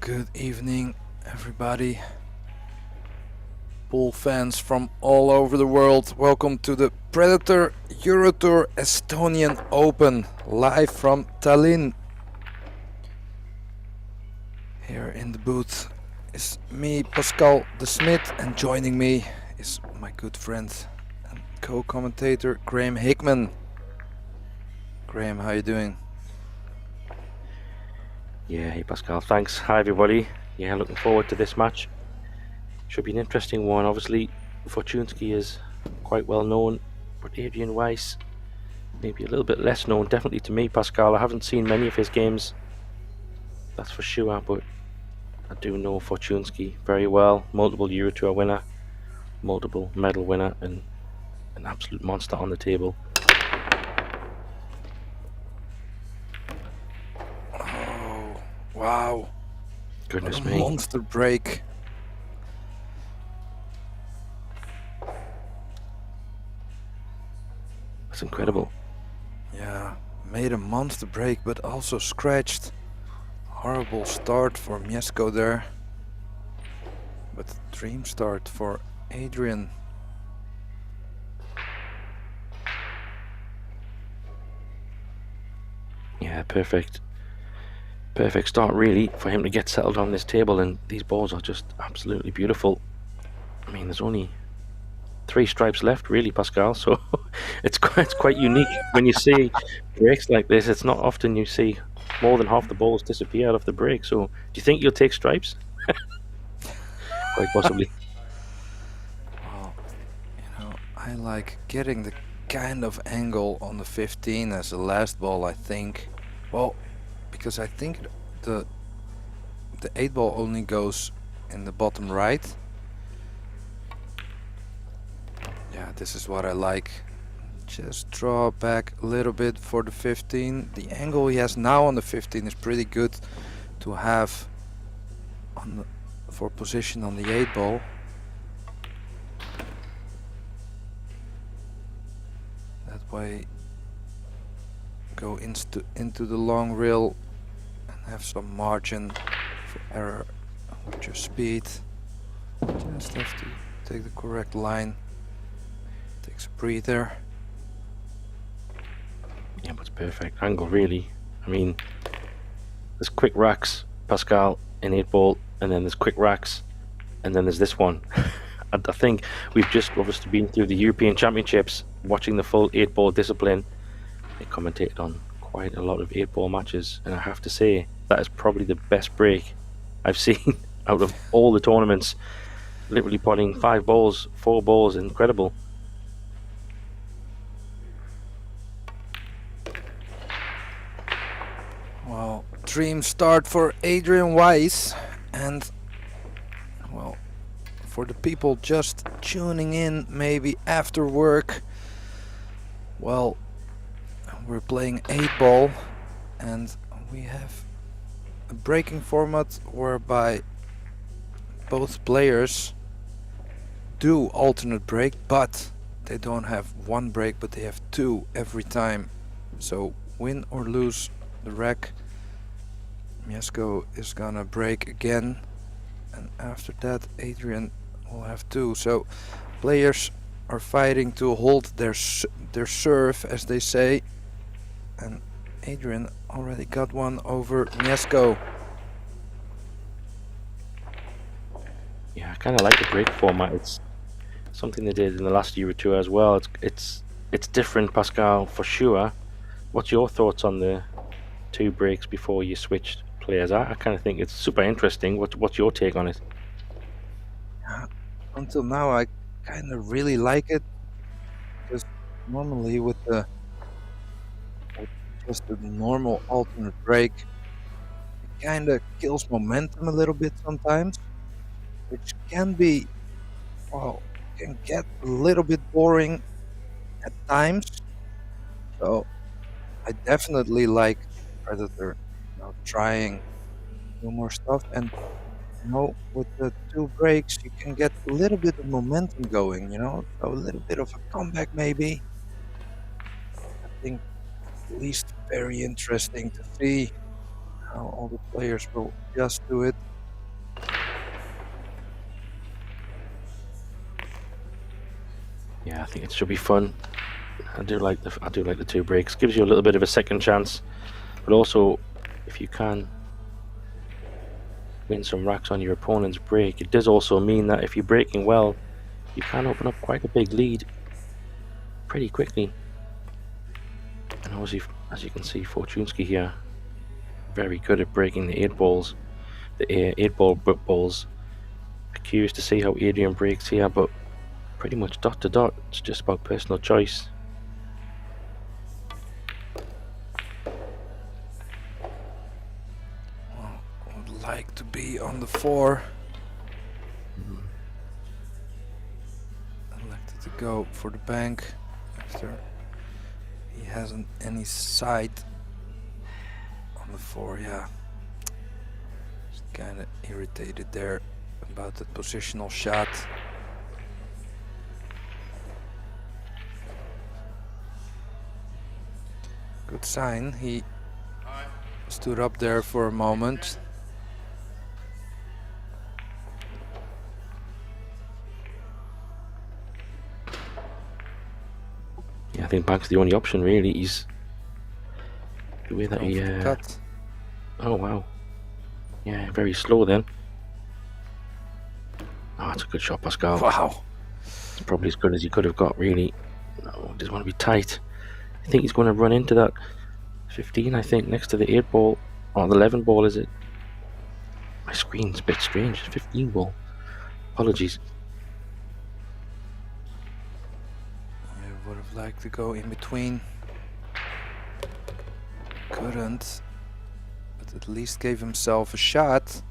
Good evening, everybody. Pool fans from all over the world. Welcome to the Predator Eurotour Estonian Open, live from Tallinn. Here in the booth is me, Pascal de Smit, and joining me is my good friend and co-commentator Graham Hickman. Graham, how you doing? Yeah, hey Pascal, thanks. Hi everybody. Yeah, looking forward to this match. Should be an interesting one. Obviously, Fortunski is quite well known, but Adrian Weiss, maybe a little bit less known, definitely to me, Pascal. I haven't seen many of his games, that's for sure, but I do know Fortunski very well. Multiple Eurotour winner, multiple medal winner, and an absolute monster on the table. Wow. Goodness What a me. monster break. That's incredible. Yeah, made a monster break, but also scratched. Horrible start for Mieszko there. But dream start for Adrian. Yeah, perfect start really for him to get settled on this table, and these balls are just absolutely beautiful. I mean, there's only 3 stripes left really, Pascal, so it's quite unique when you see breaks like this. It's not often you see more than half the balls disappear out of the break. So do you think you'll take stripes? Quite possibly. Well, I like getting the kind of angle on the 15 as the last ball, I think. Well, because I think the 8 ball only goes in the bottom right. Yeah, this is what I like. Just draw back a little bit for the 15. The angle he has now on the 15 is pretty good to have on for position on the 8 ball. That way go into the long rail and have some margin for error with your speed. Just have to take the correct line. Takes a breather. Yeah, but it's perfect angle really. I mean, there's quick racks, Pascal, in 8 ball, and then there's quick racks, and then there's this one. I think we've just obviously been through the European Championships, watching the full 8 ball discipline. They commentated on quite a lot of 8 ball matches, and I have to say that is probably the best break I've seen out of all the tournaments. Literally potting 5 balls, 4 balls, incredible. Well, dream start for Adrian Weiss, and well, for the people just tuning in maybe after work, well, we're playing 8 ball and we have a breaking format whereby both players do alternate break, but they don't have 1 break, but they have 2 every time. So win or lose the rack, Mieszko is gonna break again, and after that Adrian will have 2. So players are fighting to hold their serve, as they say, and Adrian already got one over Mieszko. Yeah, I kind of like the break format. It's something they did in the last year or two as well. It's different, Pascal, for sure. What's your thoughts on the 2 breaks before you switched players? I kind of think it's super interesting. What's your take on it? Until now I kind of really like it, because normally with just a normal alternate break, it kind of kills momentum a little bit sometimes, which can be, well, can get a little bit boring at times. So I definitely like Predator, trying new more stuff, and with the 2 breaks you can get a little bit of momentum going, so a little bit of a comeback maybe. I think at least very interesting to see how all the players will adjust to it. Yeah, I think it should be fun. I do like the 2 breaks. Gives you a little bit of a second chance, but also if you can win some racks on your opponent's break, it does also mean that if you're breaking well, you can open up quite a big lead pretty quickly. And obviously, as you can see, Fortunski here, very good at breaking the 8 balls, the 8-ball balls. Curious to see how Adrian breaks here, but pretty much dot to dot. It's just about personal choice. Well, would like to be on the 4. Elected to go for the bank after he hasn't any side on the 4. Yeah, just kind of irritated there about the positional shot. Good sign, he stood up there for a moment. Yeah, I think bank's the only option really. He's the way that he cut. Oh wow. Yeah, very slow then. Oh, that's a good shot, Pascal. Wow. It's probably as good as he could have got, really. No, just want to be tight. I think he's going to run into that 15, I think, next to the 8 ball. Or the 11 ball, is it? My screen's a bit strange. 15 ball. Apologies. I would have liked to go in between. Couldn't. But at least gave himself a shot.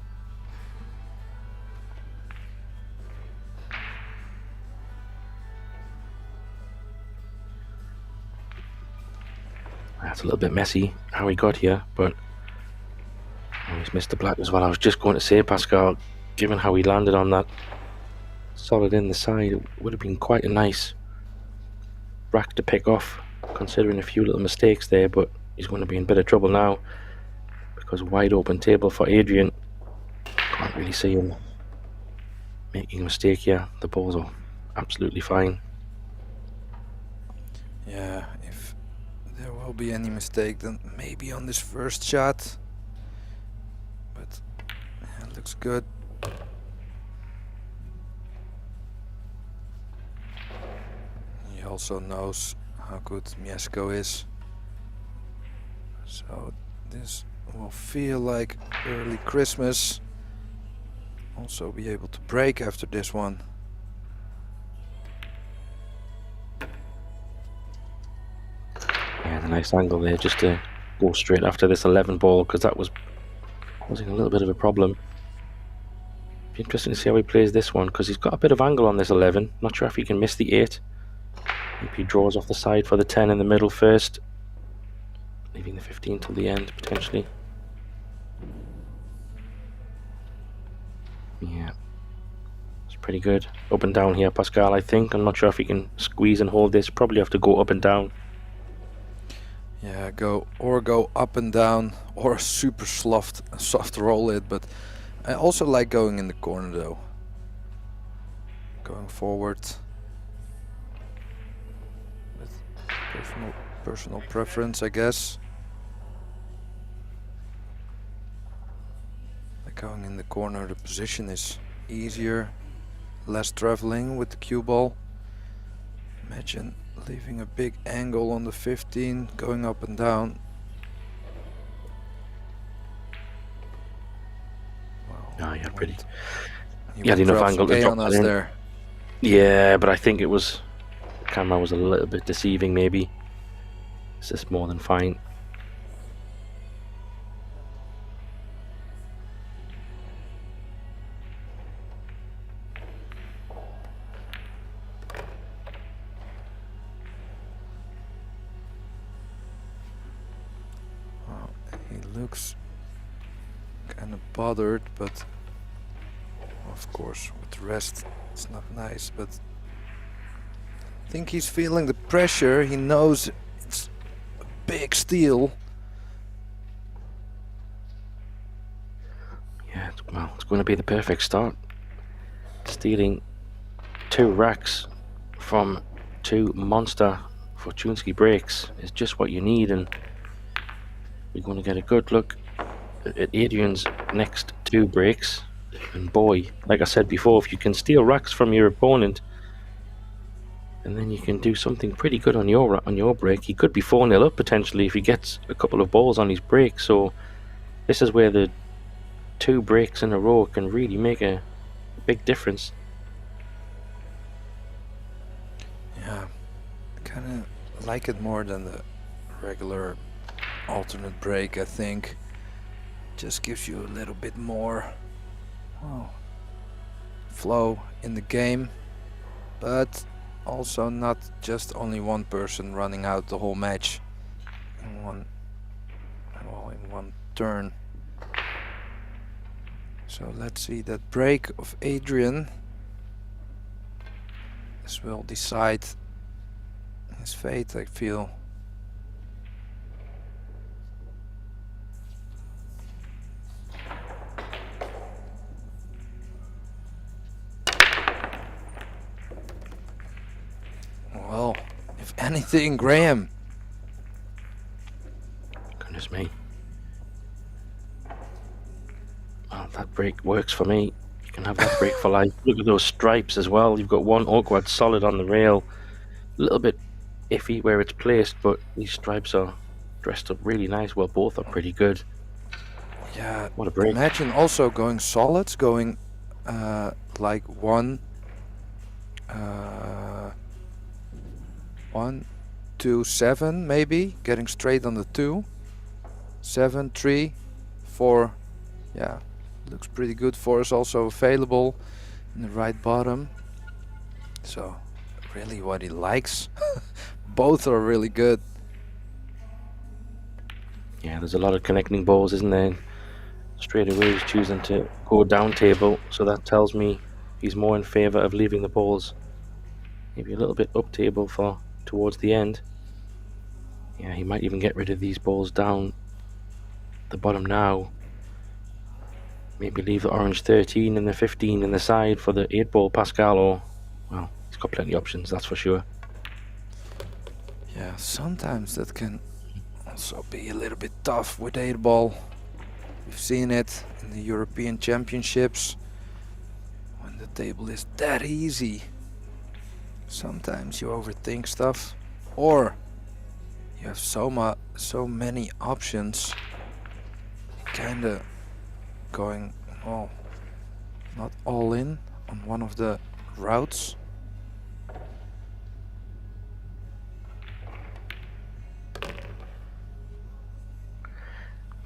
That's a little bit messy how he got here, but he's missed the black as well. I was just going to say, Pascal, given how he landed on that solid in the side, it would have been quite a nice rack to pick off, considering a few little mistakes there, but he's going to be in a bit of trouble now because wide open table for Adrian. Can't really see him making a mistake here. The balls are absolutely fine. Yeah, if there will be any mistake, then maybe on this first shot. But yeah, it looks good. He also knows how good Mieszko is. So this will feel like early Christmas. Also be able to break after this one. Yeah, the nice angle there just to go straight after this 11 ball, because that was causing a little bit of a problem. Be interesting to see how he plays this one, because he's got a bit of angle on this 11. Not sure if he can miss the 8. Maybe he draws off the side for the 10 in the middle first, leaving the 15 till the end potentially. Yeah, it's pretty good. Up and down here, Pascal, I think. I'm not sure if he can squeeze and hold this. Probably have to go up and down. Yeah, go up and down, or super soft roll it, but I also like going in the corner though. Going forward. With personal preference, I guess. Like going in the corner, the position is easier, less traveling with the cue ball. Imagine leaving a big angle on the 15, going up and down. Wow. Oh, yeah, pretty. He had enough angle to drop on us that in. there. Yeah, but I think it was, the camera was a little bit deceiving maybe. It's just more than fine. Wow, he looks kind of bothered, but of course with the rest it's not nice, but I think he's feeling the pressure. He knows it's a big steal. Yeah, well, it's going to be the perfect start. Stealing 2 racks from 2 monster Fortunski breaks is just what you need, and we're going to get a good look at Adrian's next 2 breaks. And boy, like I said before, if you can steal racks from your opponent, and then you can do something pretty good on your break. He could be 4-0 up potentially if he gets a couple of balls on his break. So this is where the 2 breaks in a row can really make a big difference. Yeah, kind of like it more than the regular alternate break, I think. Just gives you a little bit more flow in the game, but also not just only one person running out the whole match in one turn. So let's see that break of Adrian. This will decide his fate, I feel. Well, if anything, Graham. Goodness me. Well, that break works for me. You can have that break for life. Look at those stripes as well. You've got one awkward solid on the rail. A little bit iffy where it's placed, but these stripes are dressed up really nice. Well, both are pretty good. Yeah, what a break. Imagine also going solids, going like 1, 2, 7 maybe, getting straight on the 2, 7, 3, 4. Yeah, looks pretty good. 4 is also available in the right bottom. So really what he likes. Both are really good. Yeah, there's a lot of connecting balls, isn't there? Straight away he's choosing to go down table, so that tells me he's more in favour of leaving the balls maybe a little bit up table for towards the end. Yeah, he might even get rid of these balls down the bottom now. Maybe leave the orange 13 and the 15 in the side for the 8-ball Pascal, or, well, he's got plenty of options, that's for sure. Yeah, sometimes that can also be a little bit tough with 8-ball. We've seen it in the European Championships. When the table is that easy, sometimes you overthink stuff, or you have so many options, kinda going, well, not all in on one of the routes.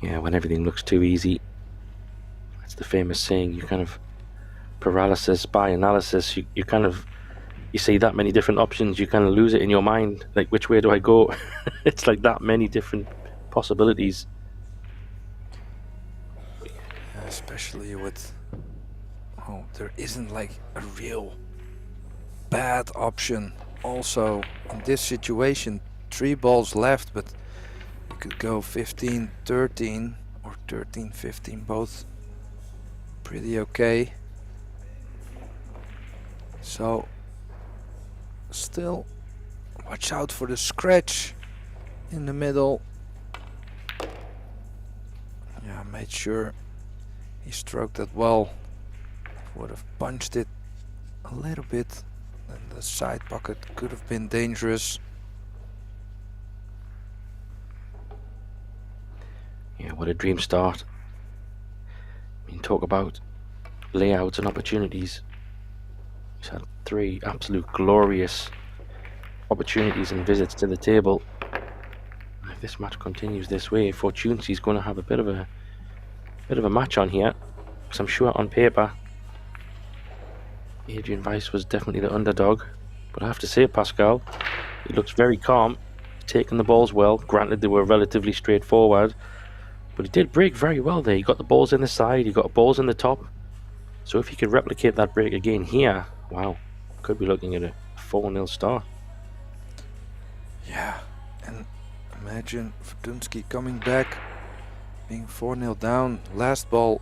Yeah, when everything looks too easy, that's the famous saying, you kind of paralysis by analysis. You kind of, you see that many different options, you kind of lose it in your mind, like which way do I go? It's like that many different possibilities. Yeah, especially with, there isn't like a real bad option. Also in this situation, 3 balls left, but you could go 15-13 or 13-15, both pretty okay. So still watch out for the scratch in the middle. Yeah, made sure he stroked that well. Would have punched it a little bit, and the side pocket could have been dangerous. Yeah, what a dream start. I mean, talk about layouts and opportunities. He's had 3 absolute glorious opportunities and visits to the table. If this match continues this way, Fortunski's going to have a bit of a match on here, because I'm sure on paper Adrian Weiss was definitely the underdog. But I have to say, Pascal, he looks very calm, taking the balls well. Granted, they were relatively straightforward, but he did break very well there. He got the balls in the side, he got balls in the top. So if he could replicate that break again here, wow, could be looking at a 4-0 start. Yeah, and imagine Fortunski coming back, being 4-0 down. Last ball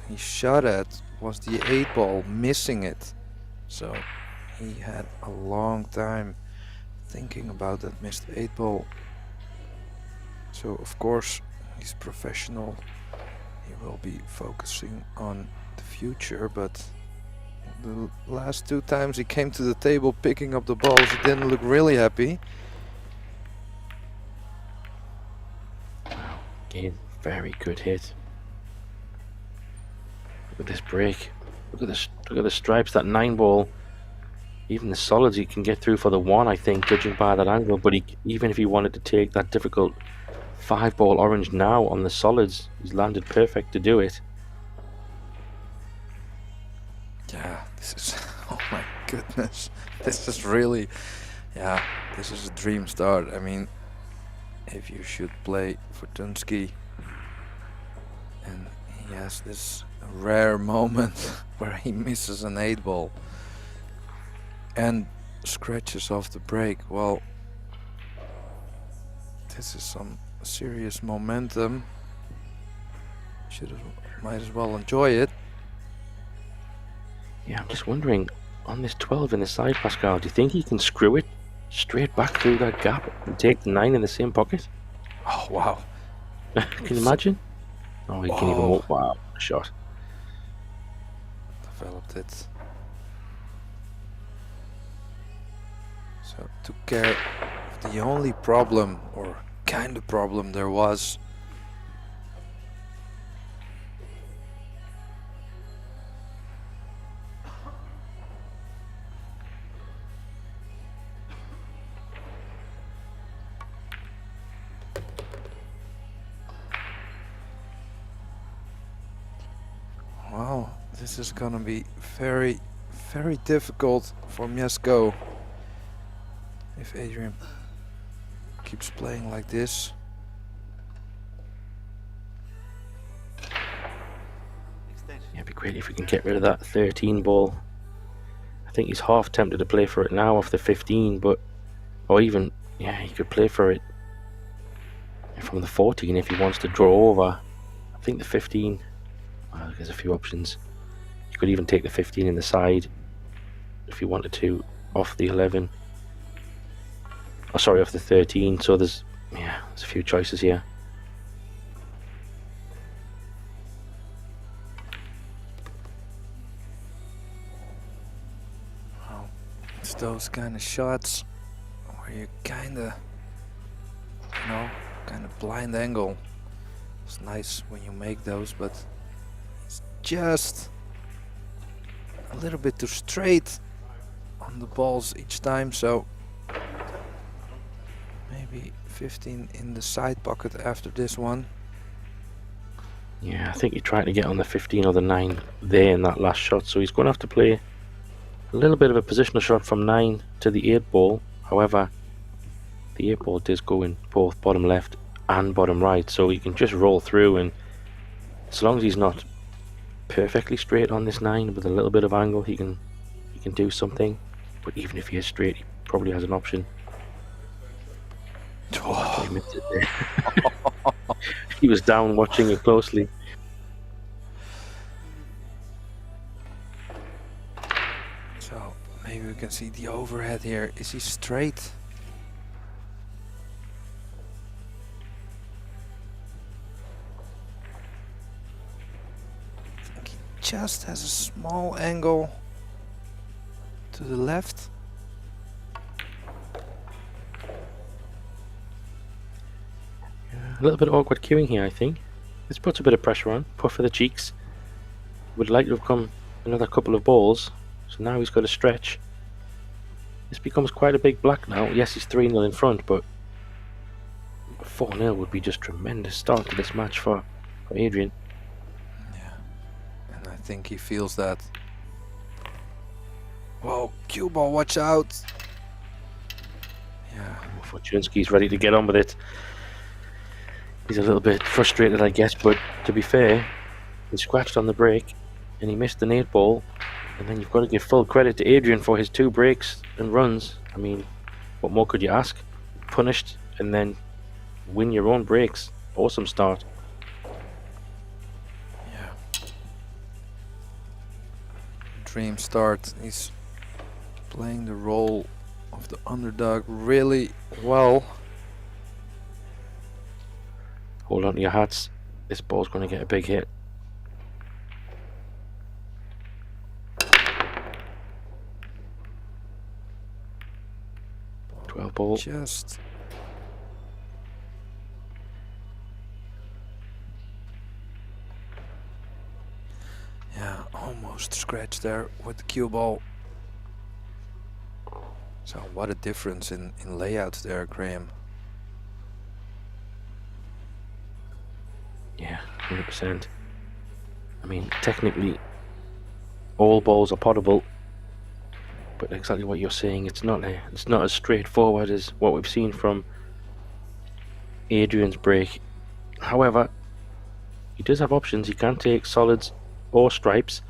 he shot at was the 8 ball, missing it. So he had a long time thinking about that missed 8-ball. So of course he's professional. He will be focusing on the future, but the last 2 times he came to the table picking up the balls, he didn't look really happy. Again, very good hit. Look at this break. Look at this. Look at the stripes. That 9-ball. Even the solids he can get through for the 1, I think, judging by that angle. But even if he wanted to take that difficult 5-ball orange now on the solids, he's landed perfect to do it. Yeah, this is, oh my goodness, this is really, yeah, this is a dream start. I mean, if you should play Fortunski and he has this rare moment where he misses an 8-ball and scratches off the break, well, this is some serious momentum. Might as well enjoy it. Yeah, I'm just wondering, on this 12 in the side, Pascal, do you think he can screw it straight back through that gap and take the 9 in the same pocket? Oh, wow. Can you imagine? Oh, he can even walk. Wow, shot. Developed it. So took care of the only problem, or kind of problem there was. Wow, this is gonna be very, very difficult for Mieszko if Adrian keeps playing like this. Yeah, it'd be great if we can get rid of that 13 ball. I think he's half tempted to play for it now off the 15, but, or even, yeah, he could play for it from the 14 if he wants to draw over. I think the 15, well, there's a few options. You could even take the 15 in the side if you wanted to, off the 11. Oh, sorry, off the 13. So there's a few choices here. Wow, it's those kind of shots where you kind of blind angle. It's nice when you make those, but it's just a little bit too straight on the balls each time. So maybe 15 in the side pocket after this one. Yeah, I think he tried to get on the 15 or the 9 there in that last shot, so he's going to have to play a little bit of a positional shot from 9 to the 8 ball. However, the 8 ball does go in both bottom left and bottom right, so he can just roll through, and as long as he's not perfectly straight on this 9 with a little bit of angle, he can do something. But even if he is straight, he probably has an option. Oh, he missed it there. He was down watching it closely. So maybe we can see the overhead here. Is he straight? I think he just has a small angle to the left. A little bit of awkward queuing here, I think. This puts a bit of pressure on. Puff for the cheeks. Would like to have come another couple of balls. So now he's got to stretch. This becomes quite a big black now. Yes, he's 3-0 in front, but 4-0 would be just tremendous start to this match for Adrian. Yeah, and I think he feels that. Whoa, cue ball, watch out. Yeah. Fortunski's ready to get on with it. He's a little bit frustrated, I guess, but to be fair, he scratched on the break and he missed an 8 ball, and then you've got to give full credit to Adrian for his 2 breaks and runs. I mean, what more could you ask? Punished and then win your own breaks. Awesome start. Yeah. Dream start. He's playing the role of the underdog really well. Hold on to your hats. This ball's going to get a big hit. Ball. Just yeah, almost scratched there with the cue ball. So what a difference in layout there, Graham. Yeah, 100%. I mean, technically, all balls are potable, but exactly what you're saying, it's not as straightforward as what we've seen from Adrian's break. However, he does have options. He can take solids or stripes.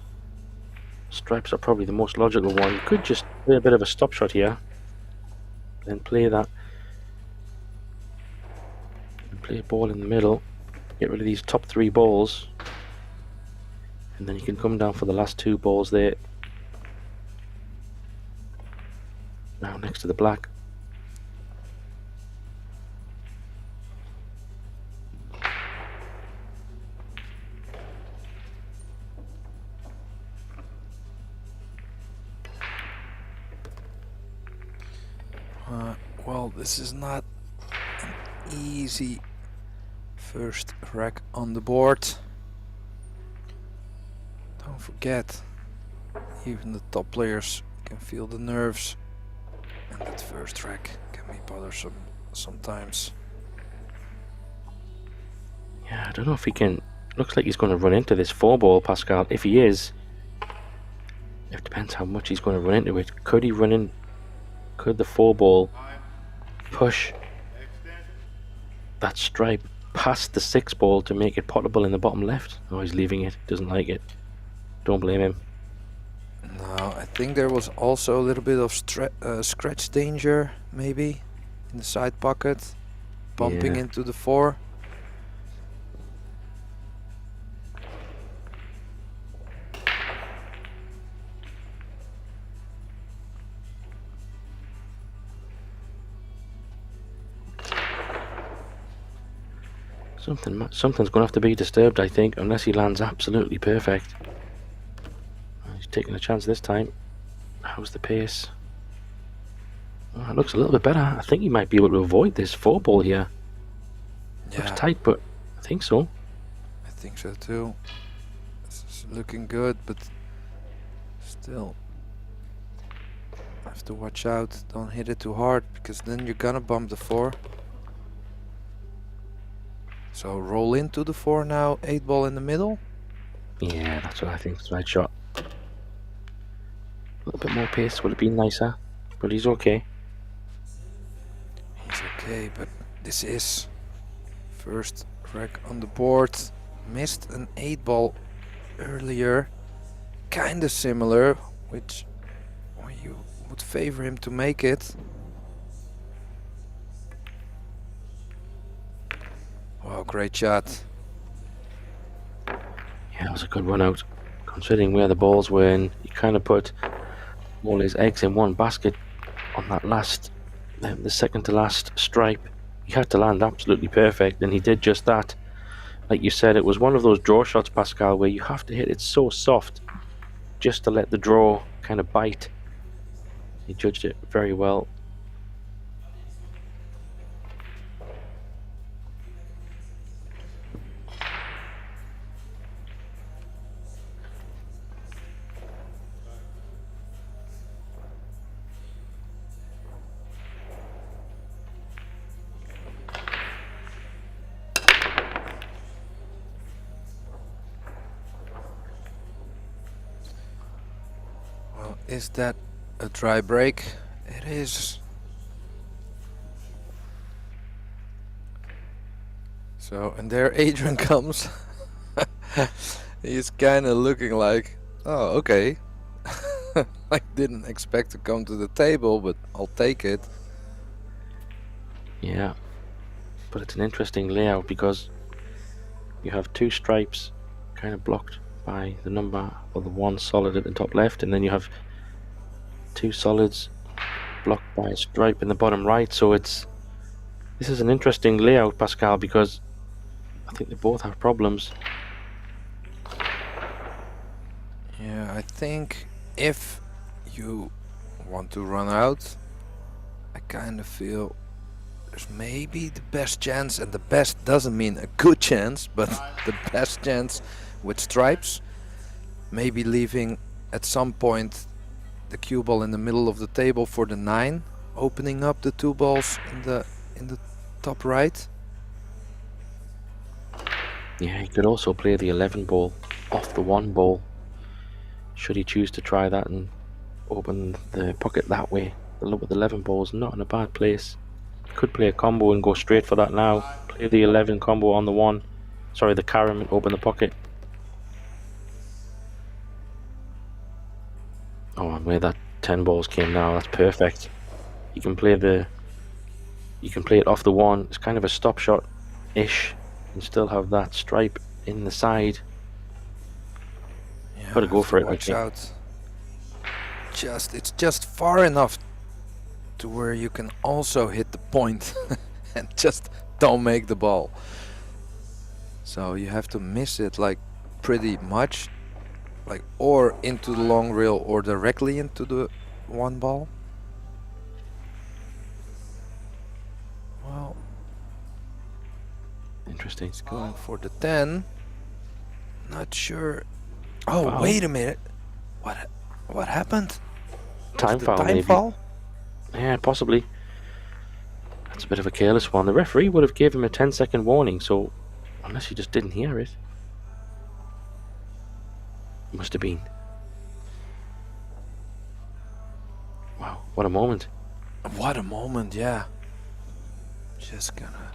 Stripes are probably the most logical one. You could just play a bit of a stop shot here, then play that, and play a ball in the middle, get rid of these top 3 balls, and then you can come down for the last 2 balls there. Now next to the black. Well, this is not an easy first rack on the board. Don't forget, even the top players can feel the nerves, and that first rack can be bothersome sometimes. Yeah, I don't know if he can. Looks like he's going to run into this 4 ball, Pascal. If he is, it depends how much he's going to run into it. Could he run in? Could the 4 ball push that stripe past the 6 ball to make it potable in the bottom left? Oh, he's leaving it. Doesn't like it. Don't blame him. No, I think there was also a little bit of scratch danger, maybe, in the side pocket, bumping into the 4. Something's going to have to be disturbed, I think, unless he lands absolutely perfect. He's taking a chance this time. How's the pace? Oh, it looks a little bit better. I think he might be able to avoid this 4 ball here. Yeah. Looks tight, but I think so. I think so too. This is looking good, but still have to watch out. Don't hit it too hard, because then you're gonna bump the 4. So roll into the 4 now, 8 ball in the middle. Yeah, that's what I think is the right shot. A little bit more pace would have been nicer, but he's okay. He's okay, but this is first rack on the board. Missed an 8 ball earlier, kinda similar, which you would favor him to make it. Wow, great shot. Yeah, it was a good run out, considering where the balls were, and he kind of put all his eggs in one basket on that last, the second to last stripe. He had to land absolutely perfect, and he did just that. Like you said, it was one of those draw shots, Pascal, where you have to hit it so soft just to let the draw kind of bite. He judged it very well. Is that a dry break? It is. So, and there Adrian comes. He's kind of looking like, oh, okay. I didn't expect to come to the table, but I'll take it. Yeah, but it's an interesting layout because you have 2 stripes kind of blocked by the number or the 1 solid at the top left, and then you have 2 solids blocked by a stripe in the bottom right. So this is an interesting layout, Pascal, because I think they both have problems. Yeah, I think if you want to run out, I kind of feel there's maybe the best chance, and the best doesn't mean a good chance, but the best chance with stripes, maybe leaving at some point the cue ball in the middle of the table for the 9, opening up the 2 balls in the top right. Yeah, he could also play the 11 ball off the 1 ball, should he choose to try that and open the pocket that way. The look with 11 balls not in a bad place. Could play a combo and go straight for that now. Play the 11 combo on the 1. Sorry, the carom, and open the pocket. Oh, and where that 10 balls came now, that's perfect. You can play it off the 1. It's kind of a stop shot ish, and still have that stripe in the side. Yeah, Gotta go for it. watch out. It's just far enough to where you can also hit the point and just don't make the ball. So you have to miss it like pretty much, like or into the long rail or directly into the 1 ball. Well, Interesting. he's going for the 10. Not sure. Oh, Foul. wait a minute. What happened? Time Was it foul, time maybe. foul? Yeah, possibly. That's a bit of a careless one. The referee would have gave him a 10-second warning, so unless he just didn't hear it. Must have been. Wow, what a moment. What a moment, yeah. Just gonna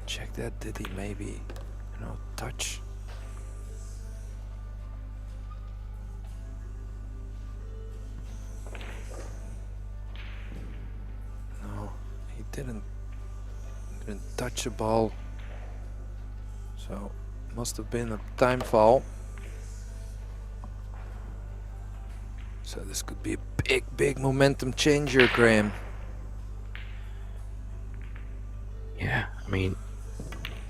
check that. Did he maybe, touch? No, he didn't touch the ball. So, must have been a time foul. So this could be a big momentum changer, Graham. Yeah, I mean,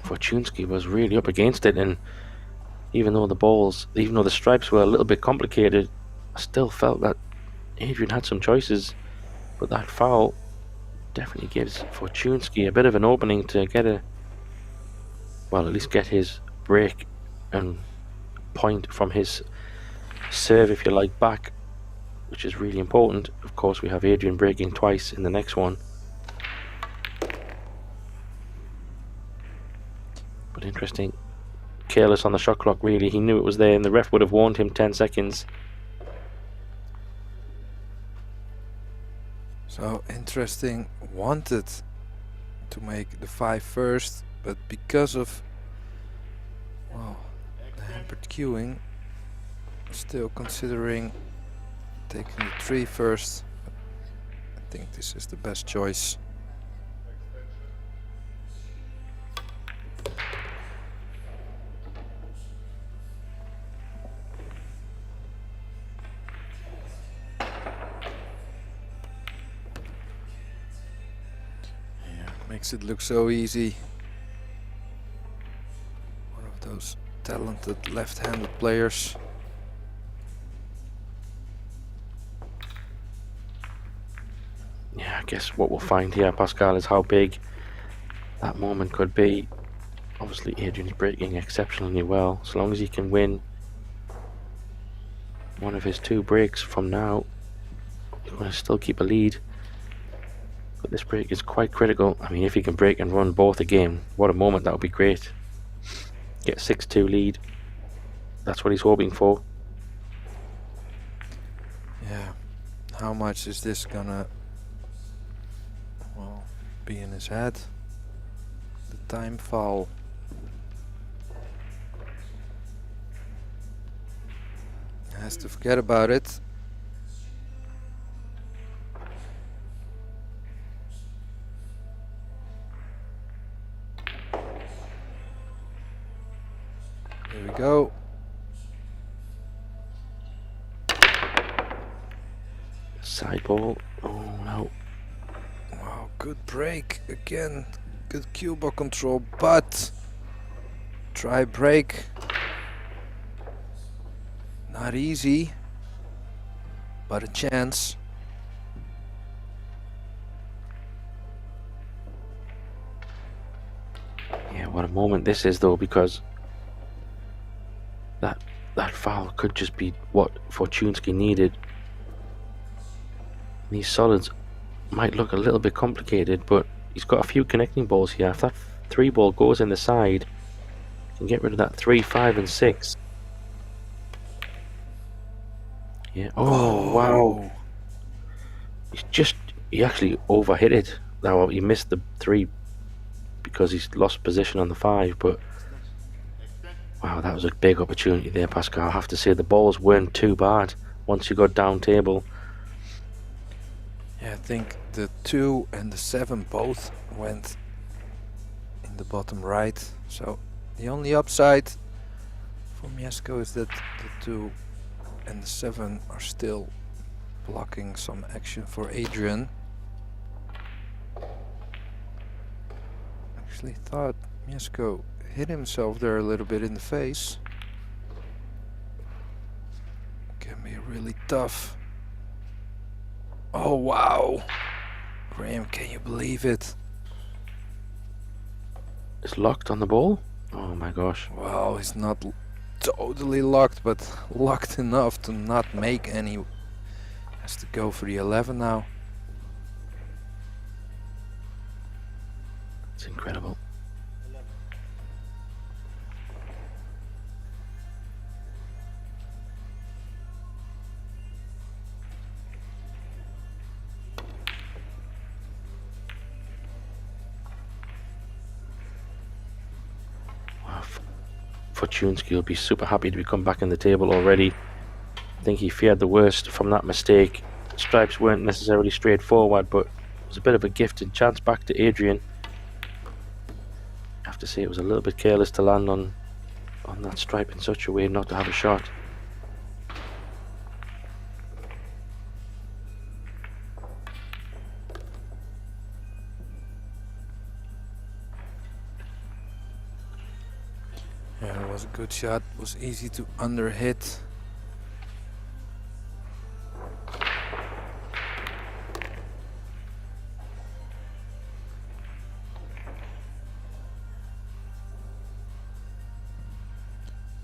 Fortunski was really up against it, and even though the stripes were a little bit complicated, I still felt that Adrian had some choices, but that foul definitely gives Fortunski a bit of an opening to at least get his break and point from his serve, if you like, back, which is really important. Of course, we have Adrian breaking twice in the next one. But interesting. Careless on the shot clock, really. He knew it was there, and the ref would have warned him 10 seconds. So interesting. Wanted to make the 5 first, but because of the hampered queuing, still considering taking the 3 first. I think this is the best choice. Makes it look so easy. One of those talented left-handed players. Yeah, I guess what we'll find here, Pascal, is how big that moment could be. Obviously, Adrian's breaking exceptionally well. So long as he can win one of his 2 breaks from now, he's going to still keep a lead. But this break is quite critical. I mean, if he can break and run both again, what a moment. That would be great. Get 6-2 lead. That's what he's hoping for. Yeah. How much is this gonna be in his head? The time foul. Has to forget about it. Here we Inside ball. Oh no. Wow, good break again. Good cue ball control, but try break. Not easy, but a chance. Yeah, what a moment this is though, because that foul could just be what Fortunski needed. These solids might look a little bit complicated, but he's got a few connecting balls here. If that 3 ball goes in the side, he can get rid of that 3, 5 and 6. Yeah. Oh, wow. He actually overhit it. Now he missed the 3 because he's lost position on the 5, but wow, that was a big opportunity there, Pascal. I have to say the balls weren't too bad once you got down table. Yeah, I think the 2 and the 7 both went in the bottom right. So the only upside for Mieszko is that the 2 and the 7 are still blocking some action for Adrian. Actually thought Mieszko hit himself there a little bit in the face. Can be really tough. Oh wow! Graham, can you believe it? It's locked on the ball? Oh my gosh. Well, he's not totally locked, but locked enough to not make any. Has to go for the 11 now. It's incredible. Fortunski will be super happy to be come back in the table already. I think he feared the worst from that mistake. Stripes weren't necessarily straightforward, but it was a bit of a gifted chance back to Adrian. I have to say it was a little bit careless to land on that stripe in such a way not to have a shot. Yeah, it was a good shot. It was easy to underhit.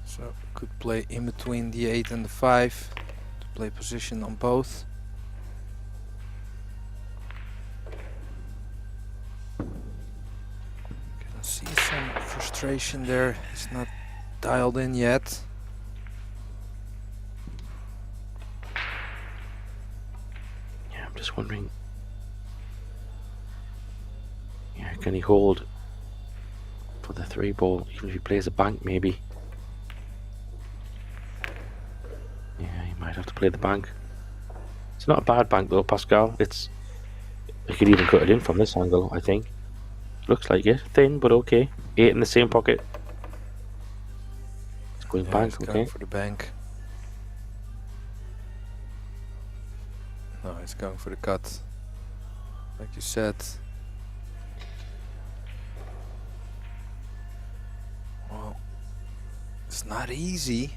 So could play in between the 8 and the 5 to play position on both. Can see some frustration there. It's not dialed in yet. Yeah, I'm just wondering. Yeah, can he hold for the 3 ball, even if he plays a bank maybe? Yeah, he might have to play the bank. It's not a bad bank though, Pascal. You could even cut it in from this angle, I think. Looks like it. Thin, but okay. 8 in the same pocket. It's going bank, He's okay. going for the bank. No, he's going for the cut. Like you said. Well, it's not easy.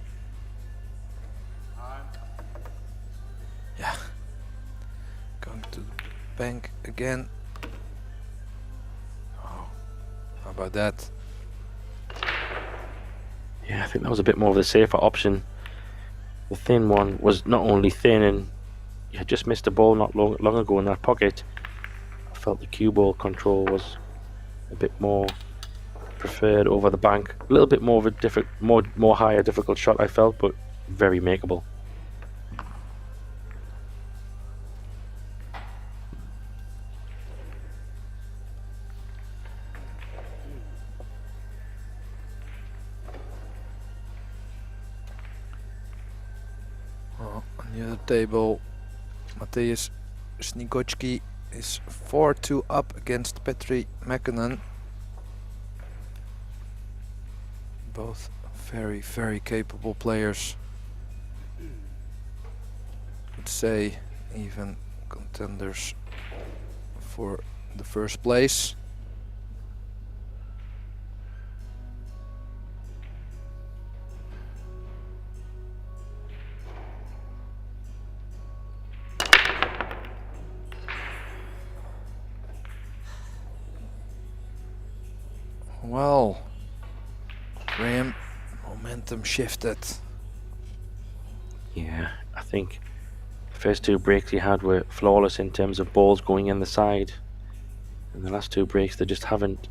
Yeah. Going to the bank again. Oh, how about that? Yeah, I think that was a bit more of the safer option. The thin one was not only thin, and you had just missed a ball not long ago in that pocket. I felt the cue ball control was a bit more preferred over the bank. A little bit more of a more higher difficult shot I felt, but very makeable. On the other table, Mateusz Snigocki is 4-2 up against Petri Mäkinen. Both very, very capable players. I'd say even contenders for the first place. Well, Graham, momentum shifted. Yeah, I think the first two breaks he had were flawless in terms of balls going in the side. And the last two breaks, they just haven't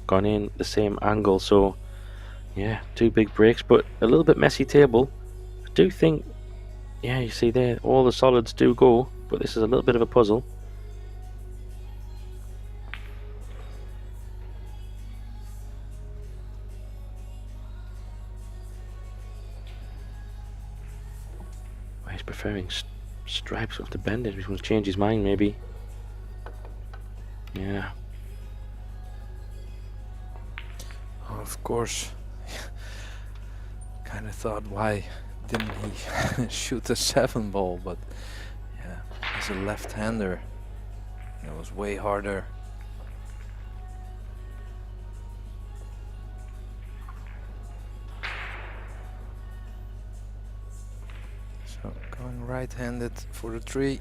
gone in the same angle. So, yeah, two big breaks, but a little bit messy table. I do think, yeah, you see there, all the solids do go, but this is a little bit of a puzzle. He's preferring stripes of the bended. He's going to change his mind, maybe. Yeah. Of course, kind of thought, why didn't he shoot a 7 ball? But yeah, as a left-hander, it was way harder. So going right-handed for the 3.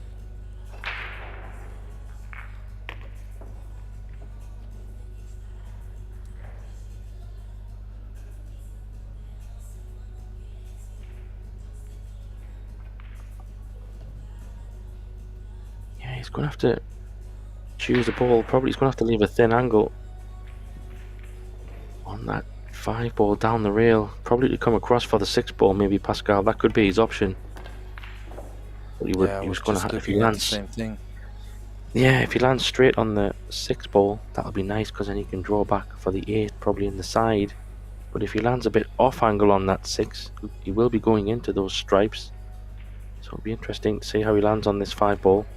He's going to have to choose the ball. Probably he's going to have to leave a thin angle on that 5 ball down the rail. Probably to come across for the 6 ball, maybe Pascal. That could be his option. But he was going to have, if he lands, same thing. Yeah, if he lands straight on the 6 ball, that'll be nice because then he can draw back for the 8, probably in the side. But if he lands a bit off angle on that 6, he will be going into those stripes. So it'll be interesting to see how he lands on this 5 ball.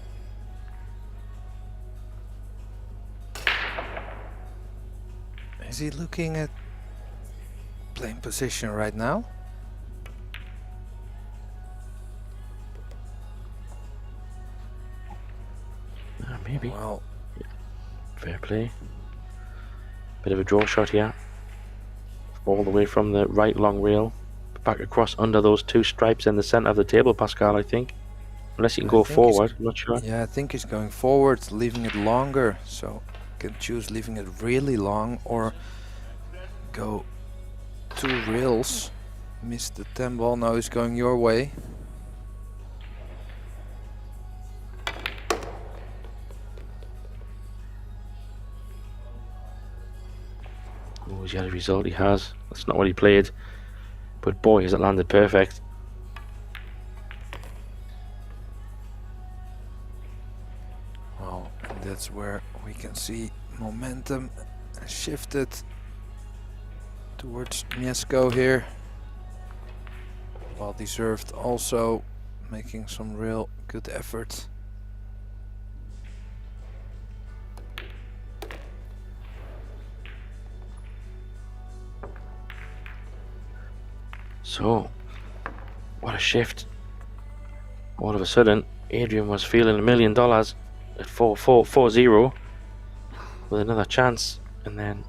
Is he looking at playing position right now? Maybe. Well, fair play. Bit of a draw shot here. All the way from the right long rail. Back across under those 2 stripes in the centre of the table, Pascal, I think. Unless he can go forward, I'm not sure. Yeah, I think he's going forward, leaving it longer. So can choose leaving it really long or go 2 rails. Missed the 10 ball, now he's going your way. Oh, he's got a result. He has. That's not what he played. But boy, has it landed perfect. Well, and that's where we can see momentum shifted towards Mieszko here. Well deserved, also making some real good effort. So, what a shift. All of a sudden, Adrian was feeling $1 million at 4-4-4-0 with another chance, and then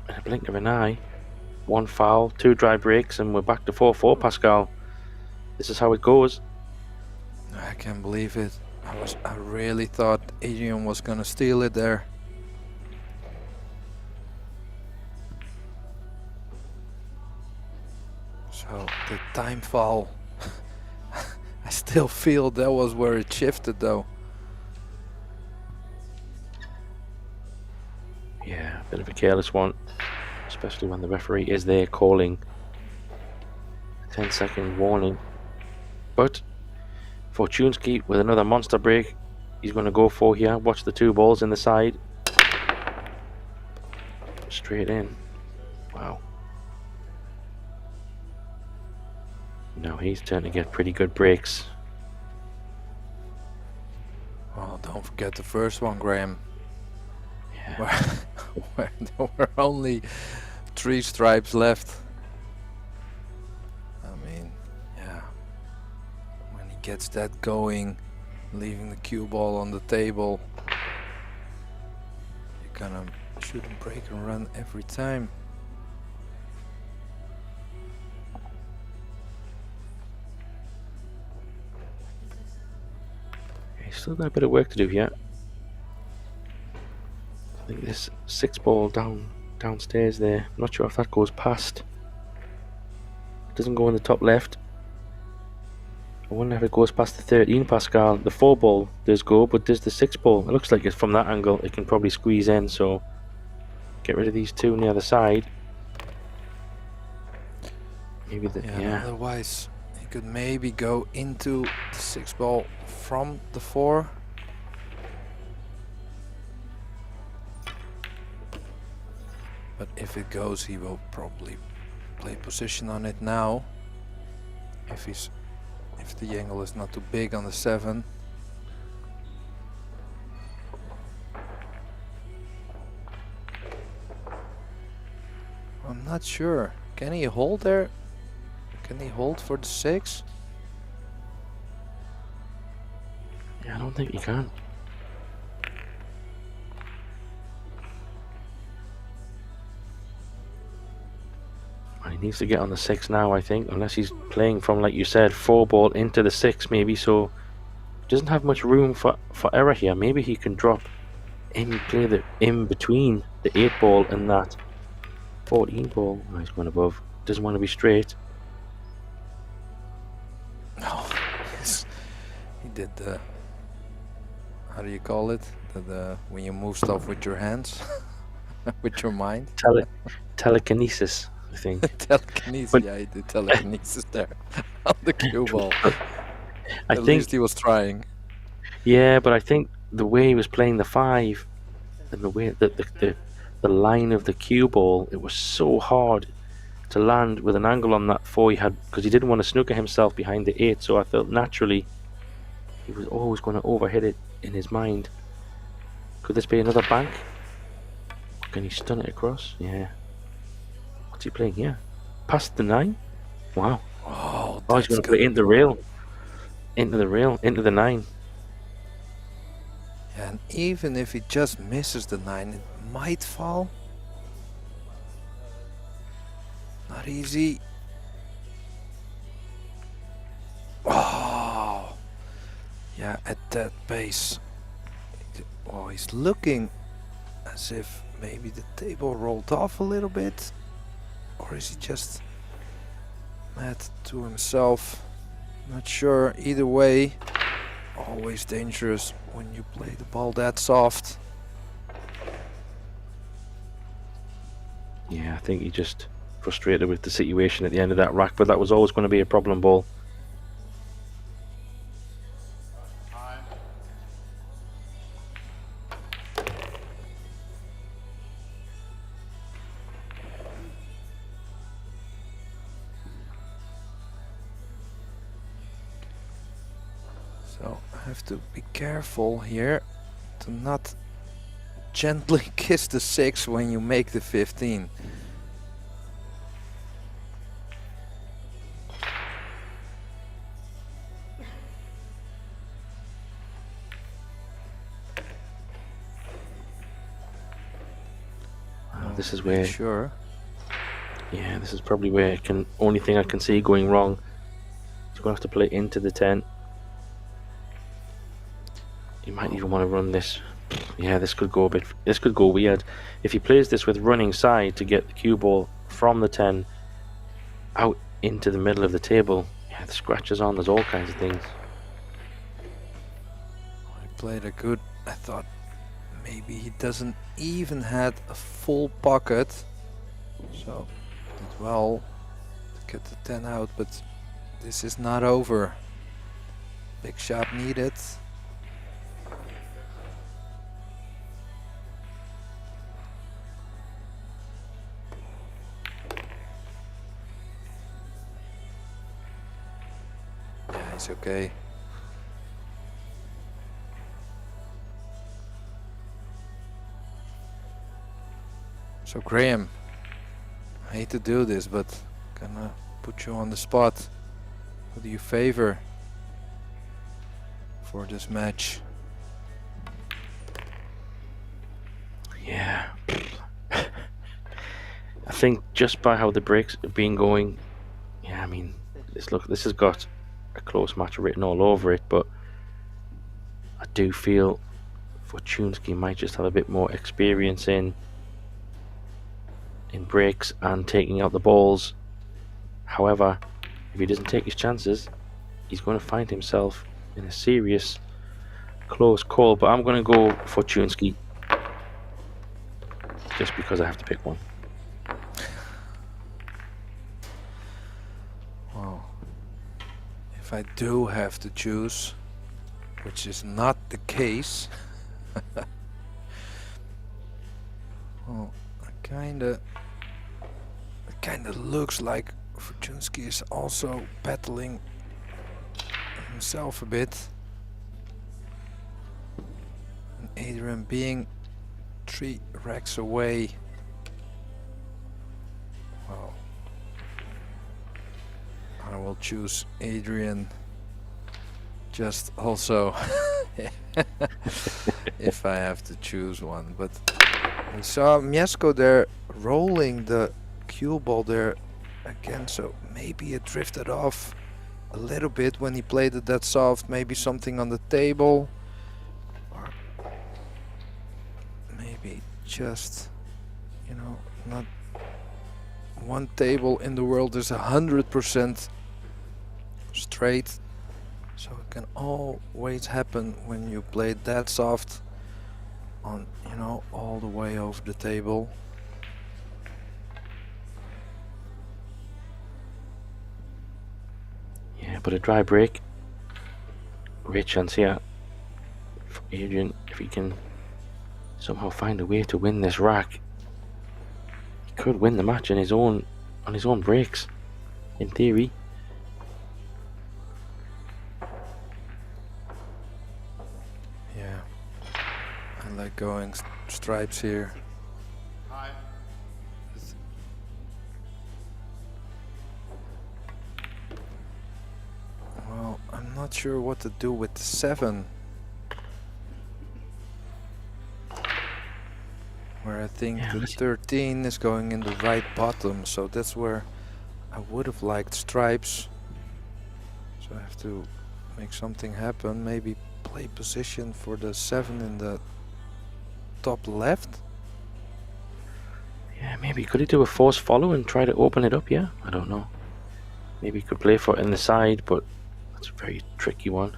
in a blink of an eye, 1 foul, 2 dry breaks, and we're back to 4-4, Pascal. This is how it goes. I can't believe it. I really thought Adrian was gonna steal it there. So the time foul, I still feel that was where it shifted though. Yeah, a bit of a careless one, especially when the referee is there calling a 10-second warning. But Fortunski with another monster break, he's going to go for here. Watch the 2 balls in the side. Straight in. Wow. Now he's starting to get pretty good breaks. Well, don't forget the first one, Graham. Yeah. Where there were only 3 stripes left. I mean, yeah. When he gets that going, leaving the cue ball on the table. You kind of shouldn't break and run every time. He's still got a bit of work to do here. I think this 6 ball downstairs there. I'm not sure if that goes past. It doesn't go in the top left. I wonder if it goes past the 13 Pascal. The 4 ball does go, but does the 6 ball? It looks like it's from that angle. It can probably squeeze in, so get rid of these 2 on the other side. Maybe the yeah. Otherwise, he could maybe go into the 6 ball from the 4. But if it goes, he will probably play position on it now. If the angle is not too big on the 7. I'm not sure. Can he hold there? Can he hold for the 6? Yeah, I don't think he can. He needs to get on the 6 now, I think, unless he's playing from, like you said, 4 ball into the 6 maybe, so doesn't have much room for error here. Maybe he can drop and play the in between the 8 ball and that 14 ball. Oh, he's going above. Doesn't want to be straight. Oh, yes. He did the, how do you call it? The when you move stuff with your hands, with your mind. Telekinesis. I think. Telekinesis, but, yeah, he did telekinesis there on the cue ball. I At think least he was trying. Yeah, but I think the way he was playing the 5 and the way that the line of the cue ball, it was so hard to land with an angle on that 4 he had, because he didn't want to snooker himself behind the 8. So I felt naturally he was always going to overhit it in his mind. Could this be another bank? Can he stun it across? Yeah. What's he playing here? Past the 9? Wow. Oh, he's going to play into the rail. Into the rail, into the 9. Yeah, and even if he just misses the 9, it might fall. Not easy. Oh, yeah, at that pace. Oh, he's looking as if maybe the table rolled off a little bit. Or is he just mad to himself? Not sure. Either way, always dangerous when you play the ball that soft. Yeah, I think he just frustrated with the situation at the end of that rack, but that was always going to be a problem ball. So I have to be careful here to not gently kiss the 6 when you make the 15. This is where, sure. Yeah, this is probably where only thing I can see going wrong. He's going to have to play into the 10. He might even want to run this. Yeah, this could go this could go weird. If he plays this with running side to get the cue ball from the 10 out into the middle of the table, yeah, the scratches on, there's all kinds of things. He played a good, I thought maybe he doesn't even had a full pocket, so did well to get the 10 out, but this is not over. Big shot needed. Yeah, he's okay. So Graham, I hate to do this, but gonna put you on the spot. Who do you favor for this match. Yeah. I think just by how the breaks have been going, yeah, I mean, this has got a close match written all over it, but I do feel Fortunski might just have a bit more experience in breaks and taking out the balls. However, if he doesn't take his chances, he's going to find himself in a serious close call. But I'm going to go Fortunski just because I have to pick one. Well, if I do have to choose, which is not the case, well, it kinda looks like Fortunski is also battling himself a bit. And Adrian being 3 racks away. Well, I will choose Adrian just also if I have to choose one. But we saw Mieszko there rolling the cue ball there again, so maybe it drifted off a little bit when he played it that soft. Maybe something on the table, or maybe just, you know, not one table in the world is 100% straight, so it can always happen when you play that soft on, you know, all the way over the table. Yeah, but a dry break, great chance here for Adrian. If he can somehow find a way to win this rack, he could win the match on his own breaks, in theory. Yeah, I like going stripes here. Well, I'm not sure what to do with the 7. Where I think the 13 is going in the right bottom, so that's where I would have liked stripes. So I have to make something happen, maybe play position for the 7 in the top left. Yeah, maybe could he do a force follow and try to open it up? Yeah, I don't know. Maybe he could play for it in the side, but that's a very tricky one.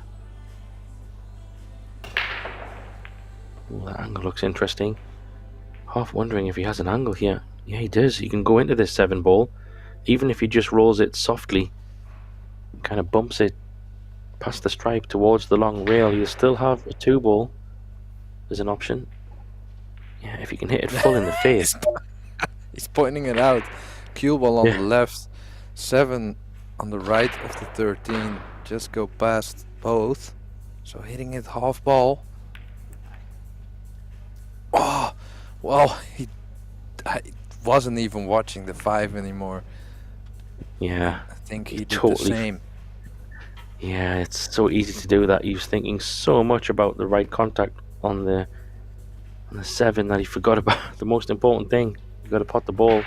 Oh, that angle looks interesting. Half wondering if he has an angle here. Yeah, he does. He can go into this 7 ball, even if he just rolls it softly, kind of bumps it past the stripe towards the long rail. He'll still have a 2 ball as an option. Yeah, if he can hit it full in the face. He's pointing it out. Cue ball on the left, 7 on the right of the 13. Just go past both. So hitting it half ball. Oh, well, I wasn't even watching the 5 anymore. Yeah, I think he did the same. Yeah, it's so easy to do that. He was thinking so much about the right contact on the 7 that he forgot about the most important thing. You got to pot the ball.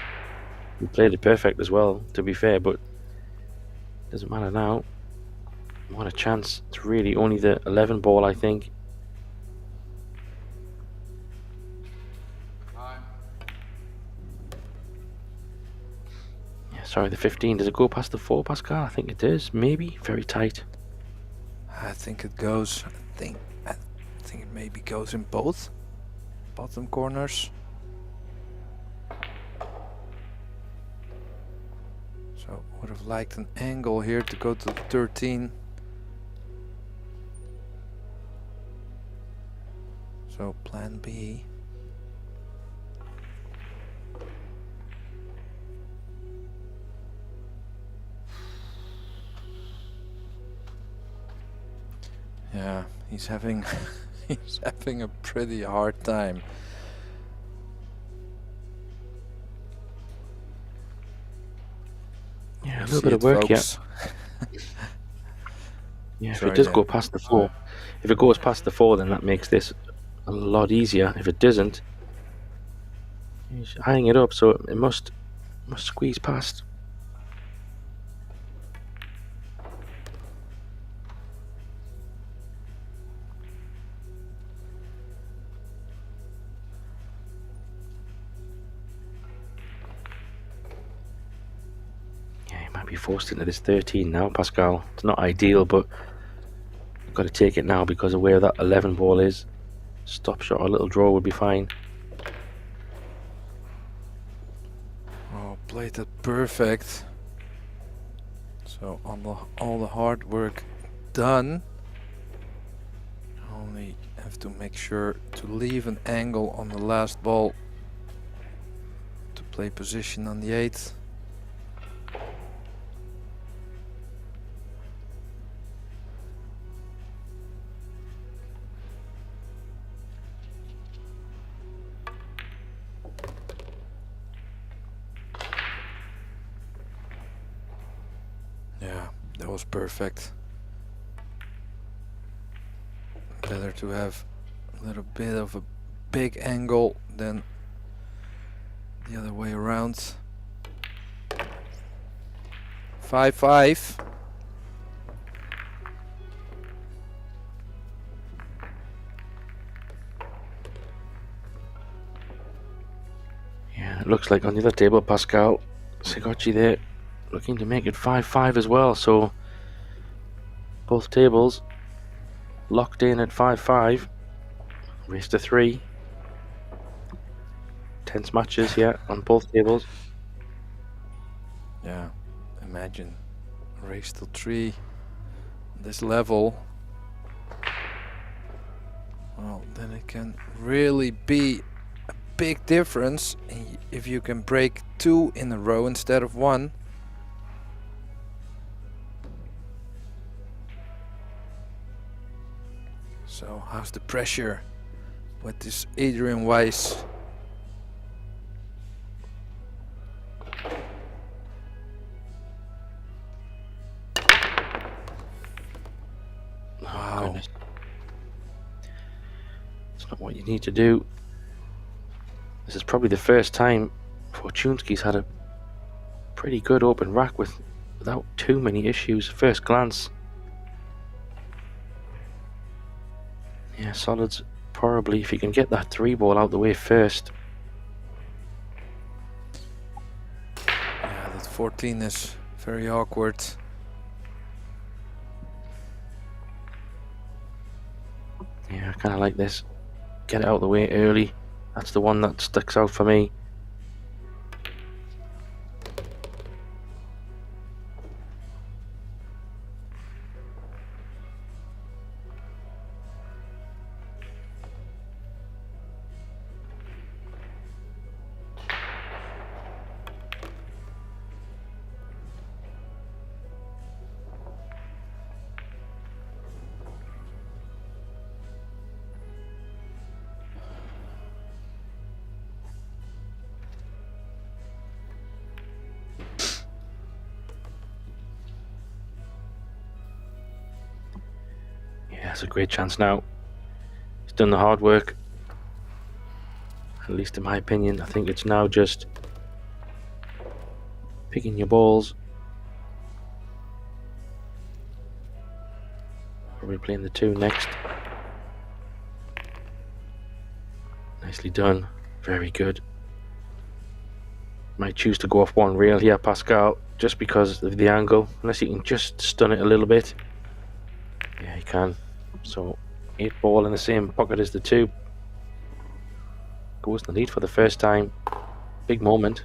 He played it perfect as well, to be fair, but doesn't matter now. What a chance. It's really only the 11 ball, I think. Yeah, sorry, the 15. Does it go past the 4, Pascal? I think it does. Maybe. Very tight. I think it goes. I think it maybe goes in both bottom corners. So would have liked an angle here to go to the 13. So plan B. Yeah, he's having he's having a pretty hard time. Yeah, a little bit of work, folks. yeah. Yeah, if it does go past the 4, If it goes past the 4, then that makes this a lot easier. If it doesn't, he's eyeing it up, so it must squeeze past. Might be forced into this 13 now, Pascal. It's not ideal, but I've got to take it now because of where that 11 ball is. Stop shot or little draw would be fine. Oh, played it perfect. So all the hard work done. Only have to make sure to leave an angle on the last ball to play position on the 8th. Yeah, that was perfect. Better to have a little bit of a big angle than the other way around. 5-5. Yeah, it looks like on the other table, Pascal Sigocci there looking to make it 5-5 as well. So both tables locked in at 5-5. Race to 3. Tense matches, yeah, on both tables. Yeah, imagine race to 3 this level. Well, then it can really be a big difference if you can break 2 in a row instead of 1. So how's the pressure with this Adrian Weiss? Wow. Goodness. It's not what you need to do. This is probably the first time Fortunski's had a pretty good open rack without too many issues. First glance. Yeah, solids probably, if you can get that 3 ball out the way first. Yeah, that 14 is very awkward. Yeah, I kind of like this. Get it out of the way early. That's the one that sticks out for me. It's a great chance now. He's done the hard work. At least in my opinion, I think it's now just picking your balls. Probably playing the 2 next. Nicely done. Very good. Might choose to go off 1 rail here, Pascal, just because of the angle. Unless he can just stun it a little bit. Yeah, he can. So 8 ball in the same pocket as the 2. Goes in the lead for the first time. Big moment.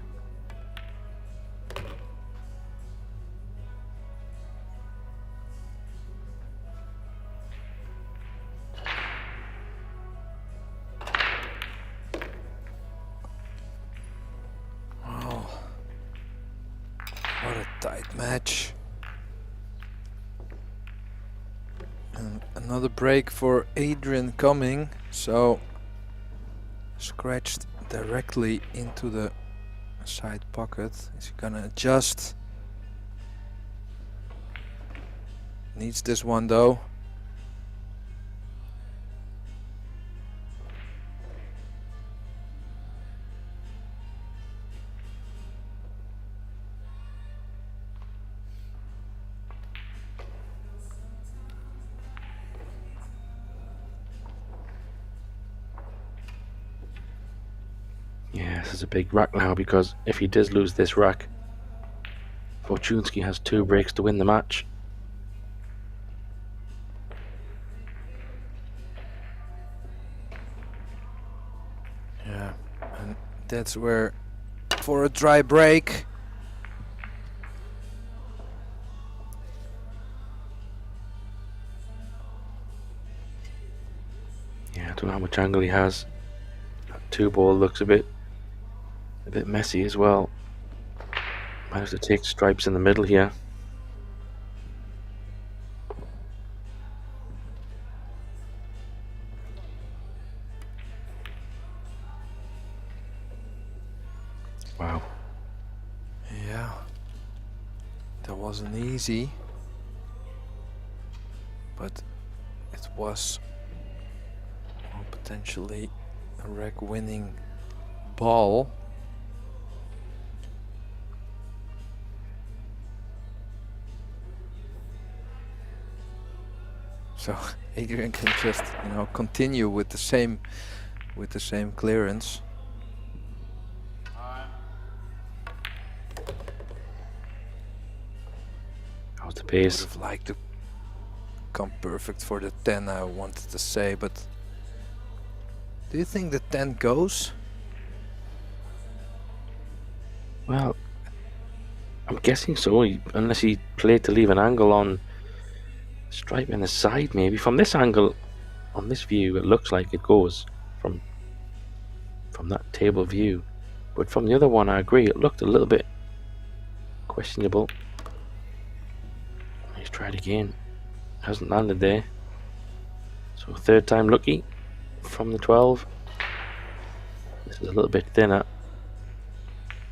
Wow. What a tight match. And another break for Adrian coming, so scratched directly into the side pocket. Is he gonna adjust? Needs this one though. This is a big rack now, because if he does lose this rack, Fortunski has 2 breaks to win the match. Yeah, and that's where, for a dry break, yeah, I don't know how much angle he has. That 2-ball looks a bit messy as well. Might have to take stripes in the middle here. Wow. yeah, that wasn't easy, but it was, well, potentially a rack-winning ball. So Adrian can just, you know, continue with the same clearance. How's the Would pace? have liked to come perfect for the 10, I wanted to say, but do you think the 10 goes? Well, I'm guessing so, unless he played to leave an angle on stripe in the side, maybe. From this angle, on this view, it looks like it goes from that table view. But from the other one, I agree, it looked a little bit questionable. He's tried again. Hasn't landed there. So 3rd time lucky from the 12. This is a little bit thinner.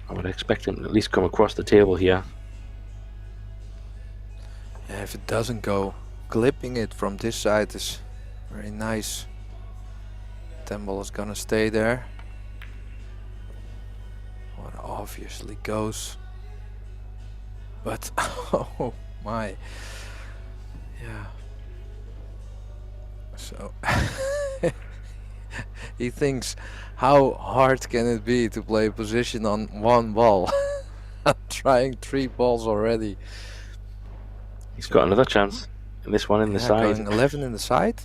I would expect him to at least come across the table here. Yeah, if it doesn't go, clipping it from this side is very nice. 10 ball is gonna stay there. Well, it obviously goes. But, oh my. Yeah. So, he thinks, how hard can it be to play a position on 1 ball? I'm trying 3 balls already. He's got another chance. And this one in the Yeah, side. going 11 in the side.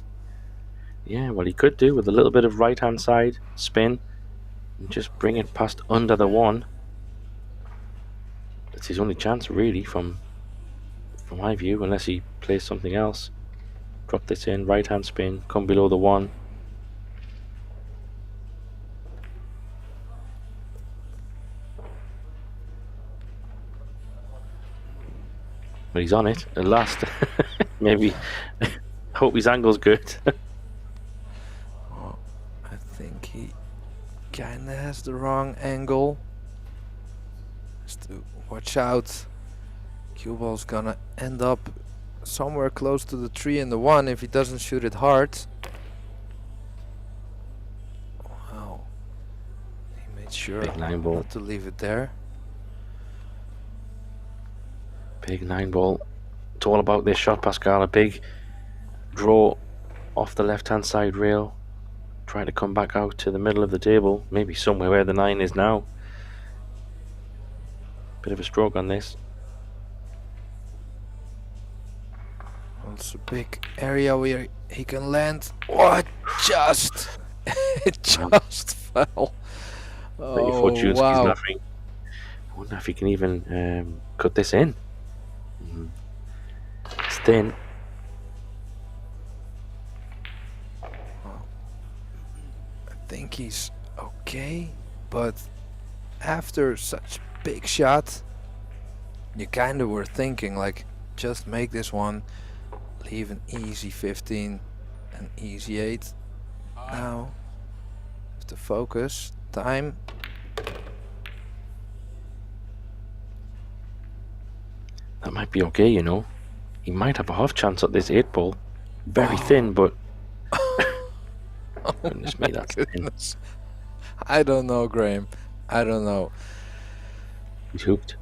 Yeah, well, he could do with a little bit of right hand side spin and just bring it past under the 1. That's his only chance, really, from my view, unless he plays something else. Drop this in, right hand spin, come below the 1. But he's on it at last. Maybe. Hope his angle's good. Oh, I think he kinda has the wrong angle. Has to watch out. Cue ball's gonna end up somewhere close to the 3 and the 1 if he doesn't shoot it hard. Wow. He made sure Big 9 ball. not to leave it there. Big 9 ball. It's all about this shot, Pascal. A big draw off the left hand side rail. Trying to come back out to the middle of the table. Maybe somewhere where the 9 is now. Bit of a stroke on this. It's a big area where he can land. What? Just it just fell. Oh Fortunski's wow! laughing. I wonder if he can even cut this in. It's thin. I think he's okay, but after such big shot, you kind of were thinking like, just make this one, leave an easy 15, an easy 8. Now, have to focus. Time. That might be okay, you know. He might have a half chance at this 8 ball. Very thin, but Oh goodness my me, that's thin. goodness. I don't know, Graham. I don't know. He's hooked.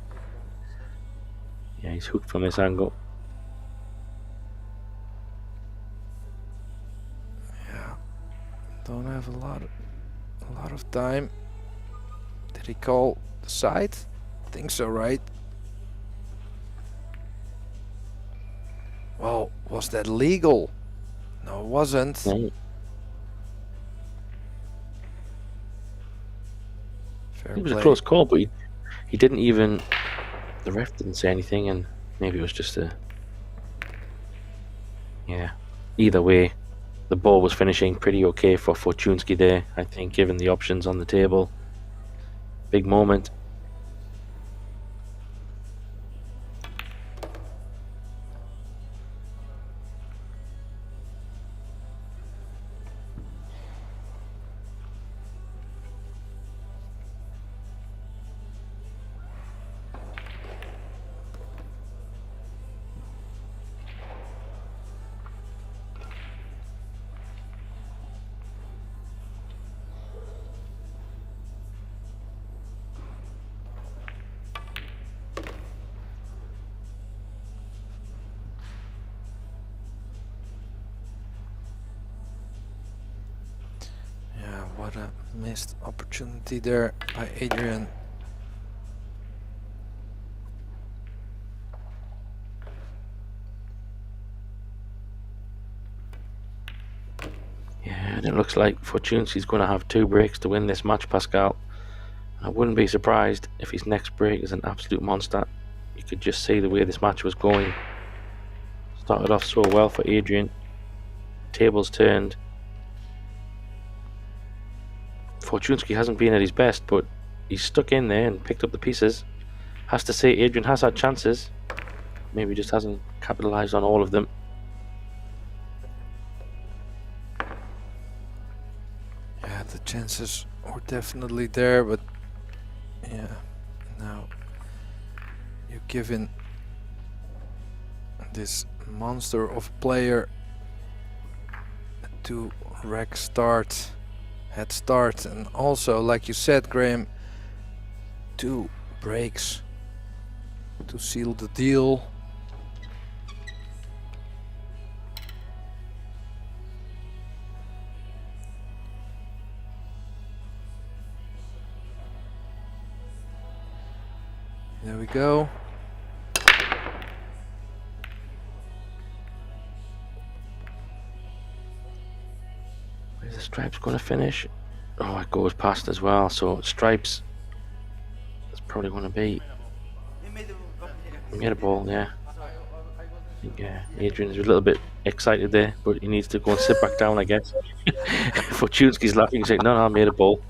Yeah, he's hooked from this angle. Yeah, don't have a lot of time. Did he call the side? I think so, right? Well, was that legal? No, it wasn't. No. Fair It was play. a close call, but he didn't even. The ref didn't say anything, and maybe it was just a. Yeah. Either way, the ball was finishing pretty okay for Fortunski there, I think, given the options on the table. Big moment. Yeah, what a missed opportunity there by Adrian. Yeah, and it looks like Fortunski's going to have 2 breaks to win this match, Pascal. I wouldn't be surprised if his next break is an absolute monster. You could just see the way this match was going. Started off so well for Adrian. Tables turned. Fortunski hasn't been at his best, but he's stuck in there and picked up the pieces. Has to say, Adrian has had chances. Maybe just hasn't capitalised on all of them. Yeah, the chances were definitely there, but yeah, now you're given this monster of player to rack start, head start, and also, like you said, Graham, 2 breaks to seal the deal. There we go. Where's the stripes going to finish? Oh, it goes past as well. So stripes. It's probably going to be. Made a ball, yeah. Yeah, Adrian's a little bit excited there, but he needs to go and sit back down, I guess. Fortunski's laughing. He's like, no, I made a ball.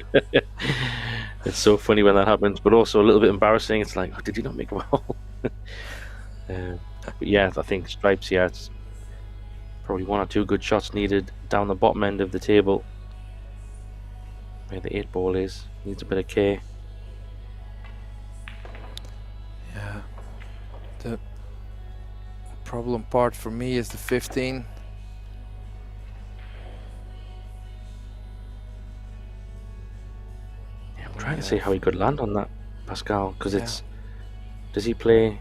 It's so funny when that happens, but also a little bit embarrassing. It's like, oh, did you not make a ball? But yeah, I think stripes, yeah, it's probably 1 or 2 good shots needed down the bottom end of the table where the 8 ball is. Needs a bit of care. Yeah, the problem part for me is the 15. Yeah, I'm trying to see how he could land on that, Pascal, because it's. Does he play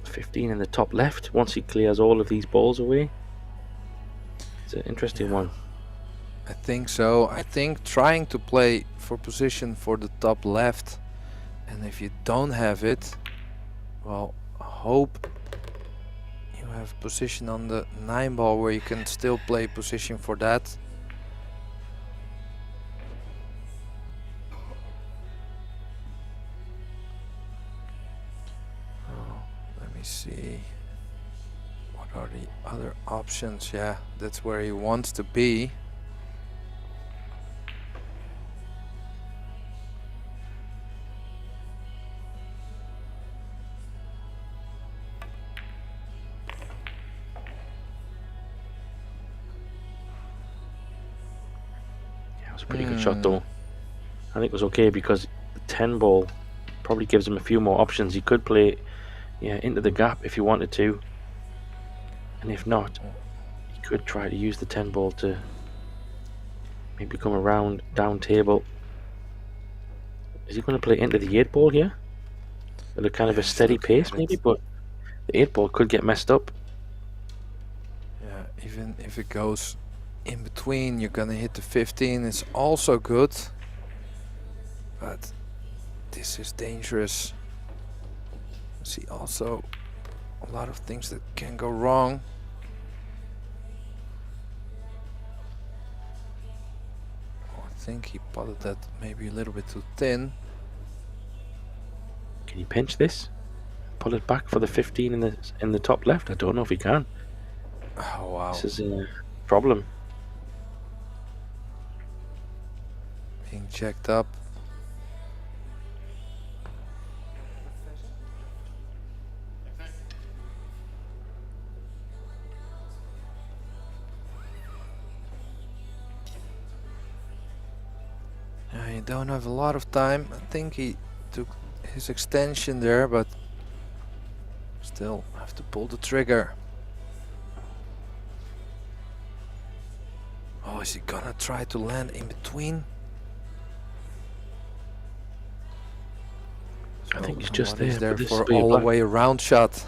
15 in the top left once he clears all of these balls away? It's an interesting one. I think so. I think trying to play for position for the top left, and if you don't have it, well, hope you have position on the 9 ball where you can still play position for that. Oh, let me see. What are the other options? Yeah, that's where he wants to be. Pretty good shot though. I think it was okay because the 10 ball probably gives him a few more options. He could play into the gap if he wanted to, and if not, he could try to use the 10 ball to maybe come around down table. Is he going to play into the 8 ball here at a kind of a steady pace maybe, but the 8 ball could get messed up. Yeah, even if it goes in between, you're gonna hit the 15. It's also good, but this is dangerous. I see also a lot of things that can go wrong. I think he potted that maybe a little bit too thin. Can he pinch this? Pull it back for the 15 in the top left? I don't know if he can. Oh wow. This is a problem. Being checked up. You don't have a lot of time. I think he took his extension there, but still have to pull the trigger. Oh, is he gonna try to land in between? I think he's So just what is there, there but this for will be a all the black. way around shot.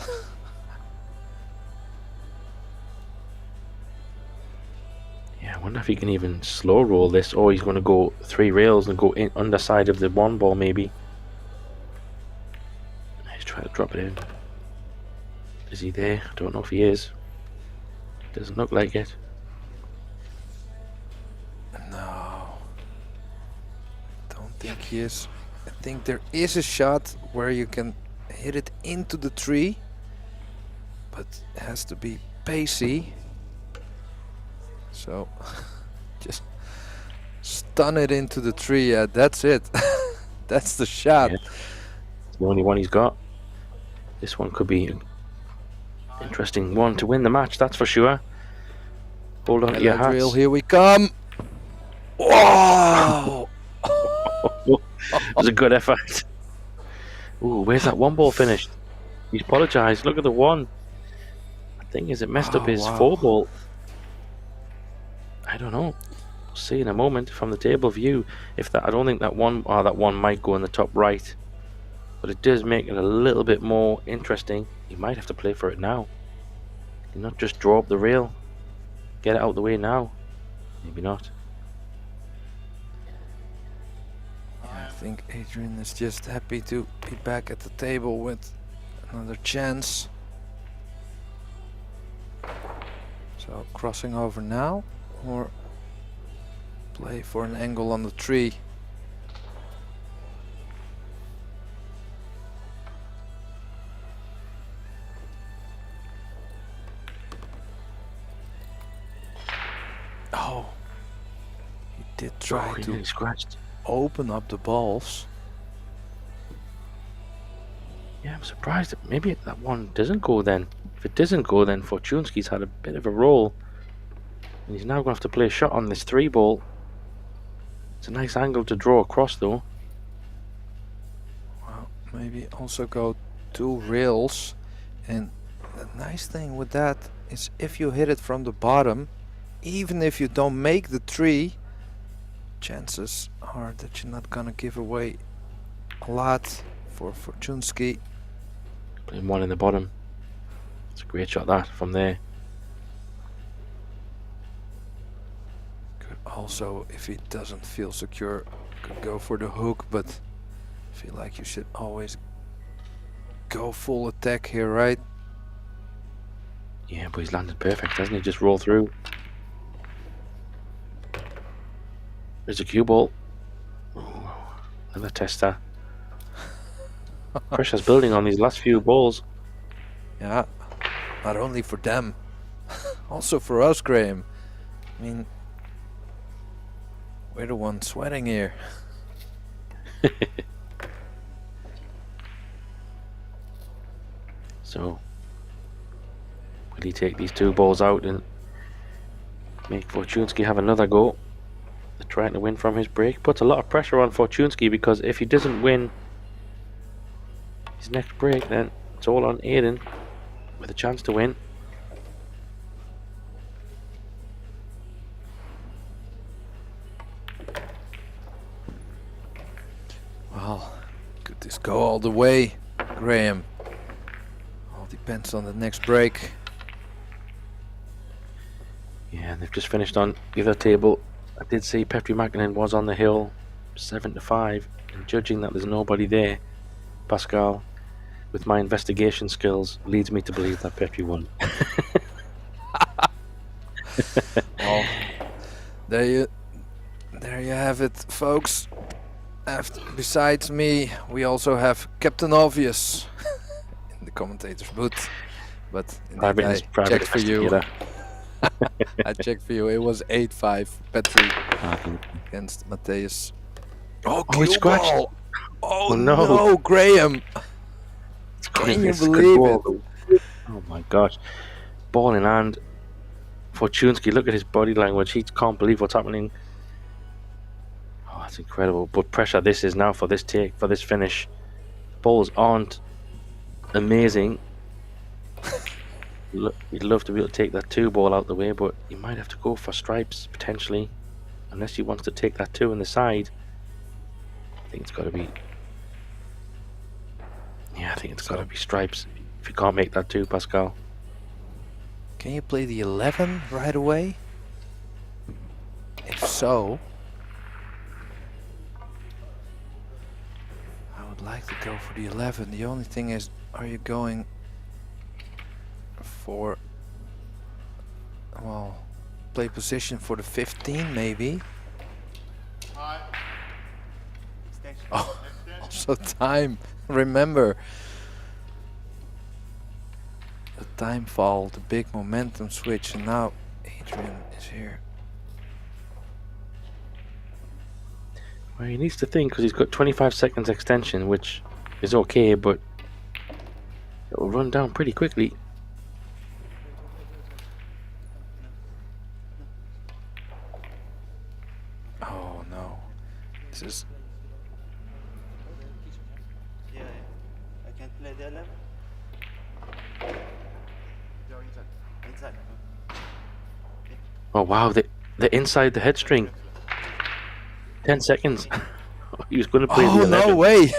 Yeah, I wonder if he can even slow roll this, or he's going to go 3 rails and go in underside of the 1 ball maybe. He's trying to drop it in. Is he there? I don't know if he is. Doesn't look like it. No, don't think he is. I think there is a shot where you can hit it into the tree, but it has to be pacey. So just stun it into the tree. Yeah, that's it. That's the shot. Yeah. It's the only one he's got. This one could be an interesting one to win the match, that's for sure. Hold on to your hats. Adrian, here we come. Wow! It was a good effort. Ooh, where's that 1 ball finished? He's apologised. Look at the 1. The thing is, it messed up his 4 ball. I don't know. We'll see in a moment from the table view. If that, I don't think that one might go in the top right, but it does make it a little bit more interesting. You might have to play for it now. You not just draw up the rail. Get it out of the way now. Maybe not. I think Adrian is just happy to be back at the table with another chance. So crossing over now, or play for an angle on the tree. Oh, he did try He to nearly scratched. open up the balls. Yeah, I'm surprised that maybe that one doesn't go then. If it doesn't go, then Fortunski's had a bit of a roll. And he's now going to have to play a shot on this 3 ball. It's a nice angle to draw across though. Well, maybe also go 2 rails. And the nice thing with that is if you hit it from the bottom, even if you don't make the tree, chances are that you're not gonna give away a lot for Fortunski. Playing 1 in the bottom. It's a great shot that from there. Could also, if he doesn't feel secure, could go for the hook, but I feel like you should always go full attack here, right? Yeah, but he's landed perfect, hasn't he? Just roll through. There's a cue ball. Ooh, another tester. Pressure's building on these last few balls. Yeah, not only for them, also for us, Graham. I mean, we're the ones sweating here. So, will he take these 2 balls out and make Fortunski have another go? They're trying to win from his break. Puts a lot of pressure on Fortunski, because if he doesn't win his next break, then it's all on Aiden with a chance to win. Well, could this go all the way, Graham? All depends on the next break. Yeah, and they've just finished on the other table. I did see Petri Mäkinen was on the hill, 7-5. And judging that there's nobody there, Pascal, with my investigation skills, leads me to believe that Petri won. Well, there you have it, folks. Besides me, we also have Captain Obvious in the commentator's booth. But indeed, I checked for you. I checked for you. It was 8-5 Petri against Matthias. Oh, he scratched. Oh no, Graham. Can you believe it? Oh my gosh. Ball in hand. Fortunski, look at his body language. He can't believe what's happening. Oh, that's incredible. But pressure this is now for this take, for this finish. Balls aren't amazing. You'd love to be able to take that 2 ball out the way, but you might have to go for stripes, potentially. Unless he wants to take that 2 in the side. I think it's got to be... Yeah, I think it's got to be stripes. If you can't make that 2, Pascal. Can you play the 11 right away? If so... I would like to go for the 11. The only thing is, are you going for... Well, play position for the 15 maybe? Oh, also time. Remember the time fall, the big momentum switch, and now Adrian is here. Well, he needs to think, because he's got 25 seconds extension, which is okay, but it will run down pretty quickly. Oh no, this is... Yeah, I can play the 11. They're inside. Oh wow, they're inside the head string. 10 seconds. He was going to play the 11. Oh no way!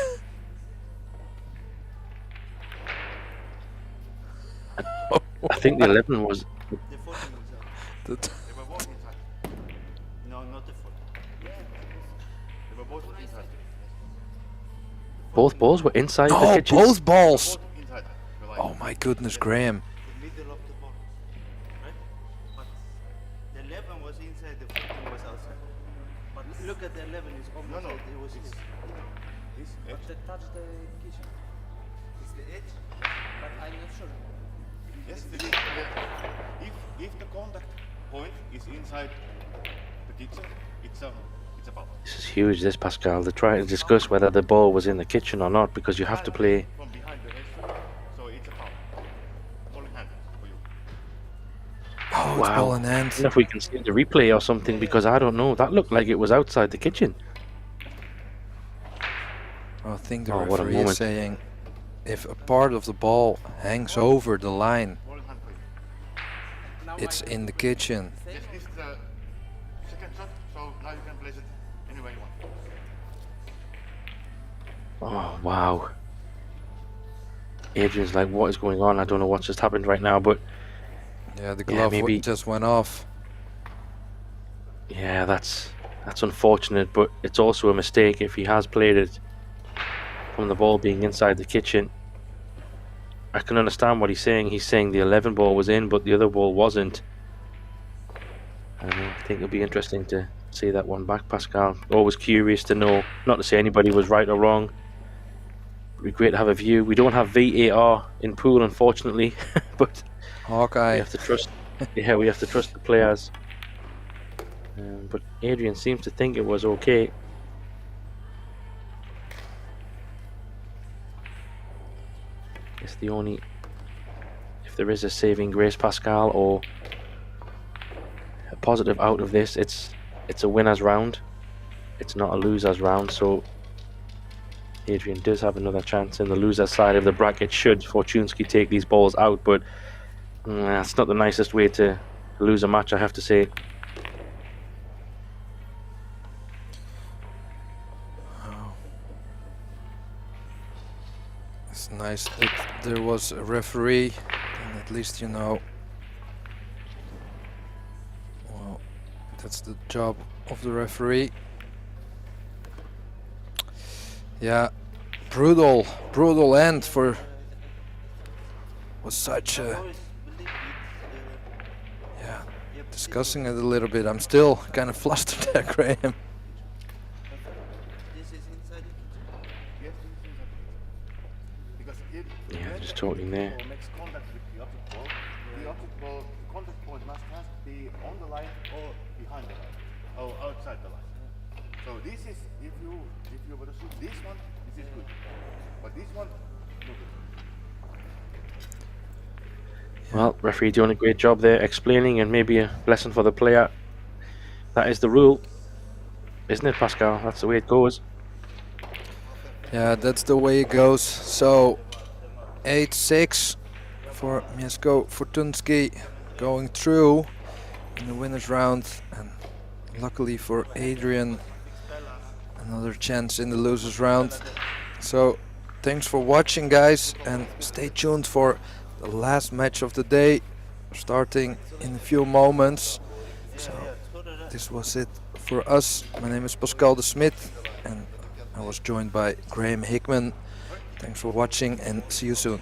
I think the 11 was... The 14 was out. They were both inside. No, not the 14. They were both inside. Both balls were inside the Oh, kitchen. both balls! Both inside. Oh my goodness, Graham. The middle of the ball. Right? But the 11 was inside, the 14 was outside. But look at the 11, it's almost like it was this. But they touched the kitchen. It's the edge? But I'm not sure. Yes, if the contact point is inside the kitchen, it's a foul. This is huge, this, Pascal. They're trying to discuss whether the ball was in the kitchen or not, because you have to play... From behind the restaurant, so it's a foul. Ball in hand for you. Oh, it's ball in hand. I don't know if we can see the replay or something, because I don't know. That looked like it was outside the kitchen. I think the what a referee is moment. saying if a part of the ball hangs over the line, Ball in hand for you. it's in the kitchen. Yes, this is the second shot, so now you can place it anywhere you want. Oh, wow. Adrian's like, what is going on? I don't know what's just happened right now, but... Yeah, the glove maybe... just went off. Yeah, that's unfortunate, but it's also a mistake if he has played it from the ball being inside the kitchen. I can understand what he's saying. He's saying the 11 ball was in, but the other ball wasn't. I think it'll be interesting to see that one back, Pascal. Always curious to know, not to say anybody was right or wrong. It'd be great to have a view. We don't have VAR in pool, unfortunately, but Hawkeye. we have to trust. Yeah, we have to trust the players. But Adrian seems to think it was okay. It's the only, if there is a saving grace, Pascal, or a positive out of this, it's a winner's round. It's not a loser's round, so Adrian does have another chance in the loser's side of the bracket should Fortunski take these balls out, but that's not the nicest way to lose a match, I have to say. It's nice that there was a referee, and at least you know. Well, that's the job of the referee. Yeah, brutal end for was such a Always believe yeah. it's Discussing it a little bit. I'm still kind of flustered there, Graham. this is inside the kitchen. Yes, this is inside the kitchen. Because if Yeah, when just the talking there. ball makes contact with the object ball, the object ball contact point must have to be on the line or behind the line, or outside the line. So this is, if you were to shoot this one, this is good. But this one, no good. Well, referee doing a great job there explaining, and maybe a lesson for the player. That is the rule, isn't it, Pascal? That's the way it goes. Yeah, that's the way it goes. So 8-6 for Mieszko Fortunski going through in the winners round, and luckily for Adrian, another chance in the losers round. So thanks for watching, guys, and stay tuned for the last match of the day starting in a few moments. So this was it for us. My name is Pascal de Smit and I was joined by Graham Hickman. Thanks for watching and see you soon.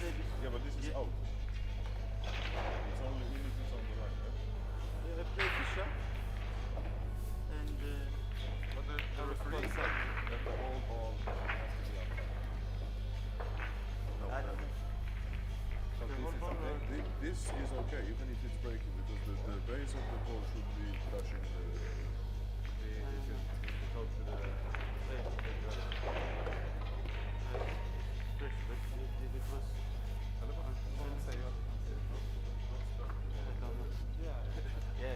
inside this. Yeah, but this is out. It's only in if it's on the line, yeah? I play this shot. And But the referee said that the whole ball has to be outside. No, I don't know. so the whole ball or- this is okay, even if it's breaking, because the base of the ball should be touching the close to the Fresh, but if it was. I don't know. Yeah.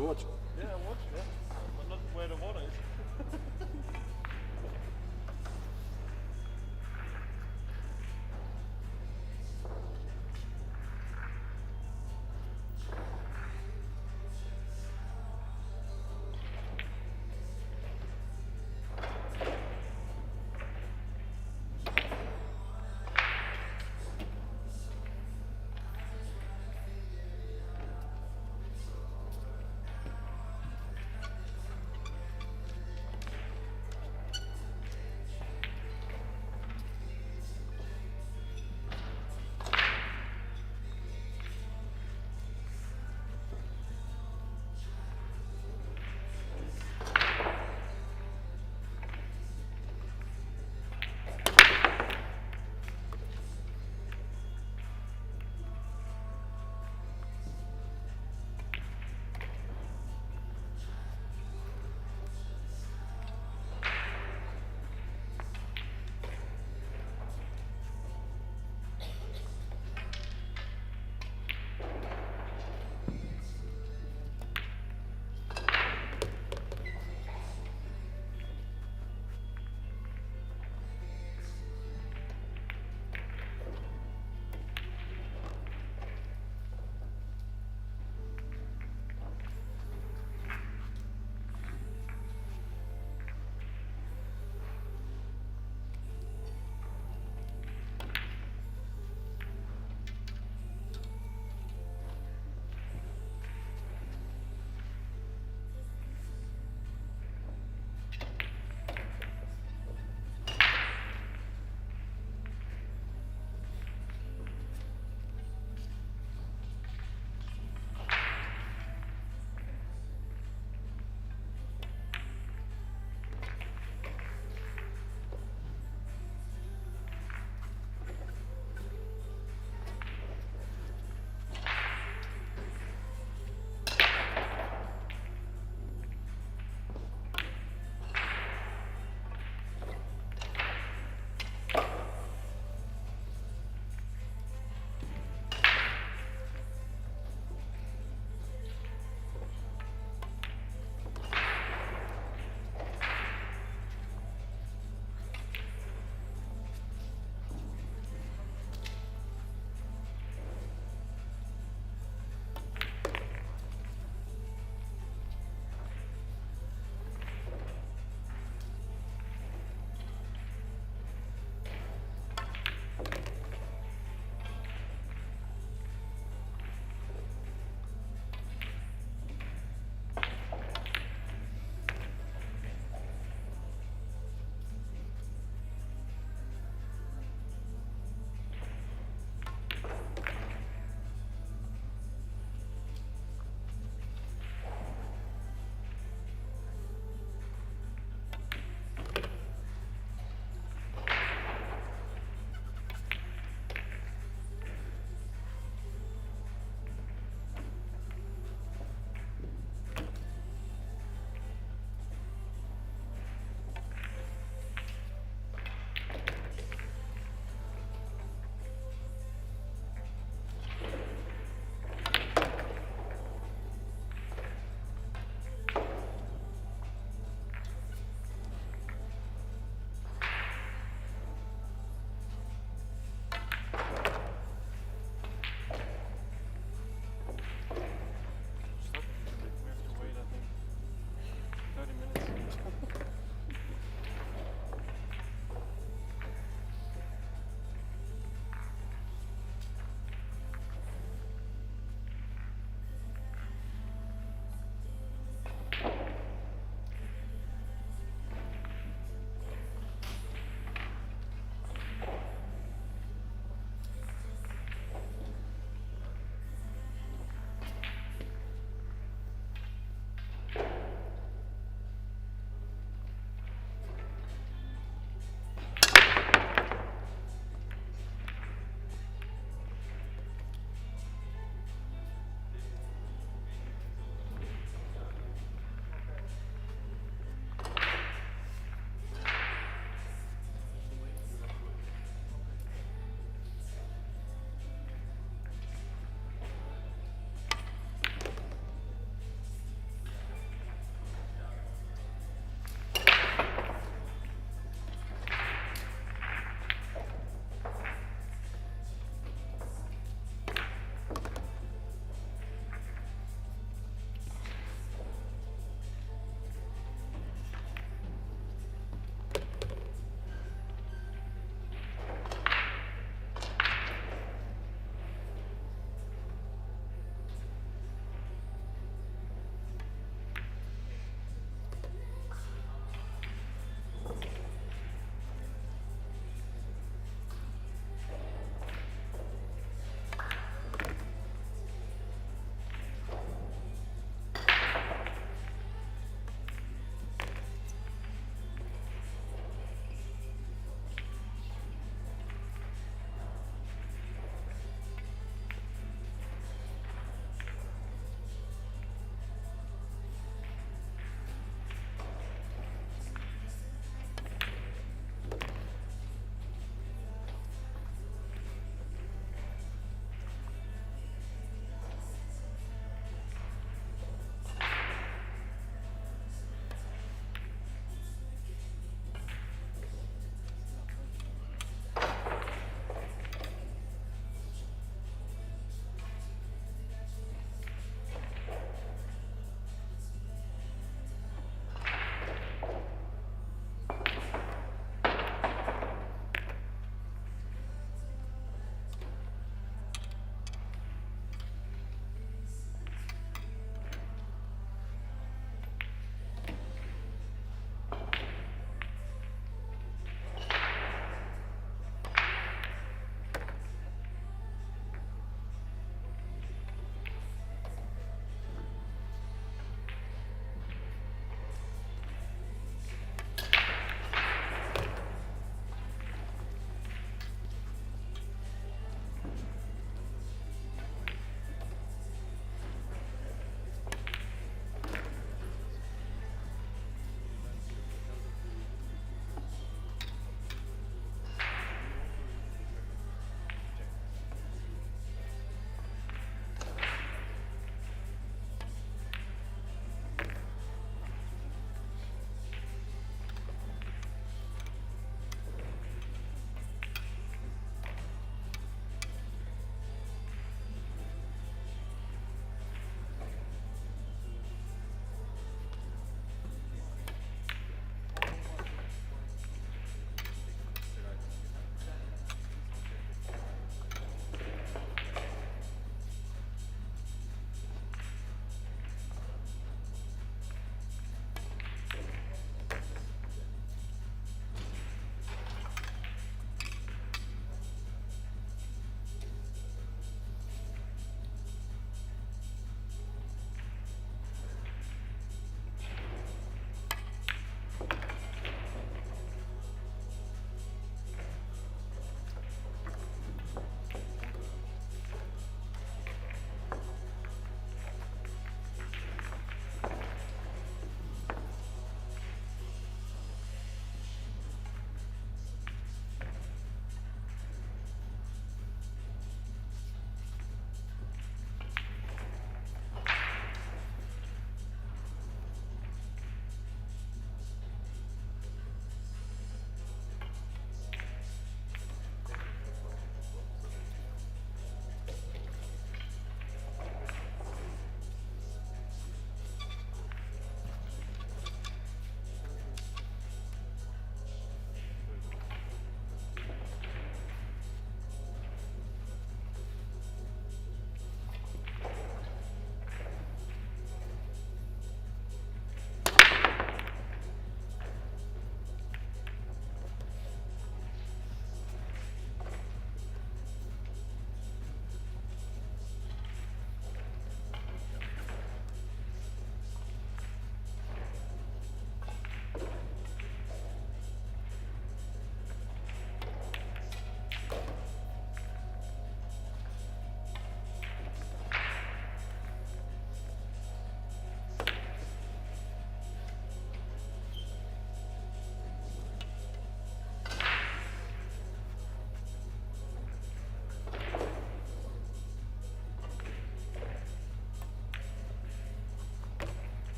you watch? Yeah, I watch. Yeah, but not where the water is.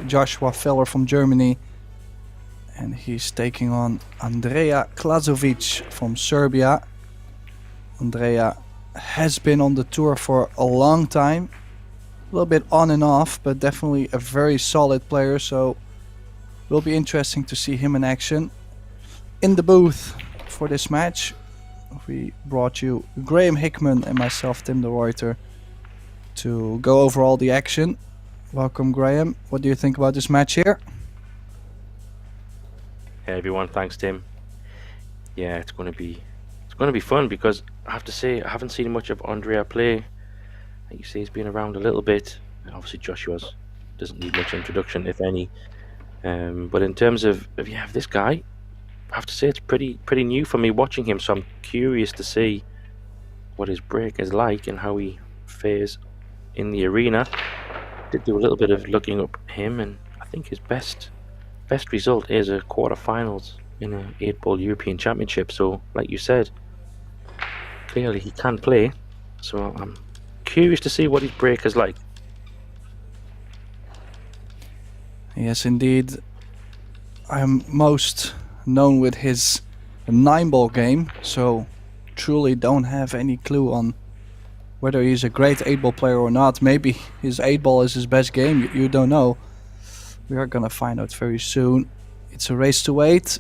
Joshua Feller from Germany. And he's taking on Andrea Klazovic from Serbia. Andrea has been on the tour for a long time. A little bit on and off, but definitely a very solid player. So it will be interesting to see him in action. In the booth for this match, we brought you Graham Hickman and myself, Tim de Ruyter, to go over all the action. Welcome, Graham. What do you think about this match here? Hey everyone, thanks Tim. Yeah, it's going to be fun because I have to say I haven't seen much of Andrea play. Like you say, he's been around a little bit. And obviously Joshua's doesn't need much introduction, if any. But in terms of this guy, I have to say it's pretty new for me watching him. So I'm curious to see what his break is like and how he fares in the arena. Did do a little bit of looking up him, and I think his best result is a quarterfinals in an 8-ball European Championship. So, like you said, clearly he can play. So I'm curious to see what his break is like. Yes, indeed. I'm most known with his 9-ball game, so truly don't have any clue on whether he's a great 8-ball player or not. Maybe his 8-ball is his best game, you don't know. We are gonna find out very soon. It's a race to 8.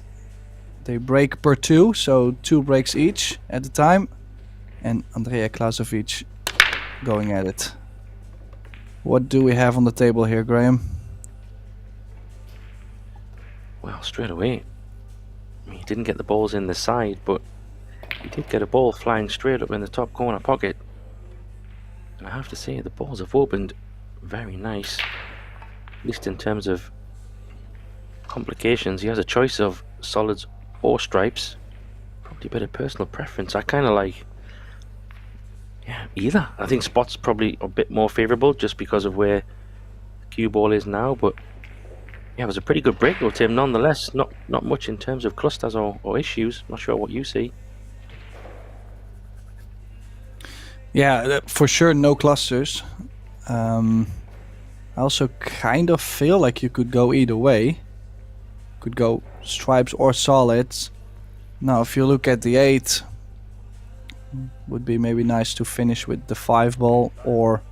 They break per 2, so 2 breaks each at a time. And Andrea Klazovic going at it. What do we have on the table here, Graham? Well, straight away, I mean, he didn't get the balls in the side, but he did get a ball flying straight up in the top corner pocket. And I have to say, the balls have opened very nice, at least in terms of complications. He has a choice of solids or stripes. Probably a bit of personal preference. I kind of like, either. I think spots probably a bit more favourable just because of where the cue ball is now, but yeah, it was a pretty good break though, Tim, nonetheless. Not much in terms of clusters or issues. Not sure what you see. Yeah, for sure no clusters. I also kind of feel like you could go either way. Could go stripes or solids. Now if you look at the 8, would be maybe nice to finish with the 5-ball or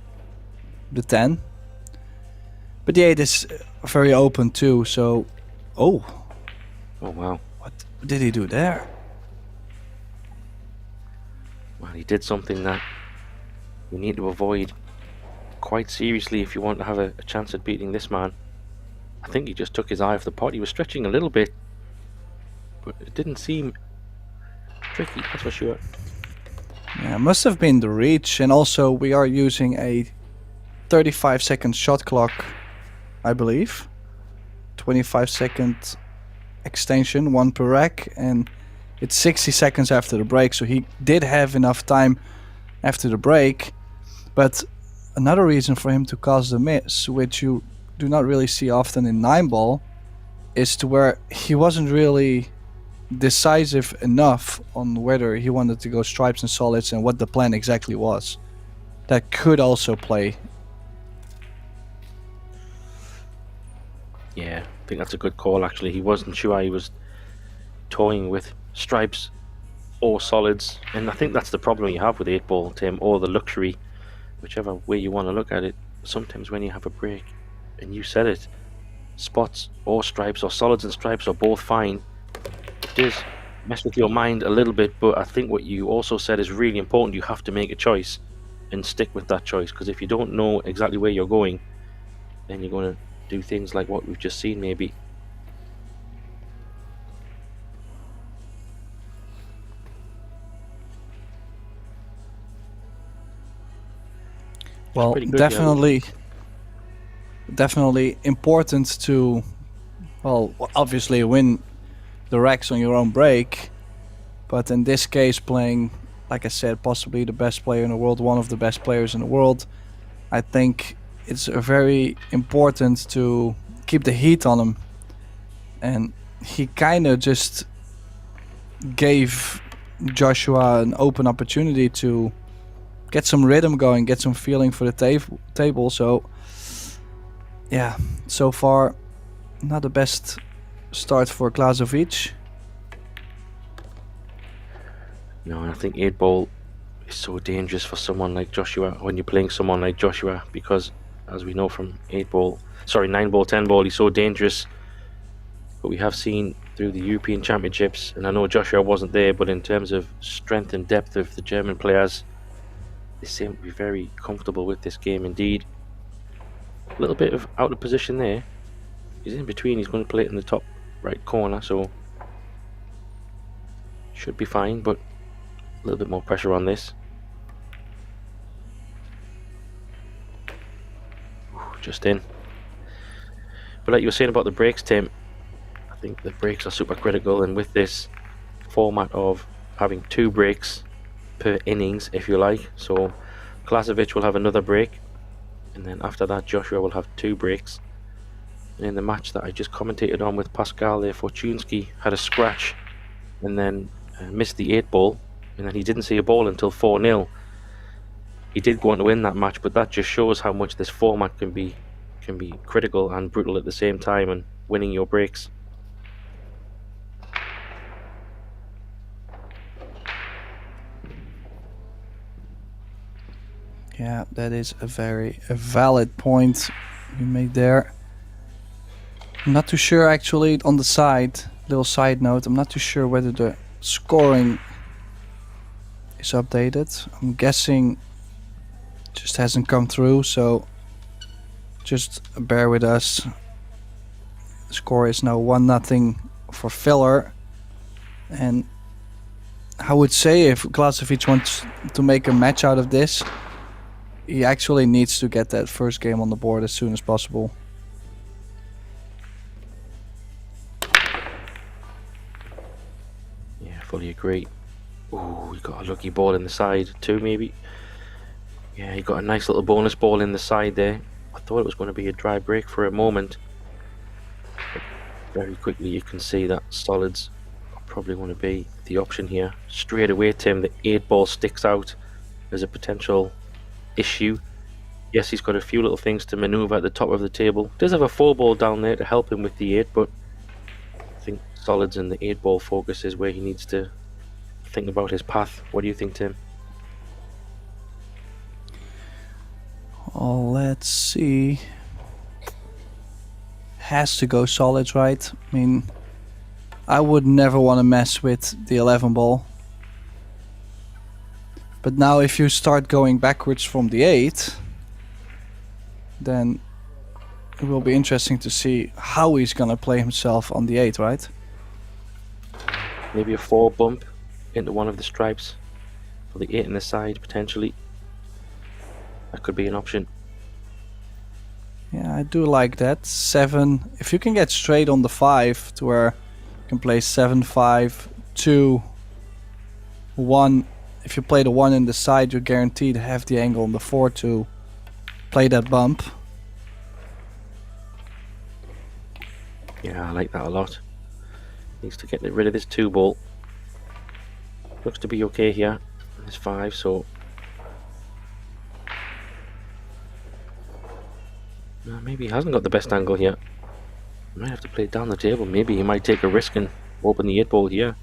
the 10. But the 8 is very open too, so... Oh wow. What did he do there? Well, he did something that you need to avoid quite seriously if you want to have a chance at beating this man. I think he just took his eye off the pot. He was stretching a little bit, but it didn't seem tricky, that's for sure. Yeah, it must have been the reach, and also we are using a 35-second shot clock, I believe. 25-second extension, 1 per rack, and it's 60 seconds after the break, so he did have enough time after the break. But another reason for him to cause the miss, which you do not really see often in 9-ball, is to where he wasn't really decisive enough on whether he wanted to go stripes and solids and what the plan exactly was. That could also play. Yeah, I think that's a good call actually. He wasn't sure he was toying with stripes or solids, and I think that's the problem you have with 8-ball, Tim, or the luxury, whichever way you want to look at it. Sometimes when you have a break, and you said it, spots or stripes or solids and stripes are both fine. It does mess with your mind a little bit, but I think what you also said is really important. You have to make a choice and stick with that choice, because if you don't know exactly where you're going, then you're going to do things like what we've just seen maybe. Well, definitely important to, well, obviously win the racks on your own break, but in this case playing, like I said, possibly the best player in the world, one of the best players in the world, I think it's very important to keep the heat on him. And he kind of just gave Joshua an open opportunity to get some rhythm going, get some feeling for the table. So yeah, so far not the best start for Klazovic. No, I think 8-ball is so dangerous for someone like Joshua when you're playing someone like Joshua, because as we know from 9-ball, 10-ball, he's so dangerous. But we have seen through the European Championships, and I know Joshua wasn't there, but in terms of strength and depth of the German players, they seem to be very comfortable with this game indeed. A little bit of out of position there. He's in between, he's going to play it in the top right corner, so should be fine, but a little bit more pressure on this. Just in. But like you were saying about the breaks, Tim, I think the breaks are super critical, and with this format of having 2 breaks per innings, if you like, so Klazovic will have another break, and then after that Joshua will have 2 breaks. And in the match that I just commentated on with Pascal there, Fortunski had a scratch and then missed the 8-ball, and then he didn't see a ball until 4-0. He did go on to win that match, but that just shows how much this format can be critical and brutal at the same time, and winning your breaks. Yeah, that is a very valid point you made there. I'm not too sure actually on the side, little side note, I'm not too sure whether the scoring is updated. I'm guessing just hasn't come through, so just bear with us. The score is now 1-0 for Filler, and I would say if Klazovic wants to make a match out of this, he actually needs to get that first game on the board as soon as possible. Yeah, fully agree. Oh, he got a lucky ball in the side too, maybe. Yeah, he got a nice little bonus ball in the side there. I thought it was going to be a dry break for a moment, but very quickly you can see that solids are probably going to be the option here. Straight away, Tim, the 8-ball sticks out as a potential issue. Yes, he's got a few little things to maneuver at the top of the table. Does have a 4-ball down there to help him with the 8, but I think solids and the 8-ball focus is where he needs to think about his path. What do you think, Tim? Oh, let's see. Has to go solids, right? I mean, I would never want to mess with the 11-ball. But now if you start going backwards from the 8, then it will be interesting to see how he's gonna play himself on the 8, right? Maybe a 4 bump into one of the stripes for the 8 in the side, potentially. That could be an option. Yeah, I do like that. 7. If you can get straight on the 5 to where you can play 7, 5, 2, 1. If you play the 1 in the side, you're guaranteed to have the angle on the 4 to play that bump. Yeah, I like that a lot. Needs to get rid of this 2-ball. Looks to be okay here. There's 5, so maybe he hasn't got the best angle here. Might have to play it down the table. Maybe he might take a risk and open the 8-ball here.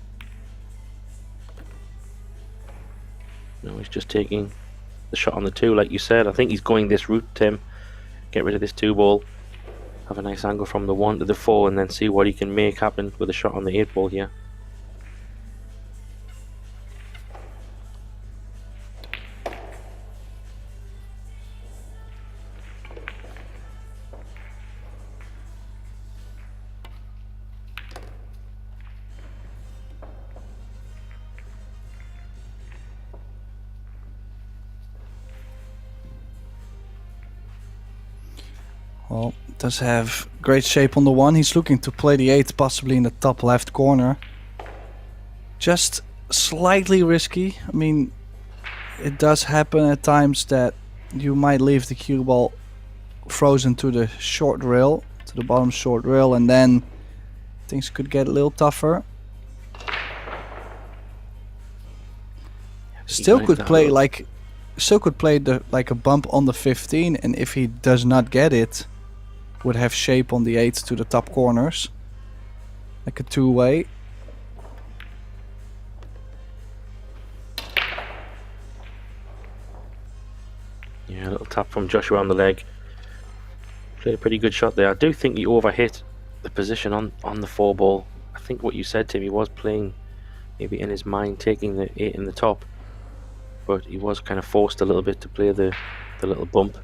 No, he's just taking the shot on the 2, like you said. I think he's going this route, Tim. Get rid of this 2-ball. Have a nice angle from the 1 to the 4, and then see what he can make happen with a shot on the 8-ball here. Well, does have great shape on the 1. He's looking to play the 8 possibly in the top left corner. Just slightly risky. I mean, it does happen at times that you might leave the cue ball frozen to the short rail, to the bottom short rail, and then things could get a little tougher. Still could play like, still could play the like a bump on the 15, and if he does not get it, would have shape on the 8 to the top corners. Like a two-way. Yeah, a little tap from Joshua on the leg. Played a pretty good shot there. I do think he overhit the position on the 4 ball. I think what you said, Tim, he was playing maybe in his mind taking the 8 in the top, but he was kind of forced a little bit to play the little bump.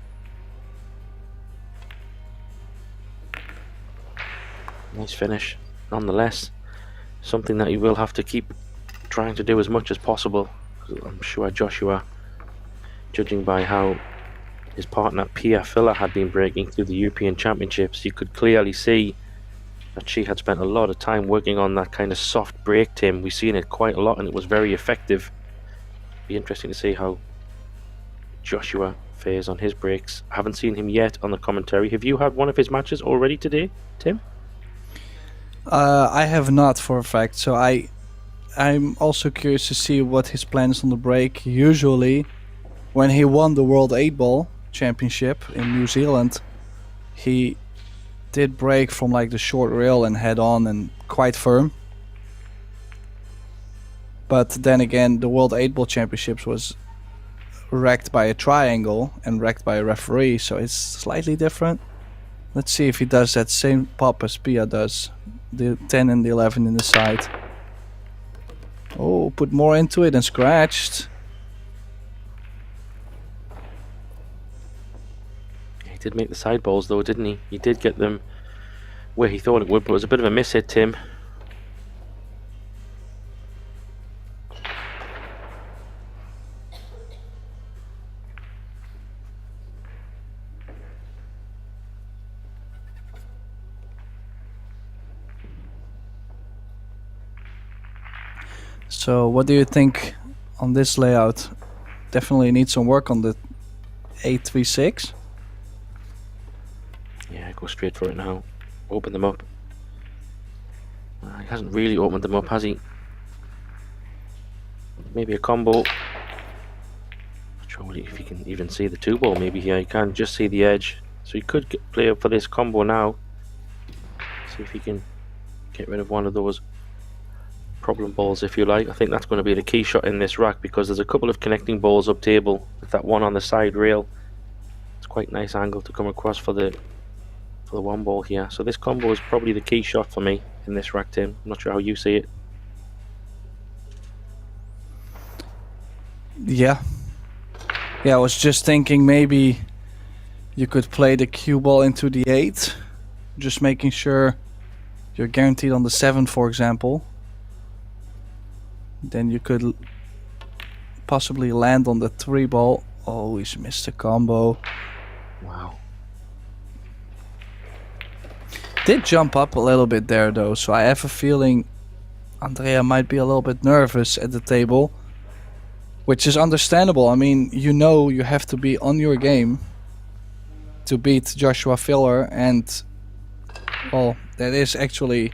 Nice finish nonetheless. Something that he will have to keep trying to do as much as possible. I'm sure Joshua, judging by how his partner Pia Filler had been breaking through the European Championships, you could clearly see that she had spent a lot of time working on that kind of soft break, Tim. We've seen it quite a lot and it was very effective. Be interesting to see how Joshua fares on his breaks. I haven't seen him yet on the commentary. Have you had one of his matches already today, Tim? I have not, for a fact, so I'm also curious to see what his plan is on the break. Usually, when he won the World 8-Ball Championship in New Zealand, he did break from like the short rail and head on and quite firm. But then again, the World 8-Ball Championships was wrecked by a triangle and wrecked by a referee, so it's slightly different. Let's see if he does that same pop as Pia does. The 10 and the 11 in the side. Oh, put more into it and scratched. He did make the side balls though, didn't he? He did get them where he thought it would, but it was a bit of a miss hit, Tim. So what do you think on this layout? Definitely need some work on the 836. Yeah, go straight for it now. Open them up. He hasn't really opened them up, has he? Maybe a combo. Not sure if you can even see the 2 ball maybe here. You can just see the edge. So you could play up for this combo now. See if he can get rid of one of those problem balls, if you like. I think that's going to be the key shot in this rack, because there's a couple of connecting balls up table with that one on the side rail. It's quite a nice angle to come across for the 1 ball here. So this combo is probably the key shot for me in this rack, Tim. I'm not sure how you see it. Yeah, I was just thinking maybe you could play the cue ball into the 8, just making sure you're guaranteed on the 7, for example. Then you could possibly land on the 3 ball. Oh, he's missed a combo. Wow. Did jump up a little bit there though, so I have a feeling Andrea might be a little bit nervous at the table, which is understandable. I mean, you know you have to be on your game to beat Joshua Filler, and well, that is actually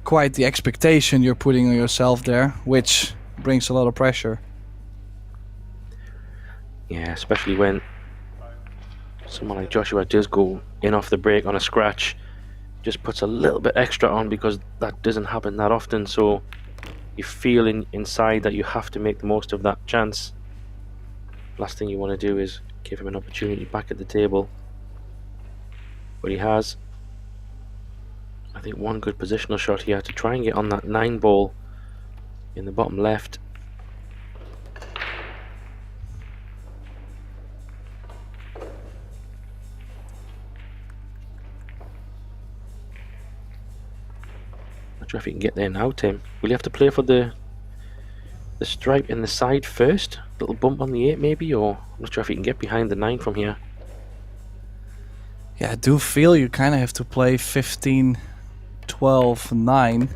quite the expectation you're putting on yourself there, which brings a lot of pressure. Yeah, especially when someone like Joshua does go in off the break on a scratch, just puts a little bit extra on, because that doesn't happen that often. So you feel inside that you have to make the most of that chance. Last thing you want to do is give him an opportunity back at the table, but he has, I think, one good positional shot here to try and get on that 9 ball in the bottom left. Not sure if he can get there now, Tim. Will you have to play for the stripe in the side first? Little bump on the 8 maybe, or I'm not sure if he can get behind the 9 from here. Yeah, I do feel you kind of have to play 15, 12, 9.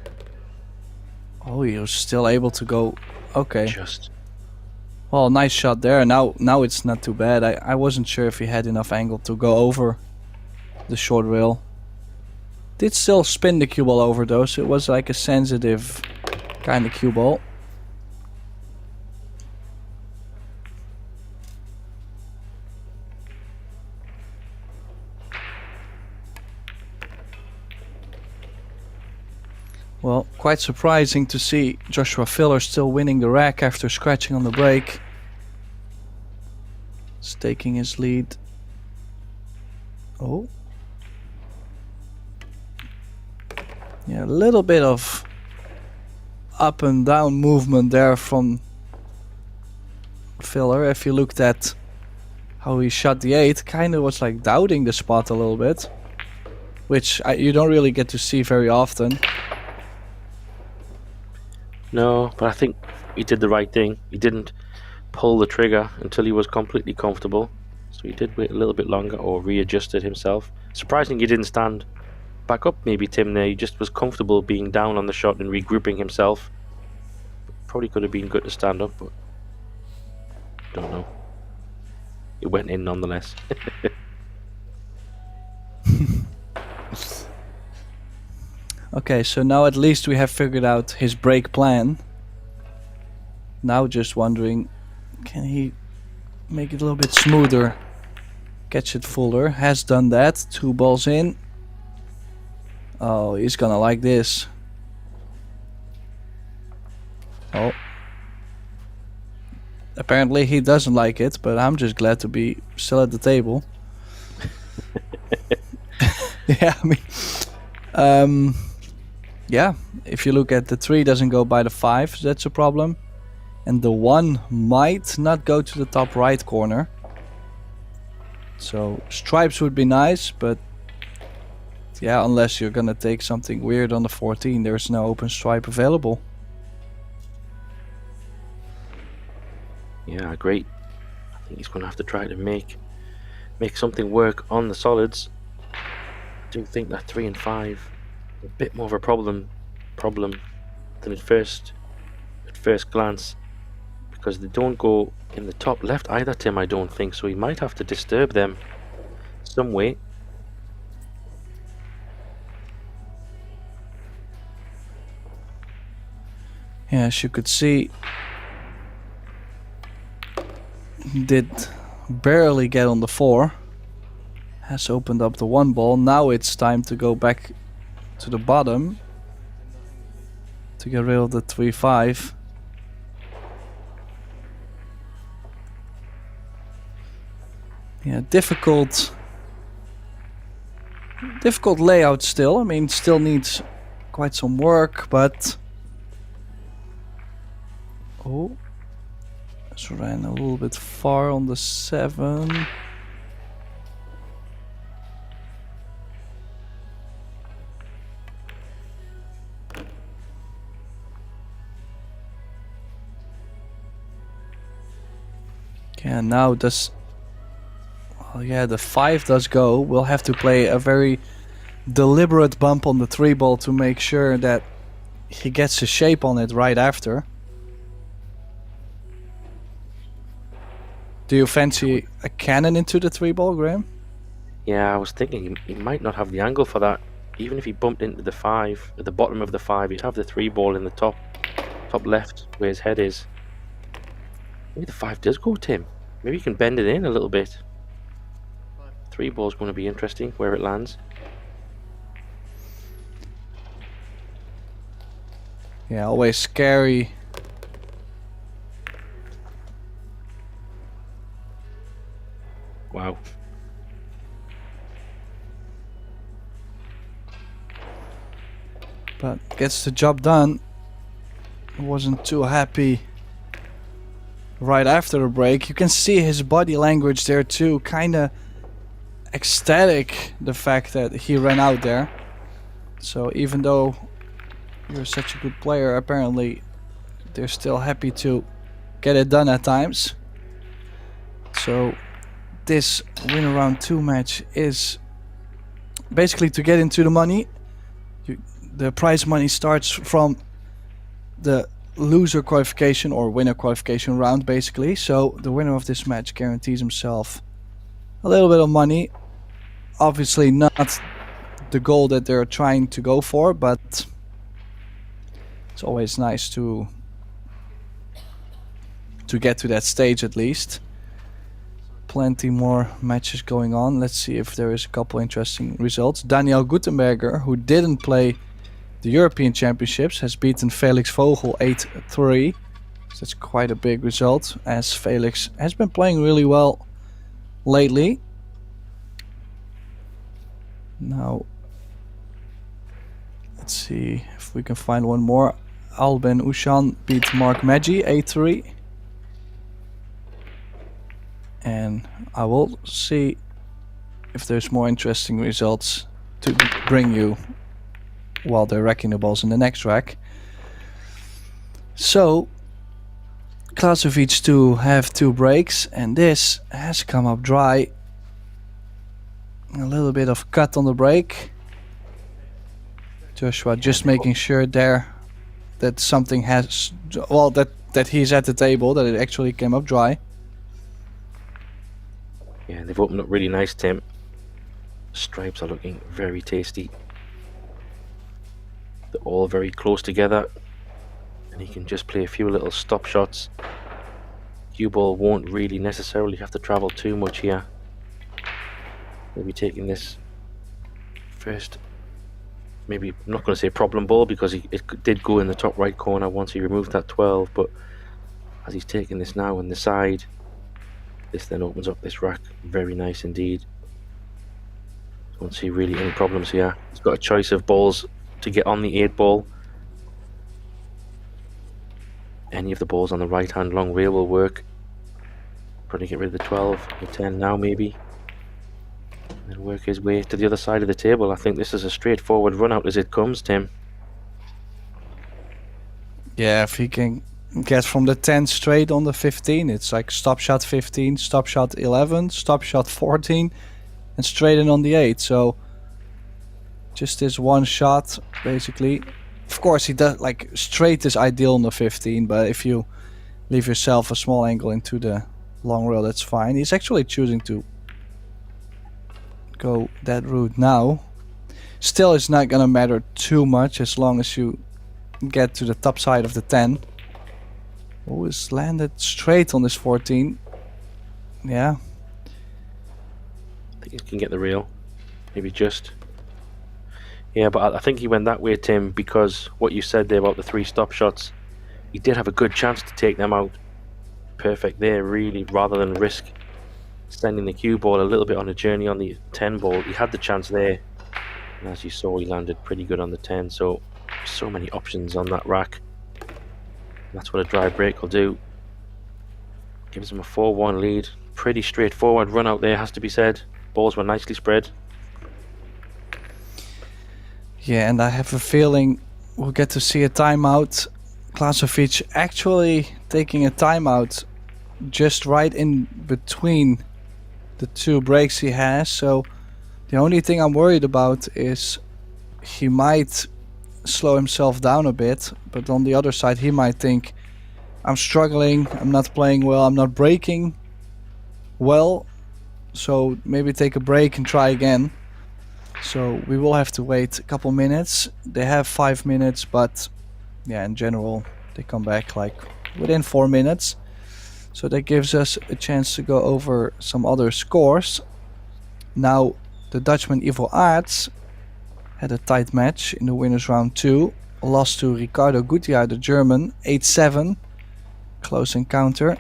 Oh, you're still able to go. Okay. Just. Well, nice shot there. Now it's not too bad. I wasn't sure if he had enough angle to go over the short rail. Did still spin the cue ball over though, so it was like a sensitive kind of cue ball. Well, quite surprising to see Joshua Filler still winning the rack after scratching on the break. Staking his lead. Oh. Yeah, a little bit of up and down movement there from Filler. If you looked at how he shot the 8, kind of was like doubting the spot a little bit, which you don't really get to see very often. No, but I think he did the right thing. He didn't pull the trigger until he was completely comfortable. So he did wait a little bit longer or readjusted himself. Surprising he didn't stand back up maybe, Tim, there. He just was comfortable being down on the shot and regrouping himself. Probably could have been good to stand up, but don't know. It went in nonetheless. Okay, so now at least we have figured out his break plan. Now just wondering, can he make it a little bit smoother? Catch it fuller. Has done that. 2 balls in. Oh, he's gonna like this. Oh. Apparently he doesn't like it, but I'm just glad to be still at the table. Yeah, I mean... yeah, if you look at the 3 doesn't go by the 5, that's a problem. And the 1 might not go to the top right corner. So stripes would be nice, but yeah, unless you're gonna take something weird on the 14, there's no open stripe available. Yeah, great. I think he's gonna have to try to make something work on the solids. I do think that 3 and 5 a bit more of a problem than at first glance, because they don't go in the top left either, Tim, I don't think, so he might have to disturb them some way. Yeah, as you could see, he did barely get on the 4. Has opened up the 1 ball. Now it's time to go back to the bottom to get rid of the 3-5. Yeah, difficult layout still. I mean, still needs quite some work, but oh, just ran a little bit far on the 7. Yeah, now does... oh yeah, the 5 does go. We'll have to play a very deliberate bump on the 3 ball to make sure that he gets his shape on it right after. Do you fancy a cannon into the 3 ball, Graham? Yeah, I was thinking he might not have the angle for that. Even if he bumped into the 5, at the bottom of the 5, he'd have the 3 ball in the top left where his head is. Maybe the 5 does go, Tim. Maybe you can bend it in a little bit. 3 ball's going to be interesting where it lands. Yeah, always scary. Wow. But gets the job done. Wasn't too happy right after the break. You can see his body language there too, kinda ecstatic the fact that he ran out there. So even though you're such a good player, apparently they're still happy to get it done at times. So this win round 2 match is basically to get into the money. The prize money starts from the loser qualification or winner qualification round, basically. So the winner of this match guarantees himself a little bit of money. Obviously not the goal that they're trying to go for, but it's always nice to get to that stage at least. Plenty more matches going on. Let's see if there is a couple interesting results. Daniel Gutenberger, who didn't play the European Championships, has beaten Felix Vogel 8-3. So that's quite a big result, as Felix has been playing really well lately. Now, let's see if we can find one more. Albin Ushan beat Mark Maggi 8-3. And I will see if there's more interesting results to bring you while they're racking the balls in the next rack. So, Klazovic to have 2 breaks, and this has come up dry. A little bit of cut on the break. Joshua just making sure there that something has, well, that he's at the table, that it actually came up dry. Yeah, they've opened up really nice, Tim. Stripes are looking very tasty. They're all very close together, and he can just play a few little stop shots. Cue ball won't really necessarily have to travel too much here. Maybe taking this first, maybe I'm not going to say problem ball, because it did go in the top right corner once he removed that 12, but as he's taking this now on the side, this then opens up this rack. Very nice indeed. Don't see really any problems here. He's got a choice of balls to get on the 8 ball. Any of the balls on the right hand long rail will work. Probably get rid of the 12, the 10 now maybe. And work his way to the other side of the table. I think this is a straightforward run out as it comes, Tim. Yeah, if he can get from the 10 straight on the 15, it's like stop shot 15, stop shot 11, stop shot 14, and straight in on the 8. So just this one shot, basically. Of course, he does, like, straight is ideal on the 15, but if you leave yourself a small angle into the long rail, that's fine. He's actually choosing to go that route now. Still, it's not gonna matter too much as long as you get to the top side of the 10. Oh, it's landed straight on this 14. Yeah. I think he can get the rail. Maybe just. Yeah, but I think he went that way, Tim, because what you said there about the 3 stop shots, he did have a good chance to take them out. Perfect there, really, rather than risk sending the cue ball a little bit on a journey on the 10 ball. He had the chance there, and as you saw, he landed pretty good on the 10. So many options on that rack. That's what a dry break will do. Gives him a 4-1 lead. Pretty straightforward run out there, has to be said. Balls were nicely spread. Yeah, and I have a feeling we'll get to see a timeout. Klazovic actually taking a timeout just right in between the 2 breaks he has. So the only thing I'm worried about is he might slow himself down a bit, but on the other side he might think, I'm struggling, I'm not playing well, I'm not breaking well, so maybe take a break and try again. So we will have to wait a couple minutes. They have 5 minutes, but yeah, in general they come back like within 4 minutes. So that gives us a chance to go over some other scores. Now the Dutchman Ivo Aerts had a tight match in the winners round 2. Lost to Ricardo Gutjahr, the German, 8-7. Close encounter.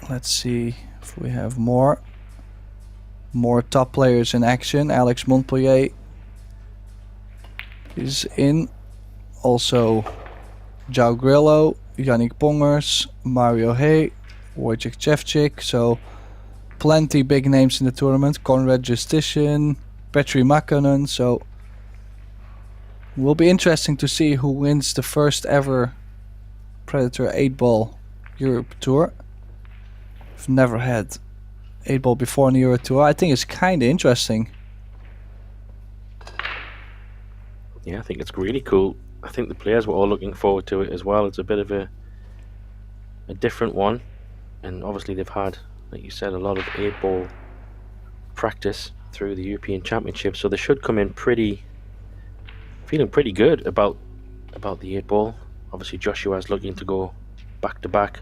Let's see if we have more top players in action. Alex Montpellier is in. Also João Grillo, Yannick Pongers, Mario Hay, Wojciech Chevchik. So plenty big names in the tournament. Conrad Justitian, Petri Makkonen. So will be interesting to see who wins the first ever Predator 8-ball Eurotour. I've never had 8-ball before in the Eurotour. I think it's kind of interesting. Yeah, I think it's really cool. I think the players were all looking forward to it as well. It's a bit of a different one, and obviously they've had, like you said, a lot of 8-ball practice through the European Championship, so they should come in feeling pretty good about the 8-ball. Obviously Joshua's looking to go back to back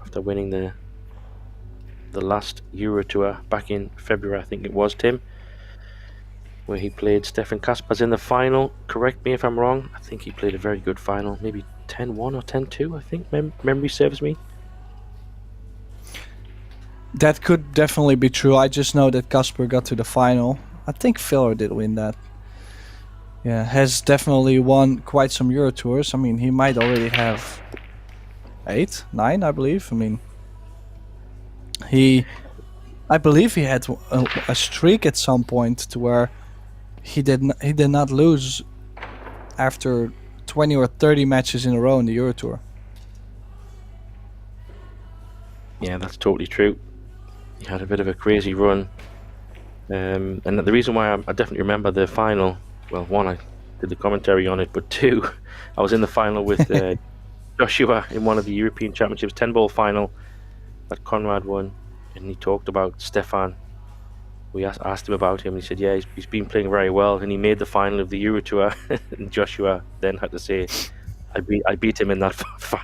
after winning the last Eurotour back in February, I think it was, Tim. where he played Stefan Kaspers in the final. Correct me if I'm wrong. I think he played a very good final, maybe 10-1 or 10-2. I think memory serves me. That could definitely be true. I just know that Kasper got to the final. I think Filler did win that. Yeah, has definitely won quite some Eurotours. I mean, he might already have 8, 9, I believe. I mean, I believe he had a streak at some point to where he did not lose after 20 or 30 matches in a row in the Eurotour. Yeah, that's totally true. He had a bit of a crazy run. And the reason why I definitely remember the final, well, one, I did the commentary on it, but two, I was in the final with Joshua in one of the European Championships 10-ball final that Conrad won, and he talked about Stefan. We asked him about him, and he said, yeah, he's been playing very well, and he made the final of the Eurotour. And Joshua then had to say, I beat him in that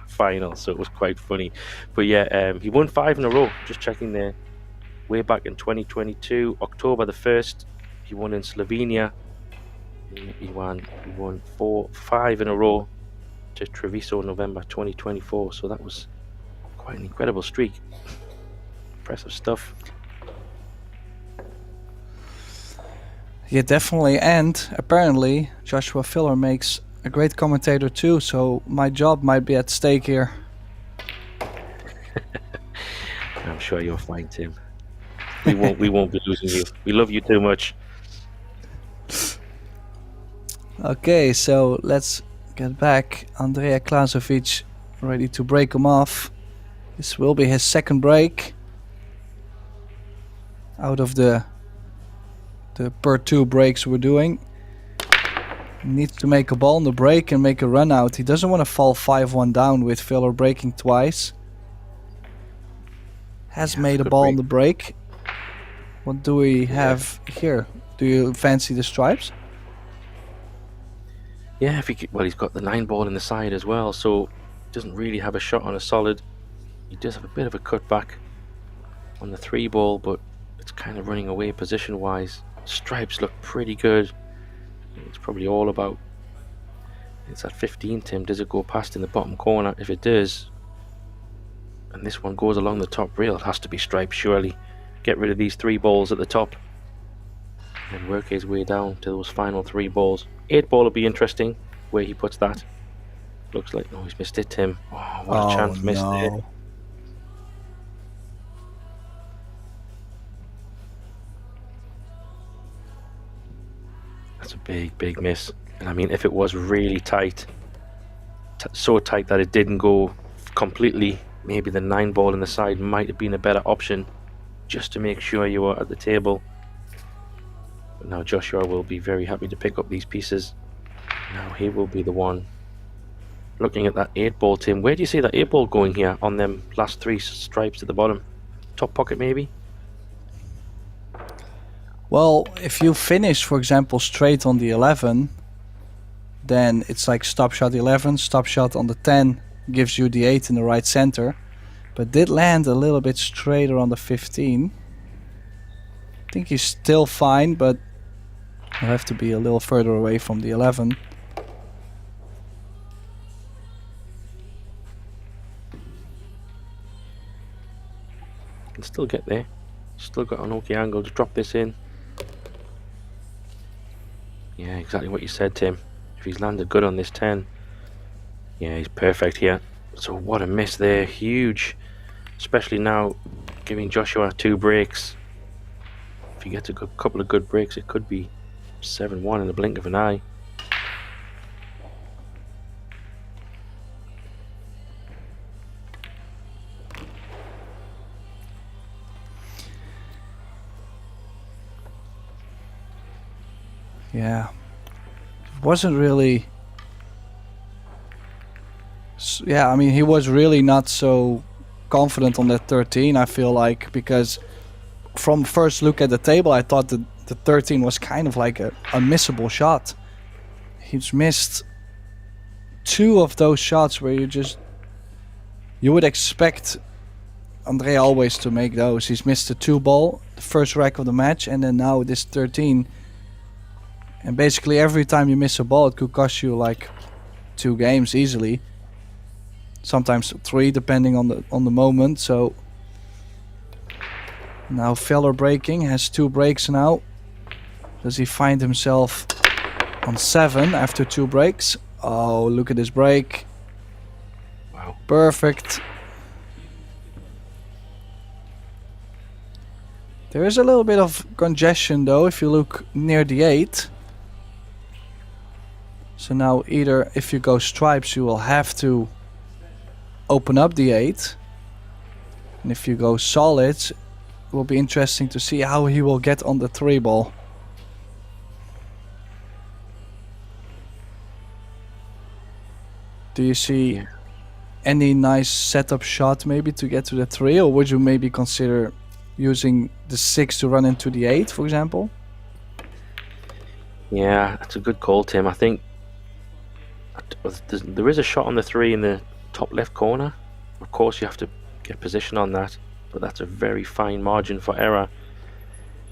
final, so it was quite funny. But yeah, he won 5 in a row, just checking there. Way back in 2022, October the 1st, he won in Slovenia. He won 5 in a row to Treviso, November 2024. So that was quite an incredible streak. Impressive stuff. Yeah, definitely. And apparently, Joshua Filler makes a great commentator too. So my job might be at stake here. I'm sure you'll find Tim. We won't be losing you. We love you too much. Okay, so let's get back. Andrea Klazovic ready to break him off. This will be his second break out of the per 2 breaks we're doing. He needs to make a ball on the break and make a run out. He doesn't want to fall 5-1 down with Filler breaking twice. Has made a ball on the break. What do we have here? Do you fancy the stripes? Yeah, well, he's got the 9-ball in the side as well, so doesn't really have a shot on a solid. He does have a bit of a cutback on the 3-ball, but it's kind of running away position-wise. Stripes look pretty good. It's probably all about. It's at 15, Tim. Does it go past in the bottom corner? If it does, and this one goes along the top rail, it has to be stripes, surely. Get rid of these 3 balls at the top and work his way down to those final 3 balls. 8-ball will be interesting where he puts that. Looks like, no, he's missed it, Tim. Oh, what a chance missed there. That's a big miss. And I mean, if it was really tight, so tight that it didn't go completely, maybe the 9-ball in the side might have been a better option, just to make sure you are at the table. But now Joshua will be very happy to pick up these pieces. Now he will be the one looking at that 8-ball, Tim. Where do you see that 8-ball going here on them last 3 stripes at the bottom? Top pocket maybe? Well, if you finish, for example, straight on the 11, then it's like stop shot 11, stop shot on the 10 gives you the 8 in the right center. But did land a little bit straighter on the 15. I think he's still fine, but he'll have to be a little further away from the 11. Can still get there. Still got an okay angle to drop this in. Yeah, exactly what you said, Tim. If he's landed good on this 10, yeah, he's perfect here. So what a miss there, huge. Especially now, giving Joshua 2 breaks. If he gets a couple of good breaks, it could be 7-1 in the blink of an eye. Yeah, wasn't really. Yeah, I mean, he was really not so confident on that 13, I feel like, because from first look at the table, I thought that the 13 was kind of like a missable shot. He's missed 2 of those shots where you would expect Andrea always to make those. He's missed the 2-ball, the first rack of the match, and then now this 13. And basically every time you miss a ball, it could cost you like 2 games easily. Sometimes 3 depending on the moment. So now Feller breaking, has 2 breaks now. Does he find himself on 7 after 2 breaks? Oh, look at this break. Wow. Perfect. There is a little bit of congestion though if you look near the 8. So now either if you go stripes you will have to open up the 8. And if you go solids, it will be interesting to see how he will get on the 3 ball. Do you see any nice setup shot maybe to get to the 3, or would you maybe consider using the 6 to run into the 8, for example? Yeah, that's a good call, Tim. I think there is a shot on the 3 in the top left corner. Of course, you have to get position on that, but that's a very fine margin for error.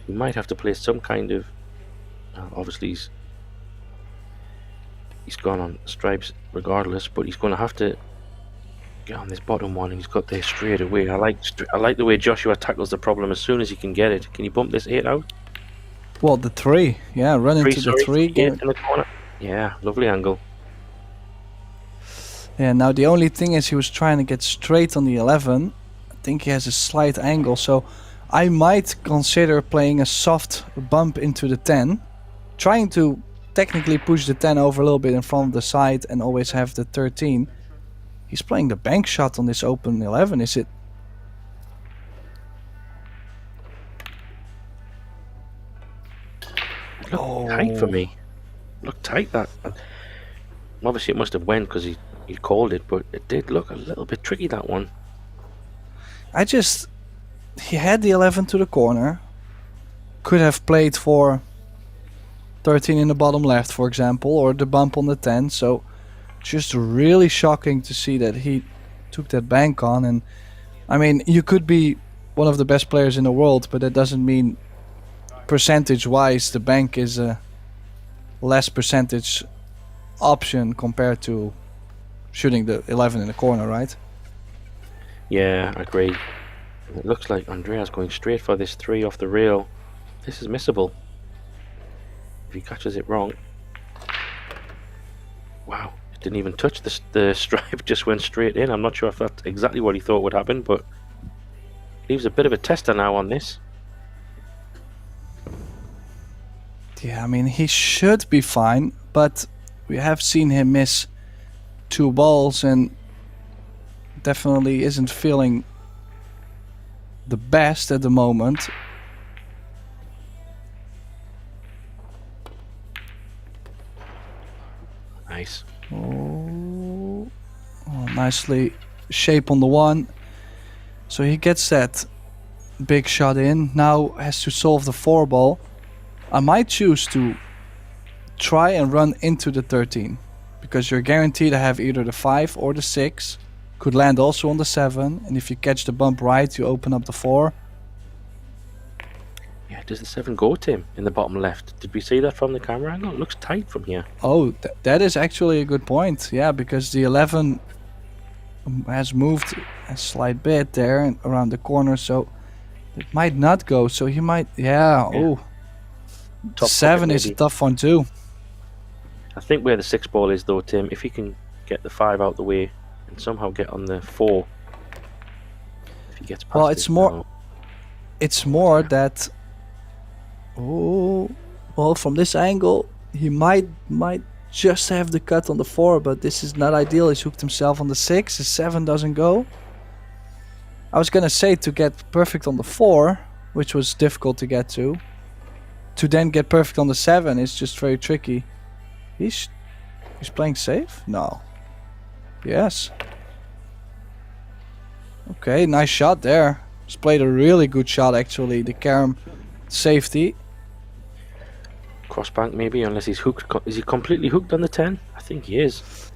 You might have to play some kind of... obviously, he's gone on stripes regardless, but he's going to have to get on this bottom one, and he's got there straight away. I like the way Joshua tackles the problem as soon as he can get it. Can you bump this 8 out? Well, the 3, yeah, run into the 3. In the corner. Yeah, lovely angle. Yeah, now the only thing is he was trying to get straight on the 11. I think he has a slight angle, so I might consider playing a soft bump into the 10, trying to technically push the 10 over a little bit in front of the side and always have the 13. He's playing the bank shot on this open 11, is it? Looked tight for me. Looked tight, that. Obviously it must have went because he called it, but it did look a little bit tricky, that one. He had the 11 to the corner. Could have played for 13 in the bottom left, for example, or the bump on the 10. So just really shocking to see that he took that bank on. And I mean, you could be one of the best players in the world, but that doesn't mean percentage wise the bank is a less percentage option compared to shooting the 11 in the corner, right? Yeah, I agree. It looks like Andrea's going straight for this 3 off the rail. This is missable if he catches it wrong. Wow, it didn't even touch the stripe, just went straight in. I'm not sure if that's exactly what he thought would happen, but leaves a bit of a tester now on this. Yeah, I mean, he should be fine, but we have seen him miss 2 balls and definitely isn't feeling the best at the moment. Nice. Oh, nicely shape on the 1. So he gets that big shot in. Now has to solve the 4 ball. I might choose to try and run into the 13, because you're guaranteed to have either the 5 or the 6. Could land also on the 7, and if you catch the bump right, you open up the 4. Yeah, does the 7 go, Tim, in the bottom left? Did we see that from the camera angle? It looks tight from here. Oh, that is actually a good point. Yeah, because the 11 has moved a slight bit there and around the corner, so it might not go. So he might, yeah. Oh, Top 7 pocket, is a maybe. tough one too. I think where the 6 ball is, though, Tim, if he can get the 5 out the way and somehow get on the 4, if he gets past Well, it, it's more that. Oh, well, from this angle, he might just have the cut on the 4, but this is not ideal. He's hooked himself on the 6. The 7 doesn't go. I was gonna say to get perfect on the 4, which was difficult to get to then get perfect on the 7 is just very tricky. He's playing safe? No. Yes. Okay, nice shot there. He's played a really good shot actually. The carom safety. Crossbank maybe, unless he's hooked. Is he completely hooked on the 10? I think he is.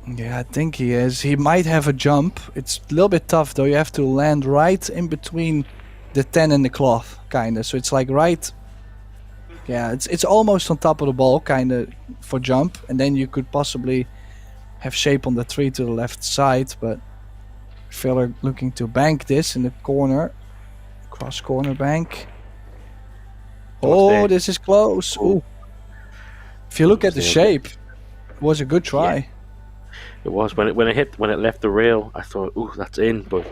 Yeah, I think he is. He might have a jump. It's a little bit tough though. You have to land right in between the 10 and the cloth, kinda. So it's like right Yeah, it's almost on top of the ball, kind of for jump, and then you could possibly have shape on the 3 to the left side, but Filler looking to bank this in the corner. Cross corner bank. Oh, there. this is close. Ooh. If you look at the shape, it was a good try. It was when it left the rail. I thought, ooh, that's in, but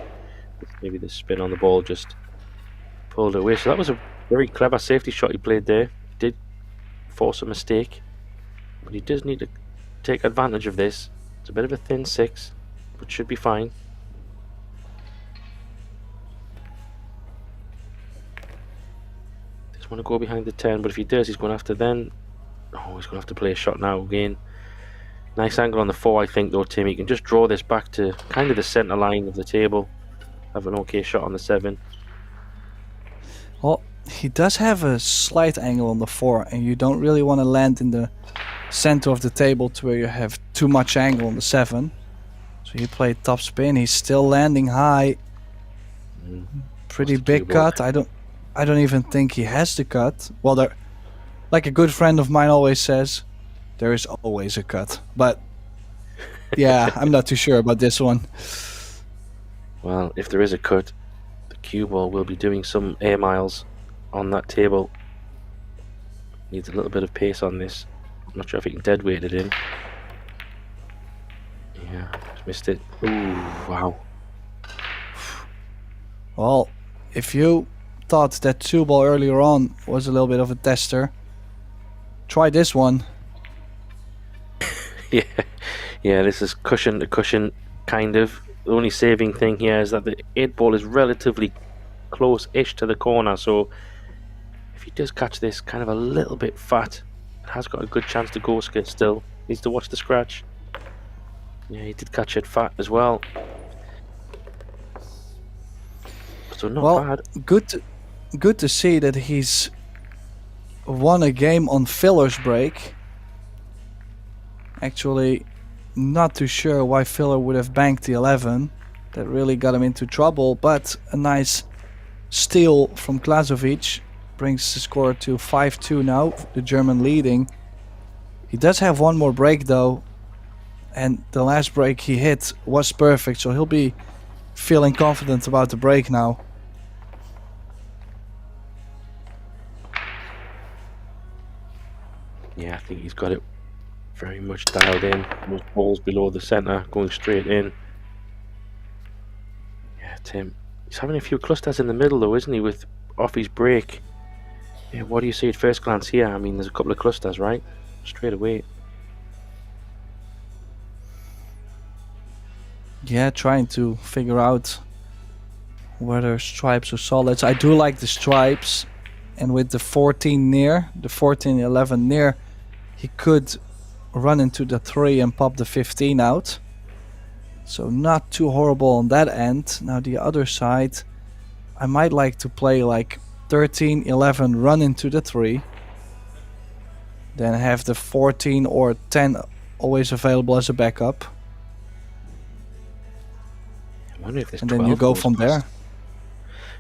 maybe the spin on the ball just pulled it away. So that was a very clever safety shot he played there. He did force a mistake, but he does need to take advantage of this. It's a bit of a thin 6, but should be fine. Doesn't want to go behind the 10, but if he does, he's going to have to then. Oh, he's going to have to play a shot now again. Nice angle on the 4, I think, though, Tim. He can just draw this back to kind of the centre line of the table. Have an okay shot on the 7. Well, he does have a slight angle on the 4, and you don't really want to land in the center of the table to where you have too much angle on the 7. So he played top spin. He's still landing high. Pretty big cut. I don't even think he has the cut. Well, there, like a good friend of mine always says, there is always a cut. But yeah, I'm not too sure about this one. Well, if there is a cut, the cue ball will be doing some air miles on that table. Needs a little bit of pace on this. I'm not sure if he can dead weight it in. Yeah, just missed it. Ooh, wow. Well, if you thought that 2 ball earlier on was a little bit of a tester, try this one. Yeah, this is cushion to cushion, kind of. The only saving thing here is that the 8 ball is relatively close-ish to the corner, so if he does catch this kind of a little bit fat, it has got a good chance to go skit still. Needs to watch the scratch. Yeah, he did catch it fat as well. So not bad. Good to see that he's won a game on Filler's break. Actually, not too sure why Filler would have banked the 11. That really got him into trouble, but a nice steal from Klazovic brings the score to 5-2 now, the German leading. He does have one more break though, and the last break he hit was perfect, so he'll be feeling confident about the break now. Yeah, I think he's got it very much dialed in. Those balls below the centre going straight in. Yeah, Tim. He's having a few clusters in the middle though, isn't he, with off his break. Yeah, what do you see at first glance here? I mean, there's a couple of clusters, right? Straight away. Yeah, trying to figure out whether stripes or solids. I do like the stripes, and with the 14 near, the 14-11 near, he could run into the 3 and pop the 15 out. So not too horrible on that end. Now the other side, I might like to play like 13-11 run into the 3. Then have the 14 or 10 always available as a backup. I'm wondering if this and then you go from there.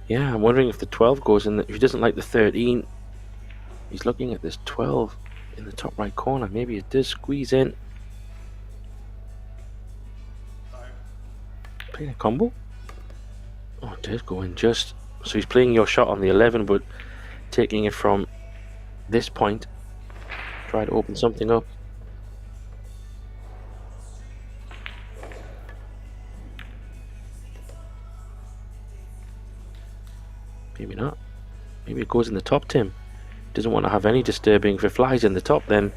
Yeah, I'm wondering if the 12 goes in. If he doesn't like the 13, he's looking at this 12 in the top right corner. Maybe it does squeeze in. Playing a combo? Oh, it does go in just. So he's playing your shot on the 11, but taking it from this point. Try to open something up. Maybe not. Maybe it goes in the top, Tim. Doesn't want to have any disturbing. If it flies in the top, then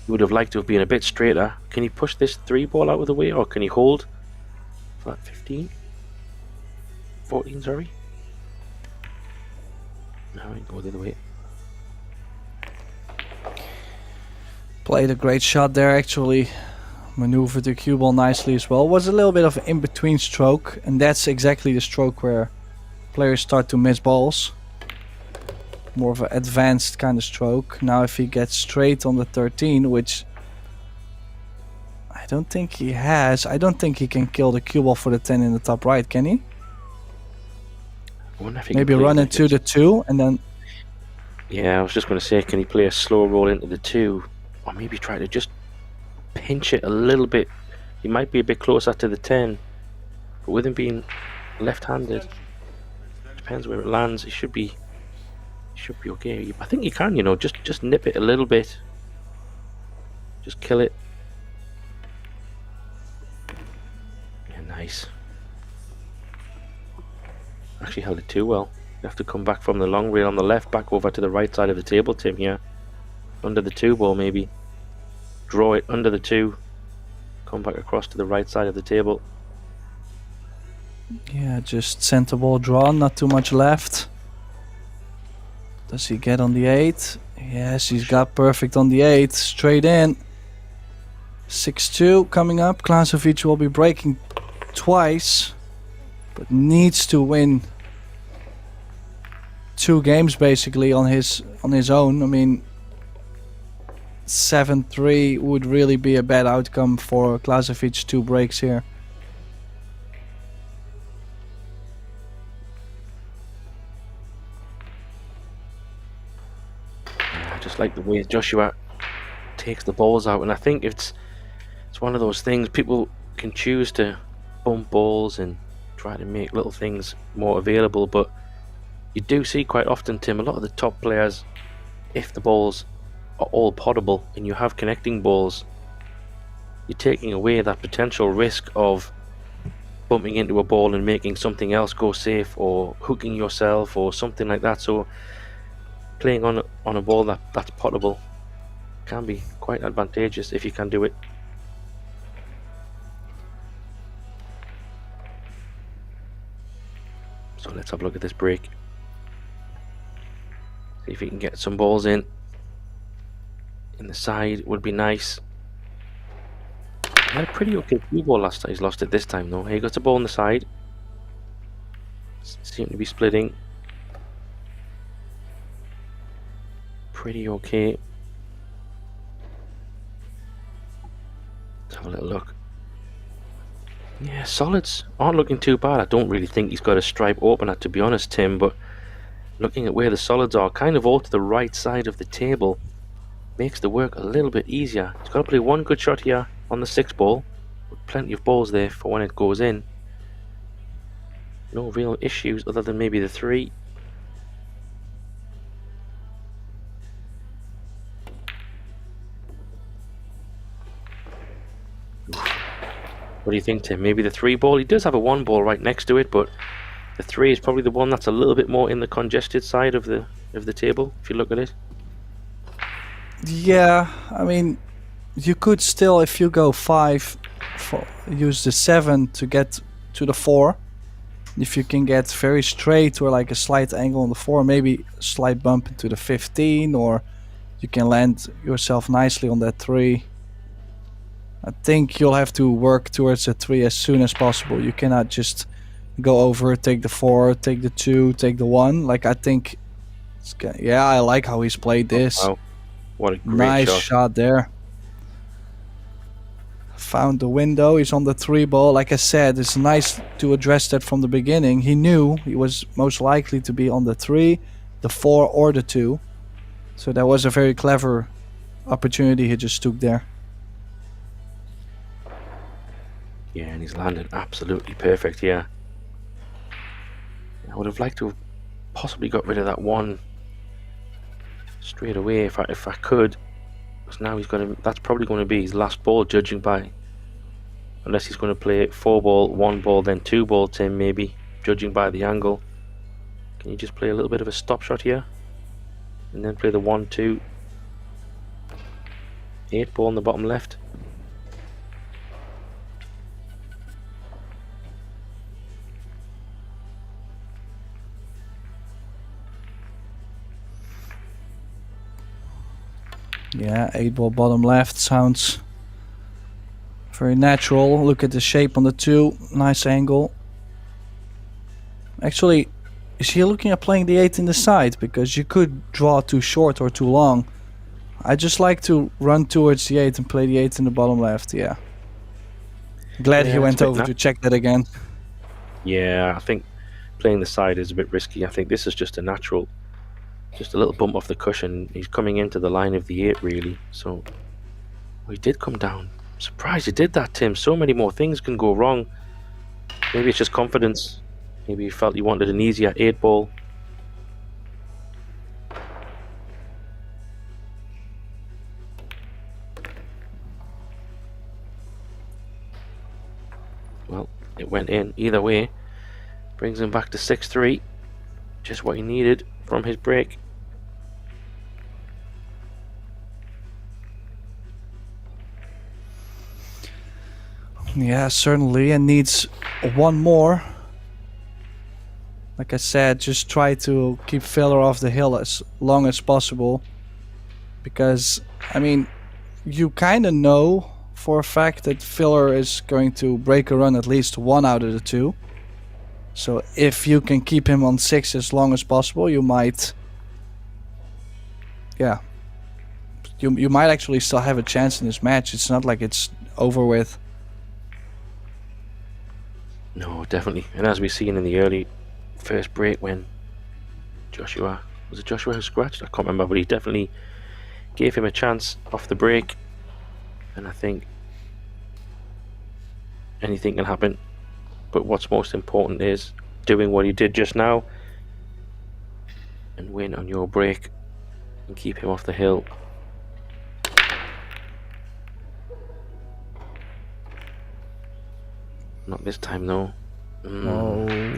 he would have liked to have been a bit straighter. Can he push this 3 ball out of the way, or can he hold flat 15? 14, sorry. No, I go the other way. Played a great shot there, actually. Maneuvered the cue ball nicely as well. Was a little bit of an in-between stroke, and that's exactly the stroke where players start to miss balls. More of an advanced kind of stroke. Now if he gets straight on the 13, which I don't think he has, I don't think he can kill the cue ball for the 10 in the top right, can he? I wonder if he Maybe can play run like into this. the 2 and then... Yeah, I was just going to say, can he play a slow roll into the 2? Or maybe try to just pinch it a little bit. He might be a bit closer to the 10. But with him being left-handed, depends where it lands, he should be okay. I think you can, you know, just nip it a little bit. Just kill it. Yeah, nice. Actually held it too well. You have to come back from the long rail on the left, back over to the right side of the table, Tim, here. Under the 2 ball, maybe. Draw it under the 2. Come back across to the right side of the table. Yeah, just center ball drawn, not too much left. Does he get on the 8? Yes, he's got perfect on the 8. Straight in. 6-2 coming up. Klazovic will be breaking twice, but needs to win 2 games basically on his own. I mean, 7-3 would really be a bad outcome for Klazovic. 2 breaks here. I just like the way Joshua takes the balls out, and I think it's one of those things. People can choose to bump balls and try to make little things more available, but you do see quite often, Tim, a lot of the top players, if the balls are all potable and you have connecting balls, you're taking away that potential risk of bumping into a ball and making something else go safe, or hooking yourself or something like that. So playing on a ball that's potable can be quite advantageous if you can do it. So let's have a look at this break. See if he can get some balls in the side. Would be nice. He had a pretty okay cue ball last time. He's lost it this time though. He got a ball on the side. Seem to be splitting. Pretty okay. Let's have a little look. Yeah, solids aren't looking too bad. I don't really think he's got a stripe opener, to be honest, Tim, but looking at where the solids are, kind of all to the right side of the table, makes the work a little bit easier. He's got to play 1 good shot here on the 6 ball, with plenty of balls there for when it goes in. No real issues other than maybe the 3. What do you think, Tim? Maybe the 3 ball? He does have a 1 ball right next to it, but the 3 is probably the one that's a little bit more in the congested side of the table, if you look at it. Yeah, I mean, you could still, if you go 5, use the 7 to get to the 4. If you can get very straight or like a slight angle on the 4, maybe a slight bump into the 15, or you can land yourself nicely on that 3. I think you'll have to work towards a 3 as soon as possible. You cannot just go over, take the 4, take the 2, take the 1. Like, I think, yeah, I like how he's played this. Oh, wow. What a great nice shot there. Found the window. He's on the 3 ball. Like I said, it's nice to address that from the beginning. He knew he was most likely to be on the 3, the 4, or the 2. So that was a very clever opportunity he just took there. Yeah, and he's landed absolutely perfect here. I would have liked to have possibly got rid of that 1 straight away if I could, because now that's probably going to be his last ball, judging by, unless he's going to play 4 ball, 1 ball, then 2 ball, Tim, maybe, judging by the angle. Can you just play a little bit of a stop shot here and then play the 1, 2, 8 ball on the bottom left? Yeah, 8 ball bottom left sounds very natural. Look at the shape on the 2. Nice angle. Actually, is he looking at playing the 8 in the side? Because you could draw too short or too long. I just like to run towards the 8 and play the 8 in the bottom left, yeah. Glad he went over to check that again. Yeah, I think playing the side is a bit risky. I think this is just a natural Just a little bump off the cushion. He's coming into the line of the 8 really. So he did come down. Surprised he did that, Tim. So many more things can go wrong. Maybe it's just confidence. Maybe he felt he wanted an easier 8 ball. Well, it went in either way. Brings him back to 6-3. Just what he needed from his break. Yeah, certainly, and needs one more. Like I said, just try to keep Filler off the hill as long as possible. Because, I mean, you kind of know for a fact that Filler is going to break a run at least one out of the 2. So if you can keep him on 6 as long as possible, you might... Yeah. You might actually still have a chance in this match. It's not like it's over with. No, definitely. And as we've seen in the early first break when Joshua... Was it Joshua who scratched? I can't remember, but he definitely gave him a chance off the break. And I think anything can happen. But what's most important is doing what he did just now and win on your break and keep him off the hill. Not this time though. Oh.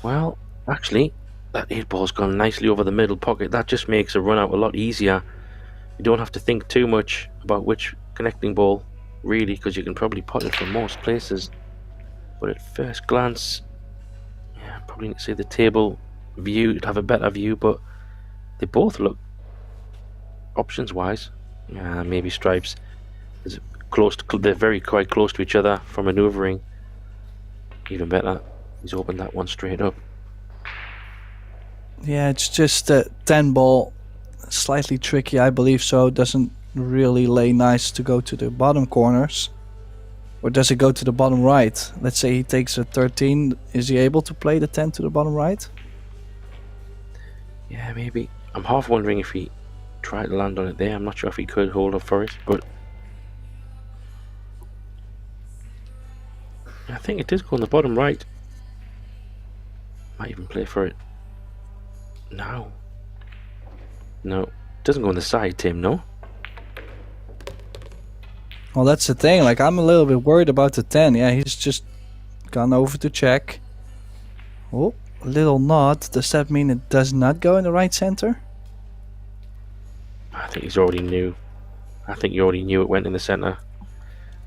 Well, actually, that 8 ball's gone nicely over the middle pocket. That just makes a run out a lot easier. You don't have to think too much about which connecting ball, really, because you can probably pot it from most places. But at first glance, yeah, probably need to say the table view, you'd have a better view, but they both look, options-wise, yeah, maybe Stripes is close to, they're quite close to each other for manoeuvring. Even better, he's opened that one straight up. Yeah, it's just a 10 ball, slightly tricky, I believe so. Doesn't really lay nice to go to the bottom corners. Or does it go to the bottom right? Let's say he takes a 13. Is he able to play the 10 to the bottom right? Yeah, maybe. I'm half wondering if he tried to land on it there. I'm not sure if he could hold up for it, but I think it does go on the bottom right. Might even play for it. No. No. It doesn't go on the side, Tim, no? Well, that's the thing. Like, I'm a little bit worried about the 10. Yeah, he's just gone over to check. Oh, a little nod. Does that mean it does not go in the right center? I think he's already knew. I think he already knew it went in the center.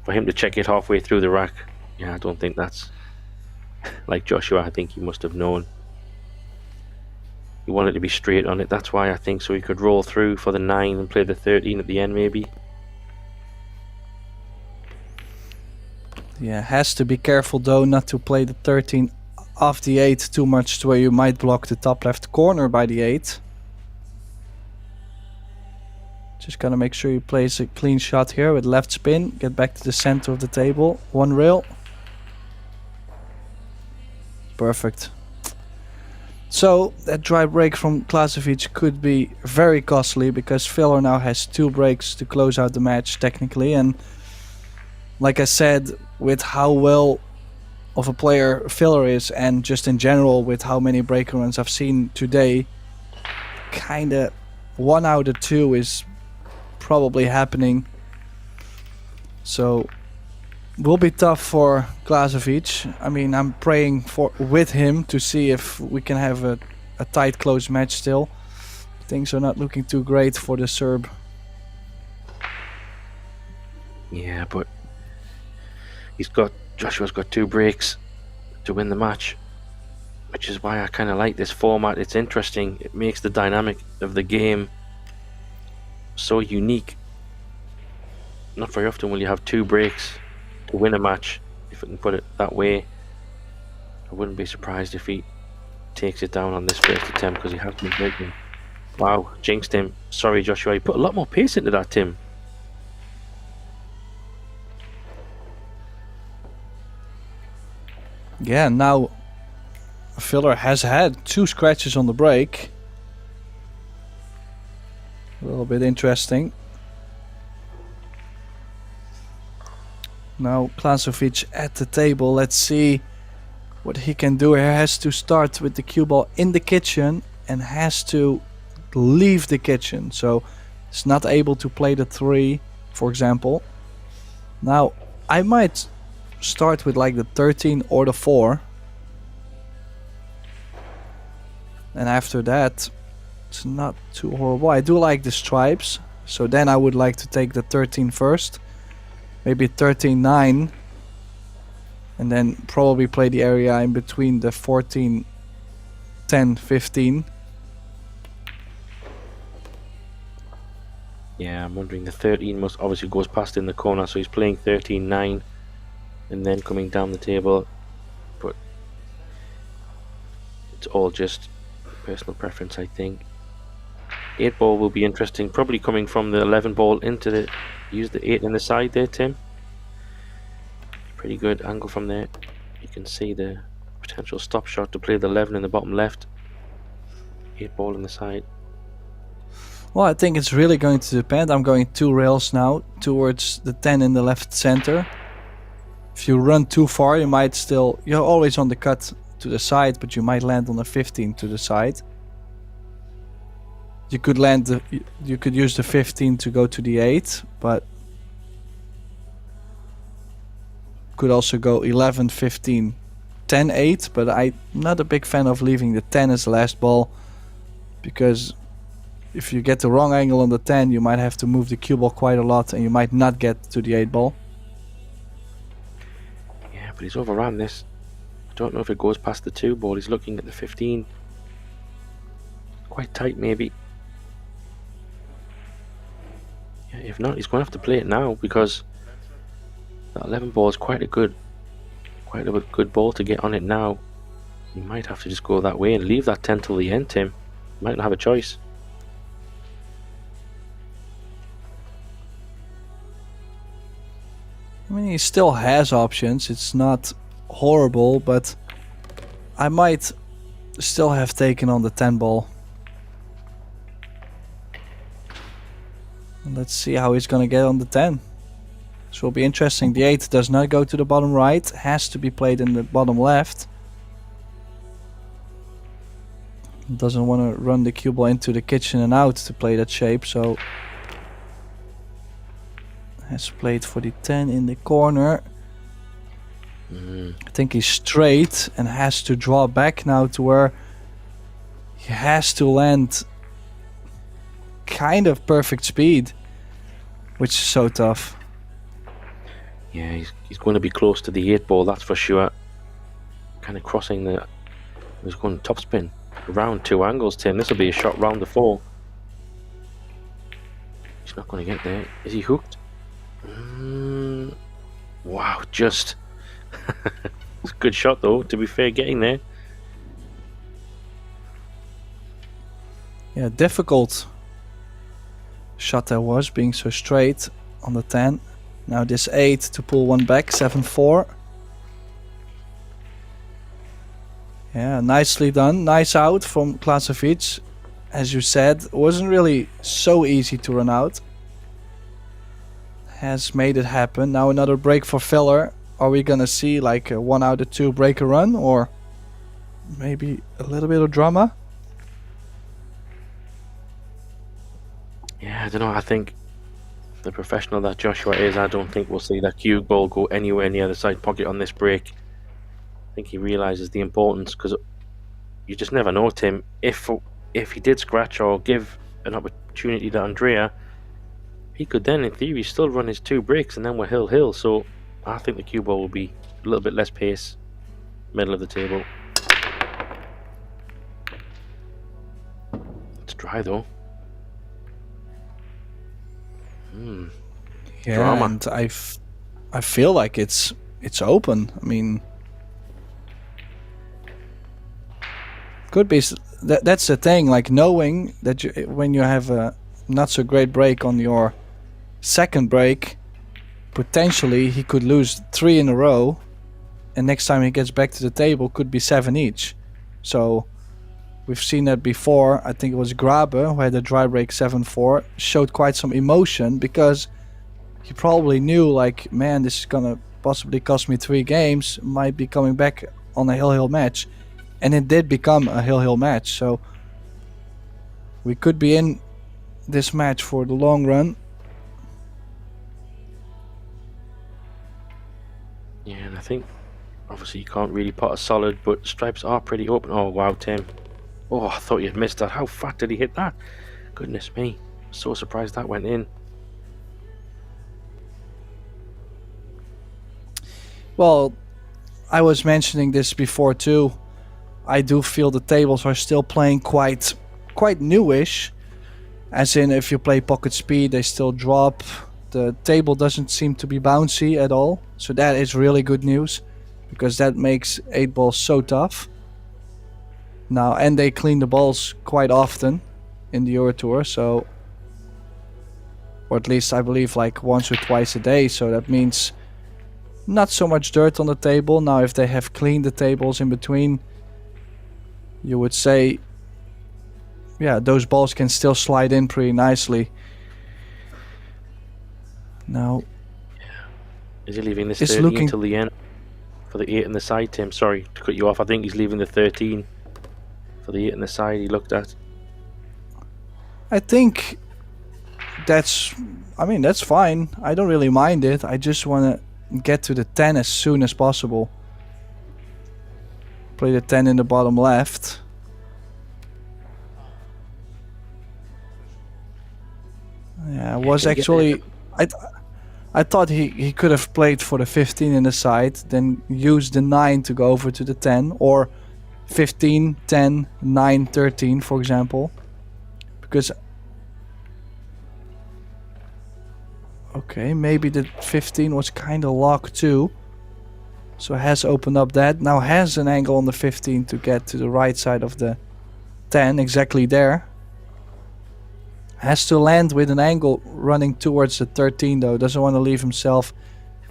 For him to check it halfway through the rack, yeah, I don't think that's... Like Joshua, I think he must have known. He wanted to be straight on it, that's why I think, so he could roll through for the 9 and play the 13 at the end, maybe. Yeah, has to be careful though not to play the 13 off the 8 too much to where you might block the top left corner by the 8. Just gotta make sure you place a clean shot here with left spin. Get back to the center of the table. One rail. Perfect. So that dry break from Klazovic could be very costly because Filler now has 2 breaks to close out the match technically, and like I said, with how well of a player Filler is and just in general with how many break runs I've seen today, kinda 1 out of 2 is probably happening. So will be tough for Klazovic. I mean, I'm praying with him to see if we can have a tight close match still. Things are not looking too great for the Serb. Yeah, but Joshua's got 2 breaks to win the match, which is why I kind of like this format. It's interesting. It makes the dynamic of the game so unique. Not very often will you have 2 breaks to win a match, if I can put it that way. I wouldn't be surprised if he takes it down on this first attempt because he has been breaking. Wow, jinxed him. Sorry, Joshua. You put a lot more pace into that, Tim. Yeah, now Filler has had 2 scratches on the break. A little bit interesting. Now Klazovic at the table. Let's see what he can do. He has to start with the cue ball in the kitchen and has to leave the kitchen. So he's not able to play the 3, for example. Now I might start with like the 13 or the 4. And after that, it's not too horrible. I do like the stripes. So then I would like to take the 13 first. Maybe 13-9. And then probably play the area in between the 14, 10, 15. Yeah, I'm wondering the 13 must obviously goes past in the corner, so he's playing 13-9 and then coming down the table. But it's all just personal preference, I think. 8 ball will be interesting, probably coming from the 11 ball into the, use the 8 in the side there, Tim. Pretty good angle from there. You can see the potential stop shot to play the 11 in the bottom left. 8 ball in the side. Well, I think it's really going to depend. I'm going 2 rails now towards the 10 in the left center. If you run too far, you might still, you're always on the cut to the side, but you might land on a 15 to the side. You could land the, you could use the 15 to go to the 8, but could also go 11, 15, 10, 8, but I'm not a big fan of leaving the 10 as the last ball, because if you get the wrong angle on the 10, you might have to move the cue ball quite a lot and you might not get to the 8 ball. Yeah, but he's overrun this. I don't know if it goes past the 2 ball. He's looking at the 15. Quite tight, maybe. Yeah, if not, he's going to have to play it now, because that 11 ball is quite a good ball to get on it now. You might have to just go that way and leave that 10 till the end, Tim. You might not have a choice. I mean, he still has options. It's not horrible, but I might still have taken on the 10 ball. And let's see how he's gonna get on the 10. This will be interesting. The 8 does not go to the bottom right, has to be played in the bottom left. Doesn't want to run the cue ball into the kitchen and out to play that shape, so has played for the 10 in the corner. I think he's straight and has to draw back now to where he has to land kind of perfect speed, which is so tough. Yeah, he's going to be close to the 8 ball, that's for sure. Kind of crossing the... He's going topspin around 2 angles, Tim. This will be a shot round the 4. He's not going to get there. Is he hooked? Wow, just... It's a good shot though, to be fair, getting there. Yeah, difficult shot that was, being so straight on the 10. Now this 8 to pull one back, 7-4. Yeah, nicely done. Nice out from Klazovic. As you said, it wasn't really so easy to run out. Has made it happen. Now another break for Feller. Are we gonna see like a 1 out of 2 break a run, or maybe a little bit of drama? Yeah, I don't know. I think the professional that Joshua is, I don't think we'll see that cue ball go anywhere near the side pocket on this break. I think he realizes the importance, because you just never know, Tim. If he did scratch or give an opportunity to Andrea, he could then, in theory, still run his 2 breaks, and then we're hill. So I think the cue ball will be a little bit less pace, middle of the table. It's dry though. Yeah, Drama. and I feel like it's open. I mean, could be that's the thing. Like knowing that when you have a not so great break on your second break, potentially he could lose 3 in a row, and next time he gets back to the table could be 7 each. So We've seen that before. I think it was Grabe who had a dry break 7-4. Showed quite some emotion because he probably knew, like, man, this is gonna possibly cost me 3 games. Might be coming back on a hill-hill match. And it did become a hill-hill match. So we could be in this match for the long run. Yeah, and I think obviously you can't really pot a solid, but stripes are pretty open. Oh wow, Tim. Oh, I thought you'd missed that. How fat did he hit that? Goodness me. So surprised that went in. Well, I was mentioning this before too. I do feel the tables are still playing quite newish. As in, if you play pocket speed, they still drop. The table doesn't seem to be bouncy at all. So that is really good news, because that makes 8 balls so tough. Now, and they clean the balls quite often in the Eurotour, so, or at least I believe like once or twice a day, so that means not so much dirt on the table. Now, if they have cleaned the tables in between, you would say, yeah, those balls can still slide in pretty nicely. Now, is he leaving this it's 13 looking- until the end for the 8 in the side, Tim? Sorry to cut you off. I think he's leaving the 13 for the 8 in the side he looked at. I think that's, I mean, that's fine. I don't really mind it. I just want to get to the 10 as soon as possible. Play the 10 in the bottom left. Yeah, was Can you get actually, I thought he could have played for the 15 in the side, then used the 9 to go over to the 10, or 15, 10, 9, 13, for example. Because, okay, maybe the 15 was kind of locked too. So has opened up that. Now has an angle on the 15 to get to the right side of the 10, exactly there. Has to land with an angle running towards the 13 though. Doesn't want to leave himself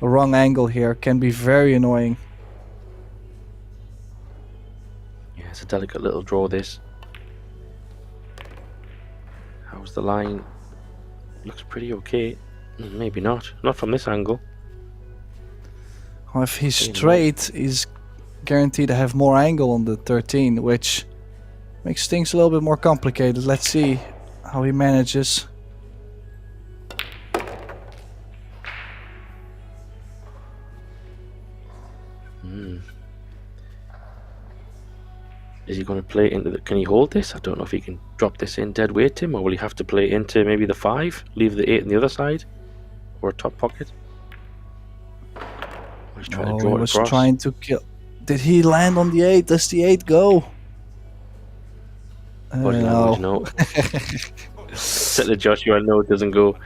a wrong angle here. Can be very annoying. Yeah, it's a delicate little draw, this. How's the line? Looks pretty okay. Maybe not. Not from this angle. Well, if he's straight, he's guaranteed to have more angle on the 13, which makes things a little bit more complicated. Let's see how he manages. Is he going to play into the... Can he hold this? I don't know if he can drop this in dead weight, Tim, or will he have to play into maybe the 5? Leave the 8 on the other side? Or a top pocket? He's trying to Oh, draw he it was across. trying to kill. Did he land on the 8? Does the 8 go? Body language, no. Set the Joshua, no, it doesn't go.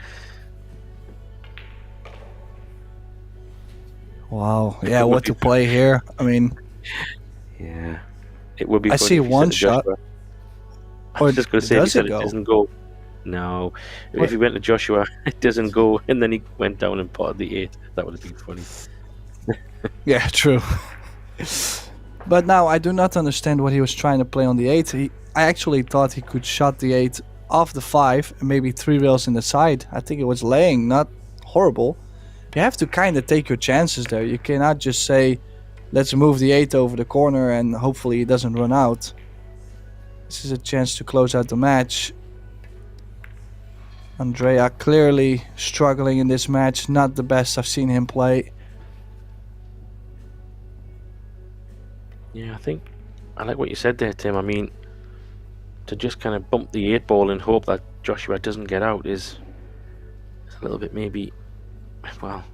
Wow. Yeah, what to play here? I mean, Yeah. It would be I funny see if he one set the shot. Joshua. I Or was just going to say, if he does said it it go? doesn't go. No. What? If he went to Joshua, it doesn't go, and then he went down and potted the 8. That would have been funny. Yeah, true. But now I do not understand what he was trying to play on the 8. I actually thought he could shot the 8 off the 5 and maybe 3 rails in the side. I think it was laying, not horrible. You have to kind of take your chances there. You cannot just say, let's move the 8 over the corner and hopefully it doesn't run out. This is a chance to close out the match. Andrea clearly struggling in this match. Not the best I've seen him play. Yeah, I think I like what you said there, Tim. I mean, to just kind of bump the 8 ball and hope that Joshua doesn't get out is a little bit maybe, well,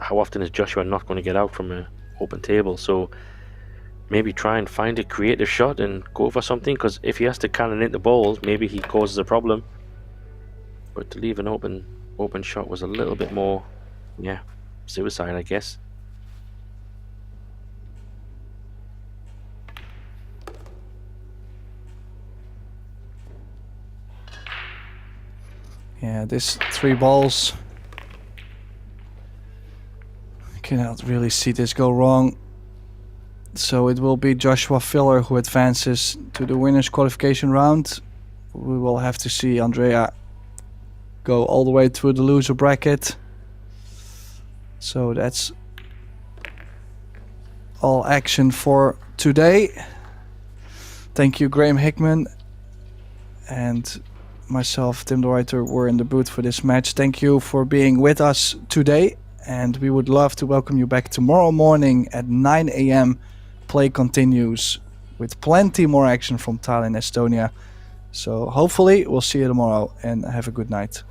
how often is Joshua not going to get out from an open table? So maybe try and find a creative shot and go for something, because if he has to cannon into balls, maybe he causes a problem. But to leave an open shot was a little bit more, yeah, suicide, I guess. Yeah, this 3 balls. I cannot really see this go wrong. So it will be Joshua Filler who advances to the winners qualification round. We will have to see Andrea go all the way through the loser bracket. So that's all action for today. Thank you, Graham Hickman, and myself, Tim de Ruyter, were in the booth for this match. Thank you for being with us today, and we would love to welcome you back tomorrow morning at 9 a.m. Play continues with plenty more action from Tallinn, Estonia. So hopefully we'll see you tomorrow, and have a good night.